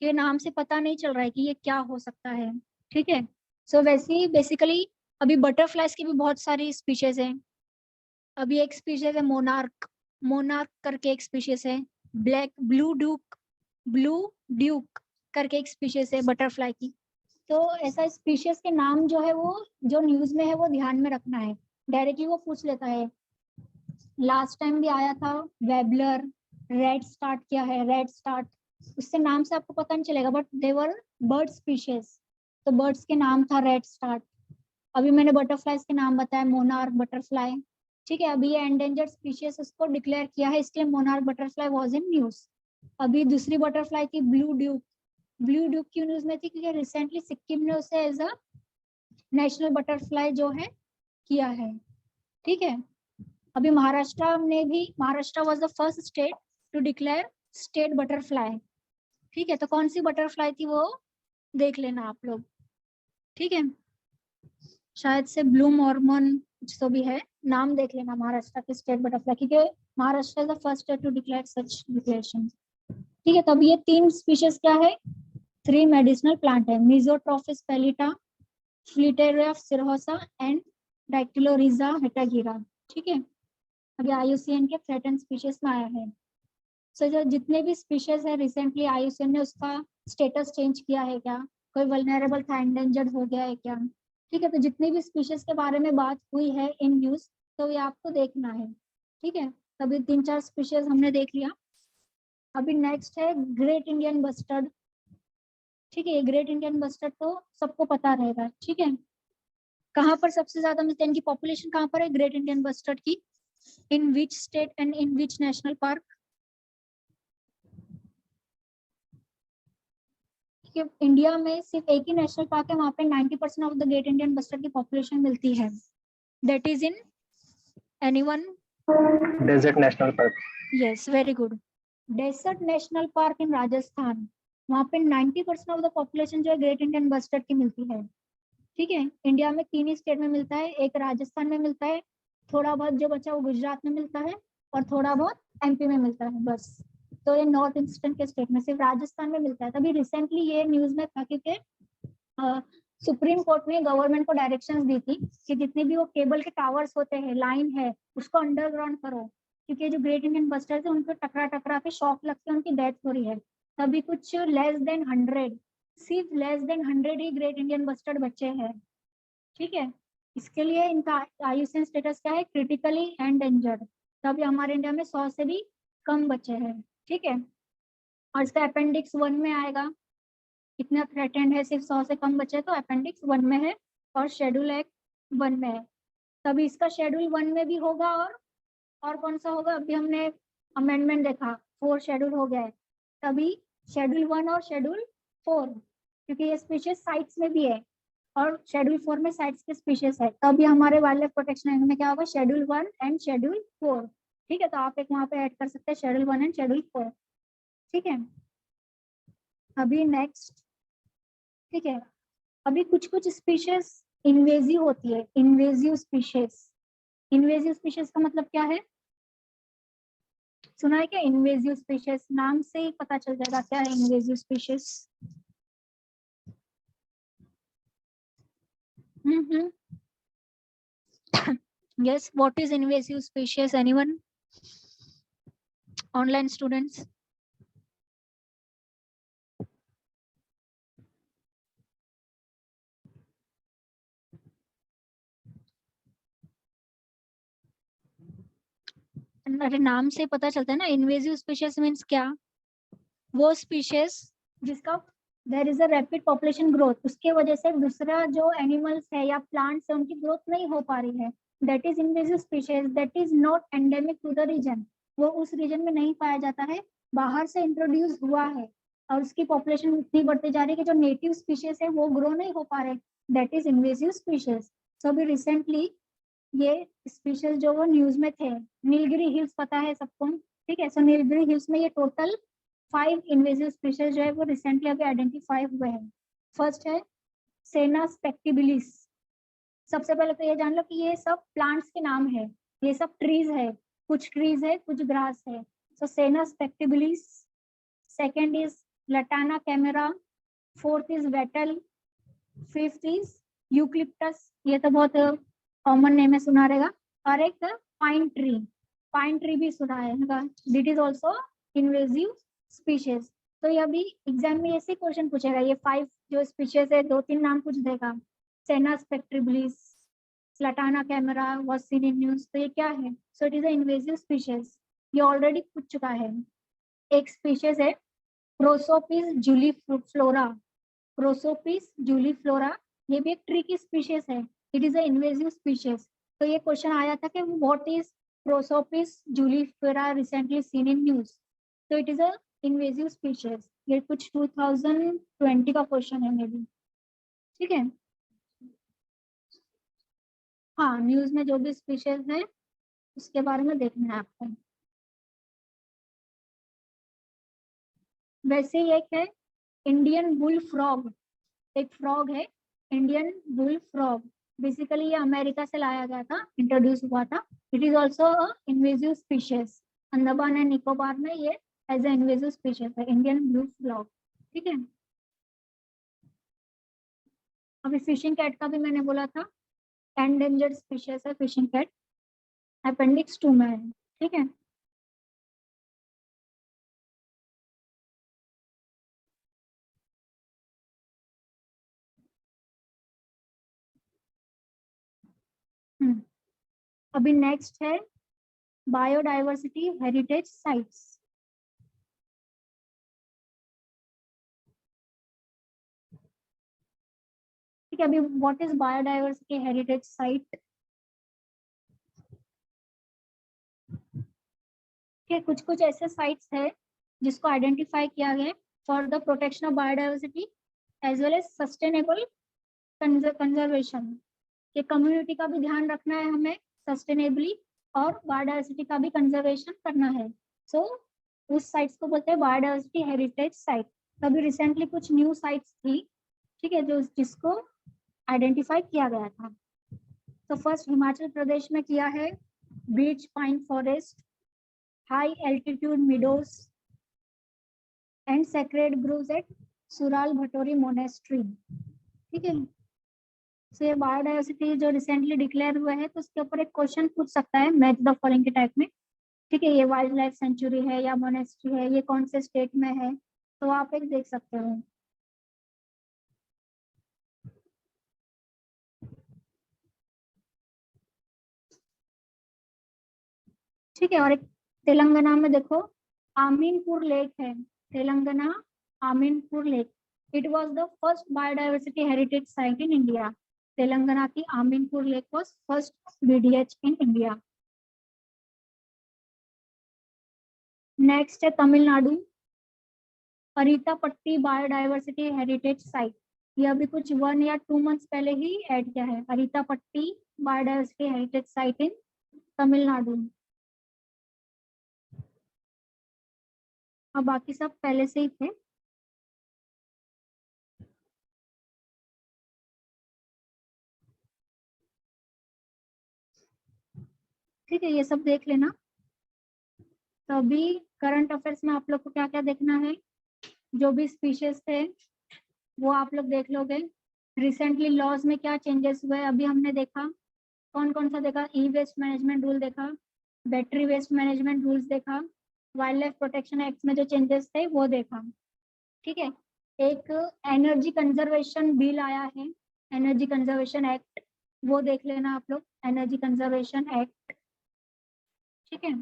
ये नाम से पता नहीं चल रहा है कि ये क्या हो सकता है। ठीक है, सो वैसे ही बेसिकली अभी बटरफ्लाइज की भी बहुत सारी स्पीशीज हैं। अभी एक स्पीशीज है मोनार्क, मोनार्क करके एक स्पीशीज है। ब्लैक ब्लू ड्यूक करके एक स्पीशीज है बटरफ्लाई की। तो ऐसा स्पीशीज के नाम जो है वो जो न्यूज में है वो ध्यान में रखना है, डायरेक्टली वो पूछ लेता है। लास्ट टाइम भी आया था वेबलर, रेड स्टार्ट क्या है, रेड स्टार्ट, उससे नाम से आपको पता नहीं चलेगा बट देवर बर्ड स्पीशीज, तो बर्ड्स के नाम था रेड स्टार्ट। अभी मैंने बटरफ्लाइज के नाम बताया, मोनार्क बटरफ्लाई। ठीक है, अभी ये एंडेंजर्ड स्पीशीज उसको डिक्लेयर किया है, इसलिए monarch butterfly was in news. अभी दूसरी बटरफ्लाई थी ब्लू ड्यूक। ब्लू ड्यूक क्यों न्यूज में थी? क्योंकि रिसेंटली सिक्किम ने उसे एज अ नेशनल बटरफ्लाई जो है किया है। ठीक है, अभी महाराष्ट्र ने भी, Maharashtra was the first state to declare state butterfly. ठीक है, तो कौन सी बटरफ्लाई थी वो देख लेना आप लोग। ठीक है, शायद से ब्लू मॉर्मन कुछ तो भी है, नाम देख लेना महाराष्ट्र के स्टेट बटरफ्लाई, क्योंकि Maharashtra is the first state to declare such declaration. ठीक है, तो अब ये 3 स्पीशीज क्या है? 3 मेडिसिनल प्लांट है, मिजोट्रोपिस पेलिटा, फ्लिटेरिया सिरहोसा एंड डाइक्टिलोरिजा हेटागिरा। ठीक है, अभी IUCN के थ्रेटन स्पीशीज में आया है। सो जो जितने भी स्पीशीज है रिसेंटली IUCN ने उसका स्टेटस चेंज किया है क्या, कोई वल्नरेबल था, एंडेंजर्ड हो गया है क्या। ठीक है, तो जितनी भी स्पीशीज के बारे में बात हुई है इन न्यूज तो ये आपको देखना है। ठीक है, अभी 3-4 स्पीशीज हमने देख लिया। अभी नेक्स्ट है ग्रेट इंडियन बस्टर्ड। ठीक है, ग्रेट इंडियन बस्टर्ड तो सबको पता रहेगा। ठीक है, कहाँ पर सबसे ज्यादा मिलते हैं, इनकी पॉपुलेशन कहाँ पर है ग्रेट इंडियन बस्टर्ड की? In which state and in which national park? India में सिर्फ एक ही नेशनल पार्क है, वहां पे 90% of the great Indian bustard की पॉपुलेशन मिलती है। That is in anyone? Desert National Park. Yes, very good. Desert National park in Rajasthan, वहां पे 90% ऑफ द पॉपुलेशन जो है ग्रेट इंडियन बस्टर्ड की मिलती है। ठीक है, इंडिया में 3 ही स्टेट में मिलता है, एक राजस्थान में मिलता है, थोड़ा बहुत जो बचा वो गुजरात में मिलता है और थोड़ा बहुत MP में मिलता है बस। तो ये नॉर्थ ईस्टर्न के स्टेट में सिर्फ राजस्थान में मिलता है। तभी रिसेंटली ये न्यूज में था क्योंकि सुप्रीम कोर्ट ने गवर्नमेंट को डायरेक्शंस दी थी कि जितने भी वो केबल के टावर्स होते हैं, लाइन है, उसको अंडरग्राउंड करो, क्योंकि जो ग्रेट इंडियन बस्टर्स है उनको टकरा टकरा के शॉक लगते हैं, उनकी डेथ हो रही है। तभी कुछ लेस देन 100, सिर्फ लेस देन 100 ही ग्रेट इंडियन बस्टर्ड बच्चे हैं। ठीक है, इसके लिए इनका IUCN स्टेटस क्या है? Critically endangered. तभी हमारे इंडिया में 100 से भी कम बचे हैं। ठीक है, और इसका अपेंडिक्स 1 में आएगा, इतना थ्रेटेंड है, सिर्फ 100 से कम बचे तो अपेंडिक्स 1 में है और शेड्यूल एक्ट 1 में है। तभी इसका शेड्यूल 1 में भी होगा और कौन सा होगा? अभी हमने अमेंडमेंट देखा, 4 शेड्यूल हो गया है, तभी शेड्यूल 1 और शेड्यूल 4, क्योंकि ये स्पीशीज साइट्स में भी है और शेड्यूल 4 में साइट्स के स्पीशीज है, तभी हमारे वाइल्ड लाइफ प्रोटेक्शन एक्ट में क्या होगा? Schedule 1 and schedule 4। ठीक है, तो आप एक वहां पे ऐड कर सकते हैं शेड्यूल 1 एंड शेड्यूल 4। ठीक है, अभी नेक्स्ट। ठीक है, अभी कुछ कुछ स्पीशीज इन्वेजिव होती है, इन्वेजिव स्पीशीज। इन्वेजिव स्पीशीज का मतलब क्या है? सुना है क्या इन्वेजिव स्पीशीज? नाम से ही पता चल जाएगा क्या है invasive species. Yes, what is invasive species? Anyone? Online students? अरे नाम से पता चलता है ना, इन्वेजिव स्पीशीज मीन्स क्या? वो स्पीशीज जिसका there is a rapid population growth, उसके वजह से दूसरा जो एनिमल्स है या प्लांट्स है उनकी ग्रोथ नहीं हो पा रही है, that is invasive species, that is not endemic to the region, वो उस रीजन में नहीं पाया जाता है, बाहर से इंट्रोड्यूस हुआ है और उसकी पॉपुलेशन इतनी बढ़ती जा रही है कि जो नेटिव स्पीशीज है वो ग्रो नहीं हो पा रहे, दैट इज इन्वेजिव स्पीशीज। सो अभी रिसेंटली ये स्पीशीज जो वो न्यूज में थे, नीलगिरी हिल्स पता है सबको, ठीक है, सो नीलगिरी हिल्स में ये टोटल 5 इन्वेजिव स्पीशीज जो है वो रिसेंटली अभी आइडेंटिफाई हुए हैं। फर्स्ट है सेना स्पेक्टिबिलिस। सबसे पहले तो ये जान लो कि ये सब प्लांट्स के नाम है, ये सब ट्रीज है, कुछ ट्रीज है कुछ ग्रास है। So senna spectabilis, second is lantana camara, fourth is wattle, fifth is eucalyptus, ये तो बहुत कॉमन नेम है, सुना रहेगा, और एक पाइन ट्री, पाइन ट्री भी सुना है, that is also invasive species. तो ये अभी एग्जाम में ऐसे क्वेश्चन पूछेगा, ये 5 जो स्पीशीज है 2-3 नाम पूछ देगा, senna spectabilis, lantana camara was seen in news, तो ये क्या है? So it is a invasive species, ये ऑलरेडी पूछ चुका है। एक स्पीशीज है प्रोसोपिस जूलीफ्लोरा, प्रोसोपिस जूलीफ्लोरा, ये भी एक ट्री की स्पीशीज है, it is a invasive species. तो ये क्वेश्चन आया था कि what is prosopis juliflora recently seen in news, तो it is a invasive species. ये कुछ 2020 का क्वेश्चन है मे बी, ठीक है। हाँ, न्यूज में जो भी स्पीशीज है उसके बारे में देखना है आपको। वैसे ही एक है इंडियन बुल फ्रॉग, एक फ्रॉग है इंडियन बुल फ्रॉग, बेसिकली ये अमेरिका से लाया गया था, इंट्रोड्यूस हुआ था, it is also a invasive species, Andaman and Nicobar में ये एज ए इन्वेजिव स्पीशीज है, इंडियन ब्लू फ्रॉग, ठीक है। अभी फिशिंग कैट का भी मैंने बोला था, एंडेंजर्ड स्पीशीज है फिशिंग कैट, अपेंडिक्स 2 में है, ठीक है। अभी नेक्स्ट है बायोडाइवर्सिटी हेरिटेज साइट्स। ठीक है, अभी what is biodiversity heritage site? ठीक, कुछ कुछ ऐसे साइट्स है जिसको आइडेंटिफाई किया गया for the protection of biodiversity as well as sustainable conservation, कि कम्युनिटी का भी ध्यान रखना है हमें सस्टेनेबली और बायोडाइवर्सिटी का भी कंजर्वेशन करना है। सो उस साइट्स को बोलते हैं बायोडाइवर्सिटी हेरिटेज साइट। अभी रिसेंटली कुछ न्यू साइट्स थी, ठीक है, जो जिसको आइडेंटिफाई किया गया था। तो फर्स्ट हिमाचल प्रदेश में किया है beech pine forest, high altitude meadows and sacred groves at Sural Bhatori monastery, ठीक है। तो ये बायोडाइवर्सिटी जो रिसेंटली डिक्लेयर हुआ है, तो उसके ऊपर एक क्वेश्चन पूछ सकता है मैच द फॉलोइंग के टाइप में, ठीक है। ये वाइल्ड लाइफ सेंचुरी है या मोनेस्ट्री है, ये कौन से स्टेट में है, तो आप एक देख सकते हो। ठीक है, और एक तेलंगाना में देखो आमीनपुर लेक है, Telangana Ameenpur lake, it was the first biodiversity heritage site in India, Telangana की Ameenpur lake was first BDH in India. Next है Tamil Nadu Arittapatti biodiversity heritage site, ये अभी कुछ 1 या 2 मंथ्स पहले ही ऐड किया है, अरीतापट्टी बायोडाइवर्सिटी हेरिटेज साइट इन तमिलनाडु। और बाकी सब पहले से ही थे। ठीक है, ये सब देख लेना। तो अभी करंट अफेयर्स में आप लोग को क्या क्या देखना है, जो भी स्पीशीज थे वो आप लोग देख लोगे। रिसेंटली लॉज में क्या चेंजेस हुए अभी हमने देखा, कौन कौन सा देखा, ई वेस्ट मैनेजमेंट रूल देखा, बैटरी वेस्ट मैनेजमेंट रूल्स देखा, वाइल्ड लाइफ प्रोटेक्शन एक्ट में जो चेंजेस थे वो देखा। ठीक है, एक एनर्जी कंजर्वेशन बिल आया है, एनर्जी कंजर्वेशन एक्ट, वो देख लेना आप लोग, एनर्जी कंजर्वेशन एक्ट। ठीक है,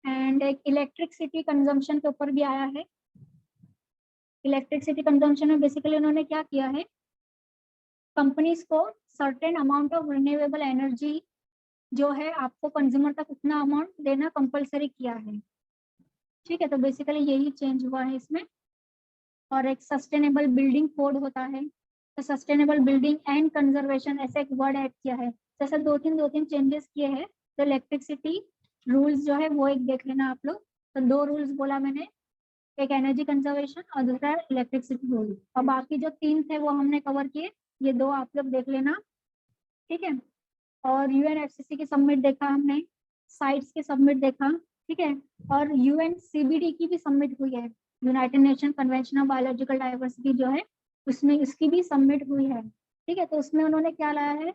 एंड एक इलेक्ट्रिसिटी कंजम्पशन के ऊपर भी आया है। इलेक्ट्रिसिटी कंजम्पशन में बेसिकली उन्होंने क्या किया है, कंपनीज को certain amount of renewable energy जो है आपको कंज्यूमर तक उतना अमाउंट देना कंपलसरी किया है। ठीक है, तो बेसिकली यही चेंज हुआ है इसमें। और एक सस्टेनेबल बिल्डिंग कोड होता है, तो सस्टेनेबल बिल्डिंग एंड कंजर्वेशन ऐसे एक वर्ड ऐड किया है। जैसे दो तीन चेंजेस किए हैं। तो इलेक्ट्रिसिटी रूल्स जो है वो एक देख लेना आप लोग। तो 2 रूल्स बोला मैंने, एक एनर्जी कंजर्वेशन और दूसरा इलेक्ट्रिसिटी रूल, और बाकी जो 3 थे वो हमने कवर किए, ये 2 आप लोग देख लेना। ठीक है, और यूएनएफसीसी की सबमिट देखा हमने, साइट्स की सबमिट देखा। ठीक है, और यूएनसीबीडी की भी सबमिट हुई है, United nation convention of biological diversity जो है उसमें इसकी भी सबमिट हुई है। ठीक है, तो उसमें उन्होंने क्या लाया है,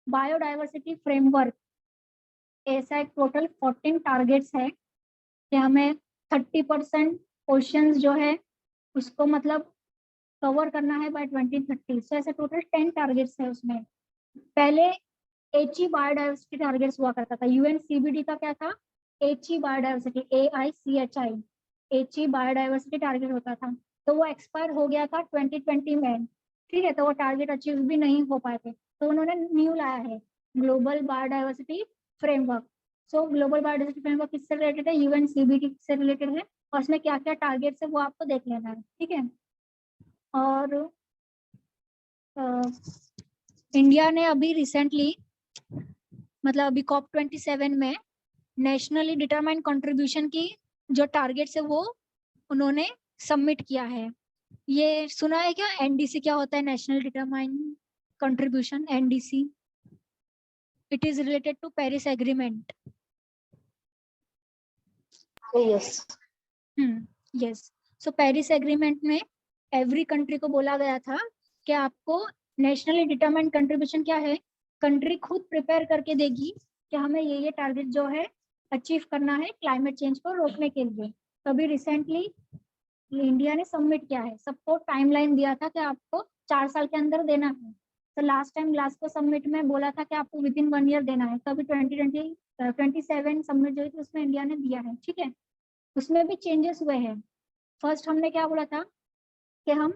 बायोडाइवर्सिटी फ्रेमवर्क, ऐसा एक टोटल 14 टारगेट्स है कि हमें 30% ओशंस जो है उसको मतलब कवर करना है बाय 2030। सो ऐसे टोटल 10 टारगेट्स है उसमें। पहले एची बायोडाइवर्सिटी टारगेट्स हुआ करता था, यूएनसीबीडी का क्या था, Aichi biodiversity, AICHI, Aichi biodiversity target होता था। तो वो एक्सपायर हो गया था 2020 में। ठीक है, तो वो टारगेट अचीव भी नहीं हो पाए थे, तो उन्होंने न्यू लाया है ग्लोबल बायोडाइवर्सिटी फ्रेमवर्क। सो ग्लोबल बायोडाइवर्सिटी फ्रेमवर्क किससे रिलेटेड है, यूएनसीबीडी से रिलेटेड है, और उसमें क्या क्या टारगेट्स है वो आपको देख लेना है। ठीक है, और इंडिया ने अभी रिसेंटली मतलब अभी COP27 में नेशनली डिटरमाइंड कंट्रीब्यूशन की जो टारगेट्स है वो उन्होंने सबमिट किया है। ये सुना है क्या, एनडीसी क्या होता है, national determined contribution, NDC? It is related to Paris agreement. Yes. Yes, so Paris agreement में एवरी कंट्री को बोला गया था कि आपको नेशनली डिटरमाइंड कंट्रीब्यूशन क्या है, कंट्री खुद प्रिपेयर करके देगी कि हमें ये टारगेट जो है अचीव करना है क्लाइमेट चेंज को रोकने के लिए। तो अभी रिसेंटली इंडिया ने सबमिट किया है, सबको टाइमलाइन दिया था कि आपको 4 साल के अंदर देना है। तो लास्ट टाइम ग्लासगो समिट में बोला था कि आपको विद इन 1 ईयर देना है, तो अभी 2027 सबमिट जो है उसमें इंडिया ने दिया है। ठीक है, उसमें भी चेंजेस हुए हैं। फर्स्ट हमने क्या बोला था कि हम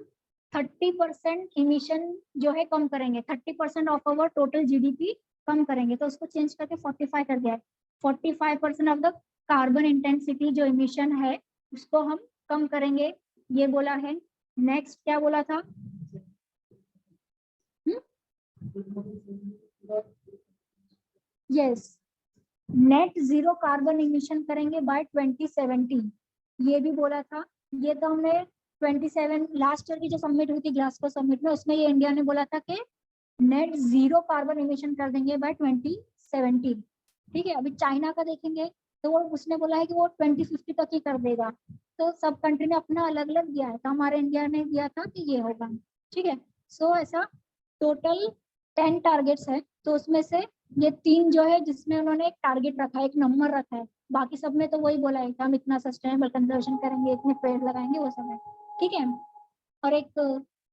30% इमिशन जो है कम करेंगे, 30% ऑफ अवर टोटल जीडीपी कम करेंगे, तो उसको चेंज करके 45 कर दिया है। 45% ऑफ द कार्बन इंटेंसिटी जो इमिशन है उसको हम कम करेंगे, ये बोला है। नेक्स्ट क्या बोला था, yes, net zero carbon emission करेंगे बाय 2070, ये भी बोला था। ये तो हमने 27 लास्ट ईयर की जो सबमिट हुई थी ग्लासगो समिट में, उसमें ये इंडिया ने बोला था कि नेट जीरो कार्बन इमिशन कर देंगे बाय 2070। ठीक है, अभी चाइना का देखेंगे तो वो उसने बोला है कि वो 2050 तक ही कर देगा। तो सब कंट्री ने अपना अलग अलग दिया है, तो हमारे इंडिया ने दिया था कि ये होगा। ठीक है, सो ऐसा टोटल 10 टारगेट्स है, तो उसमें से ये 3 जो है जिसमें उन्होंने एक टारगेट रखा है, एक नंबर रखा है, बाकी सब में तो वही बोला है कि हम इतना सस्टेनेबल कंजर्वेशन करेंगे, इतने पेड़ लगाएंगे, वो सब है। ठीक है, और एक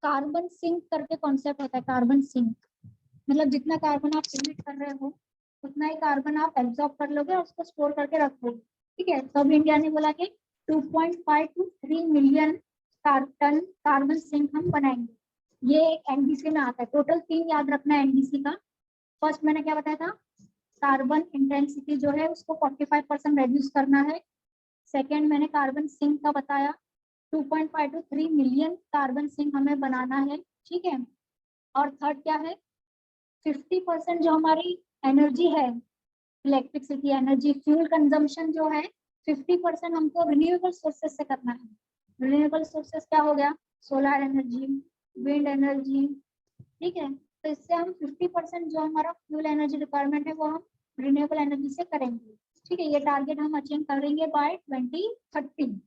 कार्बन सिंक करके कॉन्सेप्ट होता है, कार्बन सिंक मतलब जितना कार्बन आप इमिट कर रहे हो उतना ही कार्बन आप एब्जॉर्ब कर लोगे और उसको स्टोर करके रख दोगे। ठीक है, तो इंडिया ने बोला कि 2.5 to 3 million ton carbon sink हम बनाएंगे, ये एनडीसी में आता है। टोटल 3 याद रखना है एनडीसी का। फर्स्ट मैंने क्या बताया था, कार्बन इंटेंसिटी जो है उसको 45% रेड्यूस करना है। सेकेंड मैंने कार्बन सिंक का बताया, 2.5 to 3 मिलियन कार्बन सिंक हमें बनाना है। ठीक है, और थर्ड क्या है, 50% जो हमारी एनर्जी है, इलेक्ट्रिसिटी एनर्जी फ्यूल कंजम्पशन जो है 50% हमको रिन्यूएबल सोर्सेस से करना है। रिन्यूएबल सोर्सेस क्या हो गया, सोलर एनर्जी, विंड एनर्जी। ठीक है, तो इससे हम 50% जो हमारा फ्यूल एनर्जी रिक्वायरमेंट है वो हम रिन्यूएबल एनर्जी से करेंगे। ठीक है, ये टारगेट हम अचीव करेंगे बाय 2030।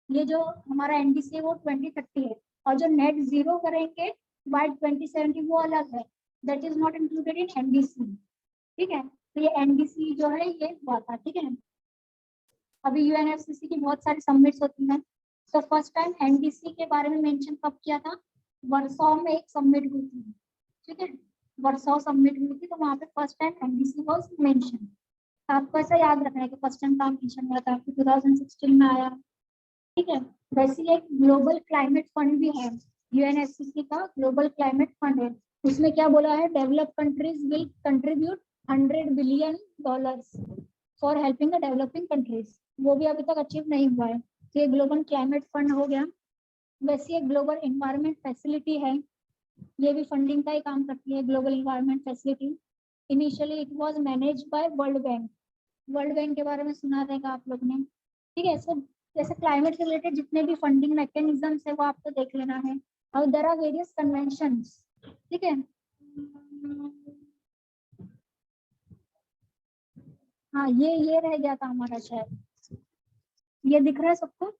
ये जो हमारा एनडीसी है वो 2030 है, और जो नेट जीरो करेंगे बाय 2070 वो अलग है, that is not included in NDC. ठीक है, तो ये एनडीसी जो है ये हुआ था, ठीक है। अभी यूएनएफसीसी की बहुत सारी समिट्स होती हैं, तो फर्स्ट टाइम एनडीसी के बारे में मेंशन कब किया था, वर्सो में एक समिट हुई थी, ठीक है, वर्सो समिट हुई थी, तो वहां पे first time NDC was mention. आपको ऐसा याद रखना है कि फर्स्ट टाइम काम मेंशन हुआ था 2016 में आया, ठीक है। वैसे एक ग्लोबल क्लाइमेट फंड भी है, यूएनएफसीसी का ग्लोबल क्लाइमेट फंड है, उसमें क्या बोला है, develop countries will contribute $100 billion for helping the developing countries, वो भी अभी तक अचीव नहीं हुआ है, तो ये ग्लोबल क्लाइमेट फंड हो गया। वैसे एक ग्लोबल इन्वायरमेंट फैसिलिटी है, ये भी फंडिंग का ही काम करती है, global environment facility. Initially it was managed by world bank, world bank के बारे में सुना रहेगा आप लोग ने, ठीक है। सो जैसे क्लाइमेट से रिलेटेड जितने भी फंडिंग मैकेनिज्म्स है वो आपको देख लेना है, और देयर आर वेरियस कन्वेंशंस, ठीक है। हाँ ये रह गया था हमारा शायद, ये दिख रहा है सबको,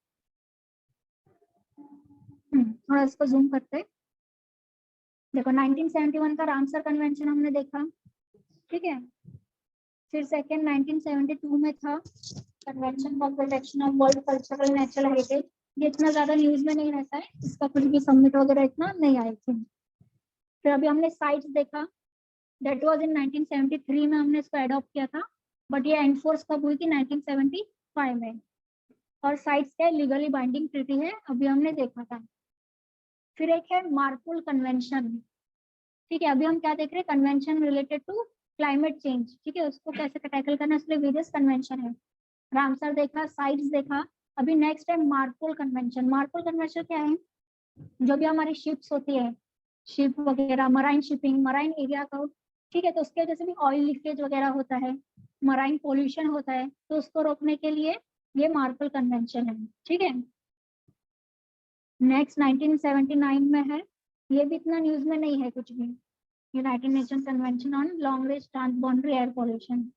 थोड़ा इसको जूम करते हैं। देखो 1971 का रामसर कन्वेंशन हमने देखा, ठीक है। फिर सेकेंड 1972 में था convention for protection of world cultural natural heritage, ये इतना ज्यादा न्यूज में नहीं रहता है, इसका कुछ भी समिट वगैरह इतना नहीं आए थे। फिर अभी हमने साइट्स देखा, दैट वाज इन 1973 में हमने इसको एडॉप्ट किया था, बट ये एनफोर्स कब हुई थी, 1975 में। और साइट्स क्या लीगली बाइंडिंग ट्रीटी है, अभी हमने देखा था। फिर एक है मार्पुल कन्वेंशन, ठीक है, अभी हम क्या देख रहे हैं, convention related to climate change, ठीक है, उसको कैसे टैकल करना, इसलिए वेरियस कन्वेंशन है। रामसर देखा, साइट्स देखा, अभी नेक्स्ट है मार्पोल कन्वेंशन। मार्पोल कन्वेंशन क्या है, जो भी हमारी शिप्स होती है, शिप वगैरह, मराइन शिपिंग, मराइन एरिया का, ठीक है, तो उसके वजह से भी ऑयल लीकेज वगैरह होता है, मराइन पोल्यूशन होता है, तो उसको रोकने के लिए ये मार्पोल कन्वेंशन है, ठीक है। नेक्स्ट 1979 में है, ये भी इतना न्यूज में नहीं है कुछ भी, united nation convention on long range transboundary air pollution.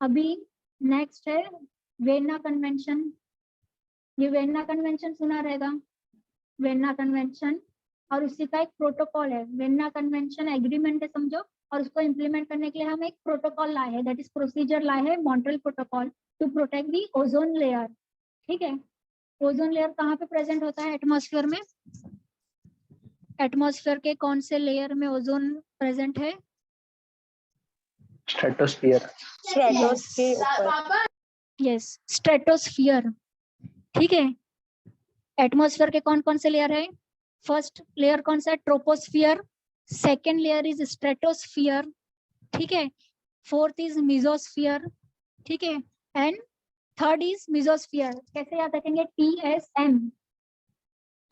अभी नेक्स्ट है वेना कन्वेंशन, ये वेना कन्वेंशन सुना रहेगा, वेना कन्वेंशन, और उसी का एक प्रोटोकॉल है, वेना कन्वेंशन एग्रीमेंट है समझो, और उसको इम्प्लीमेंट करने के लिए हम एक प्रोटोकॉल लाए हैं, दैट इज प्रोसीजर लाए हैं, Montreal protocol to protect the ozone layer, ठीक है। ओजोन लेयर कहाँ पे प्रेजेंट होता है, एटमॉस्फेयर में, एटमॉस्फेयर के कौन से लेयर में ओजोन प्रेजेंट है, स्ट्रेटोस्फीयर, यस स्ट्रेटोस्फियर, ठीक है। एटमॉस्फेयर के कौन कौन से लेयर है, फर्स्ट लेयर कौन सा है, troposphere, second layer is stratosphere, ठीक है, फोर्थ इज मिजोस्फियर, ठीक है, एंड थर्ड इज मिजोस्फियर। कैसे याद रखेंगे,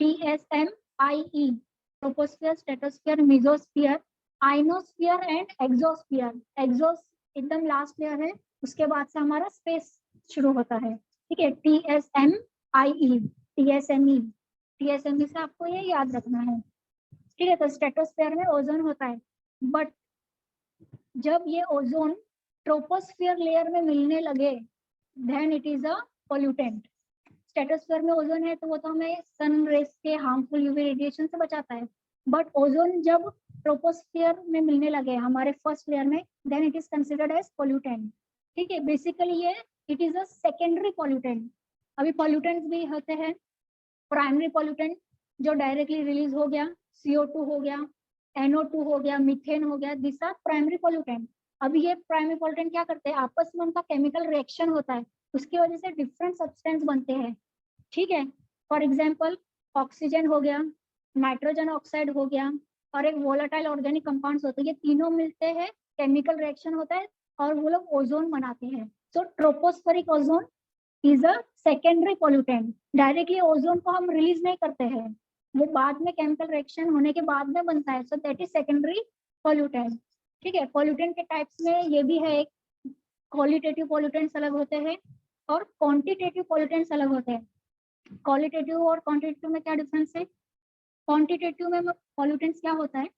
TSMIE, troposphere, stratosphere, mesosphere, ionosphere and exosphere. Exos एकदम लास्ट लेयर है, उसके बाद से हमारा स्पेस शुरू होता है, ठीक है। TSMIE, TSME से आपको ये याद रखना है, ठीक है। तो स्ट्रेटोस्फीयर में ओजोन होता है, बट जब ये ओजोन ट्रोपोस्फियर लेयर में मिलने लगे then it is a pollutant. Stratosphere में ओजोन है तो वो तो हमें सन रेस के हार्मफुल यूवी रेडिएशन से बचाता है, बट ओजोन जब ट्रोपोस्फियर में मिलने लगे हमारे फर्स्ट लेयर में, then it is considered as pollutant, ठीक है। बेसिकली ये it is a secondary pollutant. अभी पोल्यूटेंट्स भी होते हैं, प्राइमरी पोल्यूटेंट जो डायरेक्टली रिलीज हो गया, CO2 हो गया, NO2 हो गया, मीथेन हो गया, दिस आर प्राइमरी पोल्यूटेंट। अभी ये प्राइमरी पोल्यूटेंट क्या करते हैं, आपस में उनका केमिकल रिएक्शन होता है, उसकी वजह से डिफरेंट सब्सटेंस बनते हैं, ठीक है। फॉर एग्जाम्पल ऑक्सीजन हो गया, नाइट्रोजन ऑक्साइड हो गया, और एक वोलेटाइल ऑर्गेनिक कंपाउंड्स होते हैं, ये तीनों मिलते हैं, केमिकल रिएक्शन होता है और वो लोग ओजोन बनाते हैं। So tropospheric ozone is a secondary pollutant. Directly ozone को हम रिलीज नहीं करते हैं, वो बाद में केमिकल रिएक्शन होने के बाद में बनता है, so that is secondary pollutant, ठीक है। पोल्यूटेंट के टाइप्स में ये भी है, एक क्वालिटेटिव पोल्यूटेंट्स अलग होते हैं और क्वांटिटेटिव पोल्यूटेंट्स अलग होते हैं। क्वालिटेटिव और क्वांटिटेटिव में क्या डिफरेंस है, क्वांटिटेटिव में पोल्यूटेंट्स क्या होता है,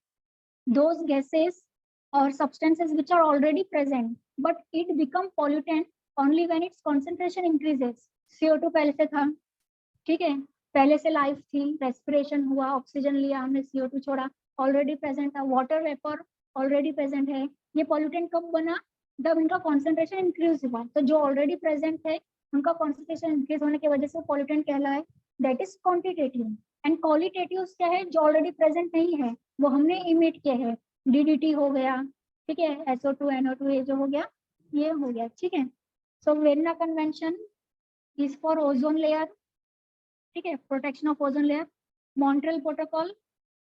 दोज गैसेस और substances which are already present but it become pollutant only when its concentration increases। CO2 पहले से था, ठीक है, पहले से लाइफ थी, रेस्पिरेशन हुआ, ऑक्सीजन लिया हमने, CO2 छोड़ा, ऑलरेडी प्रेजेंट था, वाटर वेपर ऑलरेडी प्रेजेंट है, ये पॉल्यूटेंट कब बना, जब इनका कॉन्सेंट्रेशन इंक्रीज हुआ, तो जो ऑलरेडी प्रेजेंट है उनका कॉन्सेंट्रेशन इंक्रीज होने की वजह से पॉल्यूटेंट कहलाए, that is quantitative. And qualitative क्या है, जो ऑलरेडी प्रेजेंट नहीं है वो हमने इमिट किया है, डीडीटी हो गया, ठीक है, SO2 NO2 ये जो हो गया ये हो गया, ठीक है। So Vienna convention is for ozone layer, ठीक है, protection of ozone layer. Montreal protocol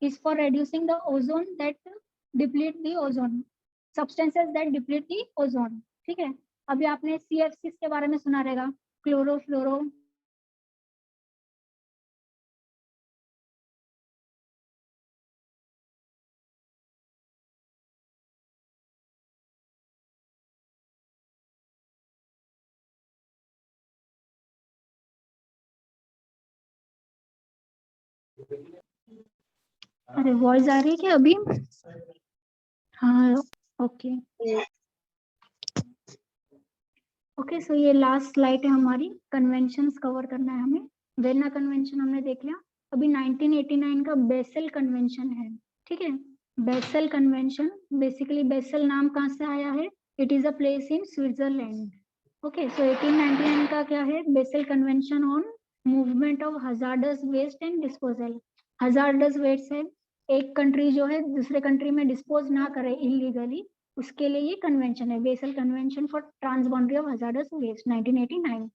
is for reducing the ozone that deplete the ozone, substances that deplete the ozone, ठीक है। अभी आपने CFCs के बारे में सुना रहेगा, क्लोरोफ्लोरो, अरे वॉइस आ रही है क्या अभी? हाँ ओके ओके। सो ये लास्ट स्लाइड है हमारी, कन्वेंशंस कवर करना है हमें। वेरना कन्वेंशन हमने देख लिया। अभी 1989 का बेसल कन्वेंशन है, ठीक है। बेसल कन्वेंशन, बेसिकली बेसल नाम कहाँ से आया है, it is a place in Switzerland, okay. So 1899 का क्या है, Basel convention on movement of hazardous waste and disposal. Hazardous waste है, एक कंट्री जो है दूसरे कंट्री में डिस्पोज ना करे इलीगली, उसके लिए ये कन्वेंशन है, Basel convention for transboundary of hazardous waste 1989।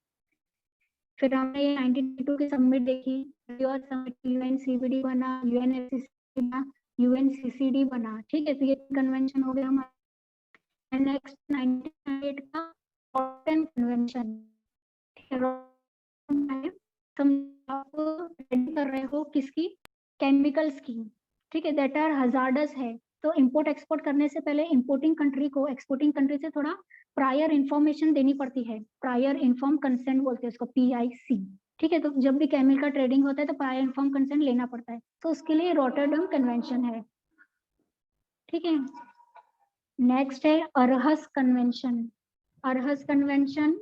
फिर हमने ये 1992 की समिट देखी, यूएनसीबीडी बना, यूएनएफसीसी बना, यूएनसीसीडी बना, ठीक है। तो ये कन्वेंशन हो गया हमारा। नेक्स्ट 1998 का रॉटरडैम कन्वेंशन, तुम आप रेडी कर रहे हो किसकी, केमिकल्स की, ठीक है, दैट आर हजार्डस है। तो इंपोर्ट एक्सपोर्ट करने से पहले इंपोर्टिंग कंट्री को एक्सपोर्टिंग कंट्री से थोड़ा प्रायर इंफॉर्मेशन देनी पड़ती है, प्रायर इन्फॉर्म कंसेंट बोलते हैं उसको, PIC, ठीक है। तो जब भी केमिकल का ट्रेडिंग होता है तो प्रायर इन्फॉर्म कंसेंट लेना पड़ता है, तो उसके लिए रॉटरडैम कन्वेंशन है, ठीक है। नेक्स्ट है अरहस कन्वेंशन। अरहस कन्वेंशन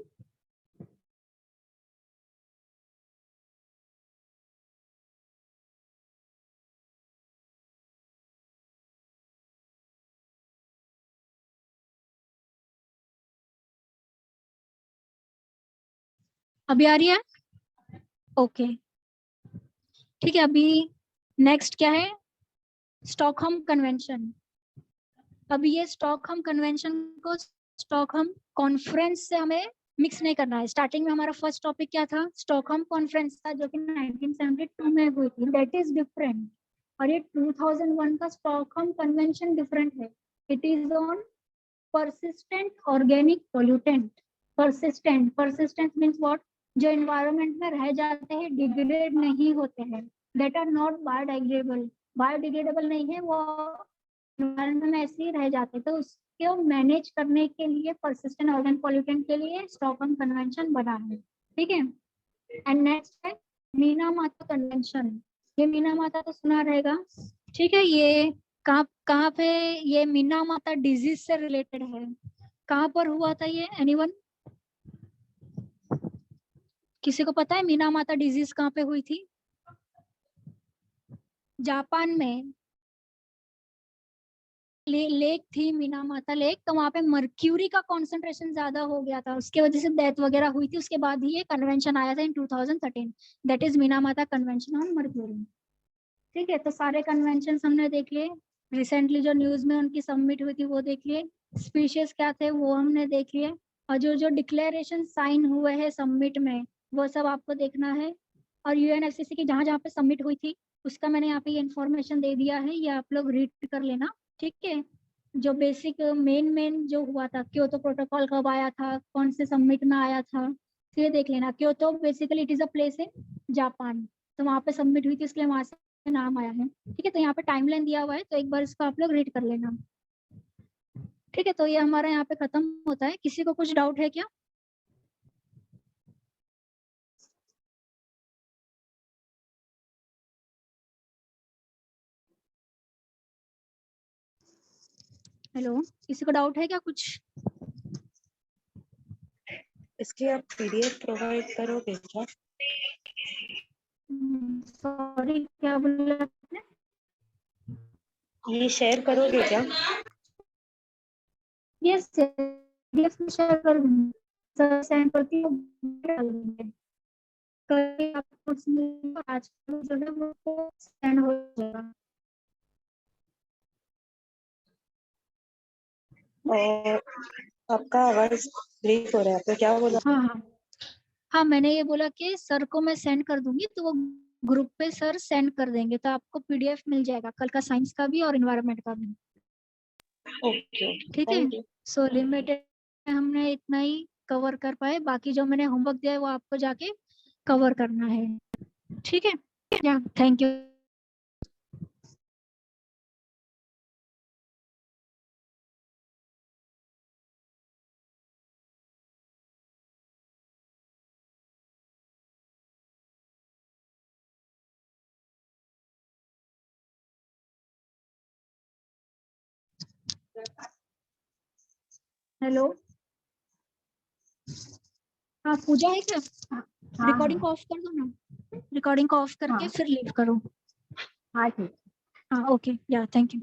अभी आ रही है, ओके, ठीक है। अभी नेक्स्ट क्या है, स्टॉकहोम कन्वेंशन। अभी ये स्टॉकहोम कन्वेंशन को स्टॉकहोम कॉन्फ्रेंस से हमें मिक्स नहीं करना है। स्टार्टिंग में हमारा फर्स्ट टॉपिक क्या था, स्टॉकहोम कॉन्फ्रेंस था जो कि 1972 में हुई थी, दैट इज डिफरेंट। और ये 2001 का स्टॉकहोम कन्वेंशन डिफरेंट है, it is on persistent organic pollutant। persistent means what, जो एनवायरनमेंट में रह जाते हैं, डिग्रेड नहीं होते हैं, that are not biodegradable. Biodegradable नहीं है वो, एनवायरनमेंट में ऐसे ही रह जाते हैं, तो उसको मैनेज करने के लिए persistent organic pollutant के लिए स्टॉकहोम कन्वेंशन बना है, ठीक है। एंड नेक्स्ट है मीनामाता कन्वेंशन। ये मीनामाता तो सुना रहेगा, ठीक है। ये कहाँ पे, ये मीनामाता डिजीज से रिलेटेड है, कहाँ पर हुआ था ये, एनीवन, किसी को पता है मीनामाता डिजीज कहाँ पे हुई थी? जापान में लेक थी मीनामाता लेक, तो वहां पे मर्क्यूरी का कॉन्सेंट्रेशन ज्यादा हो गया था, उसके वजह से डेथ वगैरह हुई थी। उसके बाद ही ये कन्वेंशन आया था in 2013, that is Minamata convention on mercury, ठीक है। तो सारे कन्वेंशन हमने देख लिए, रिसेंटली जो न्यूज में उनकी सबमिट हुई थी वो देख लिए, स्पीशीज क्या थे वो हमने देख लिए, और जो जो डिक्लेरेशन साइन हुए हैं सबमिट में वो सब आपको देखना है। और UNFCCC की जहाँ जहाँ पे सबमिट हुई थी उसका मैंने यहाँ पे ये इन्फॉर्मेशन दे दिया है, ये आप लोग रीड कर लेना, ठीक है। जो बेसिक मेन जो हुआ था, क्योतो प्रोटोकॉल कब आया था, कौन से सबमिट में आया था, तो ये देख लेना। Kyoto basically it is a place in Japan, तो वहाँ पे सबमिट हुई थी इसलिए वहां से नाम आया है, ठीक है। तो यहाँ पे टाइमलाइन दिया हुआ है, तो एक बार इसको आप लोग रीड कर लेना, ठीक है। तो ये हमारा यहाँ पे खत्म होता है। किसी को कुछ डाउट है क्या? हेलो, किसी को डाउट है क्या कुछ? इसकी आप PDF प्रोवाइड करोगे क्या? सॉरी क्या बोला आपने? ये शेयर करोगे क्या? यस पीडीएफ में शेयर कर दूंगी, सर सेंड करती हूँ, डाल दूंगी। कल आप नोट्स मिलेगा, आज का जो है वो सेंड हो जाएगा। आपका आवाज ब्रेक हो रहा है, आपने क्या बोला? हाँ हाँ हाँ, मैंने ये बोला कि सर को मैं सेंड कर दूंगी, तो वो ग्रुप पे सर सेंड कर देंगे, तो आपको पीडीएफ मिल जाएगा कल का, साइंस का भी और इन्वायरमेंट का भी। ओके, ठीक है, थैंक यू। सो लिमिटेड हमने इतना ही कवर कर पाए, बाकी जो मैंने होमवर्क दिया है वो आपको जाके कवर करना है। ठीक है, या थैंक यू। हेलो, हाँ पूजा है क्या? रिकॉर्डिंग को ऑफ कर दो ना, रिकॉर्डिंग को ऑफ करके हाँ। फिर लीव करो। हाँ ठीक। हाँ ओके, या थैंक यू।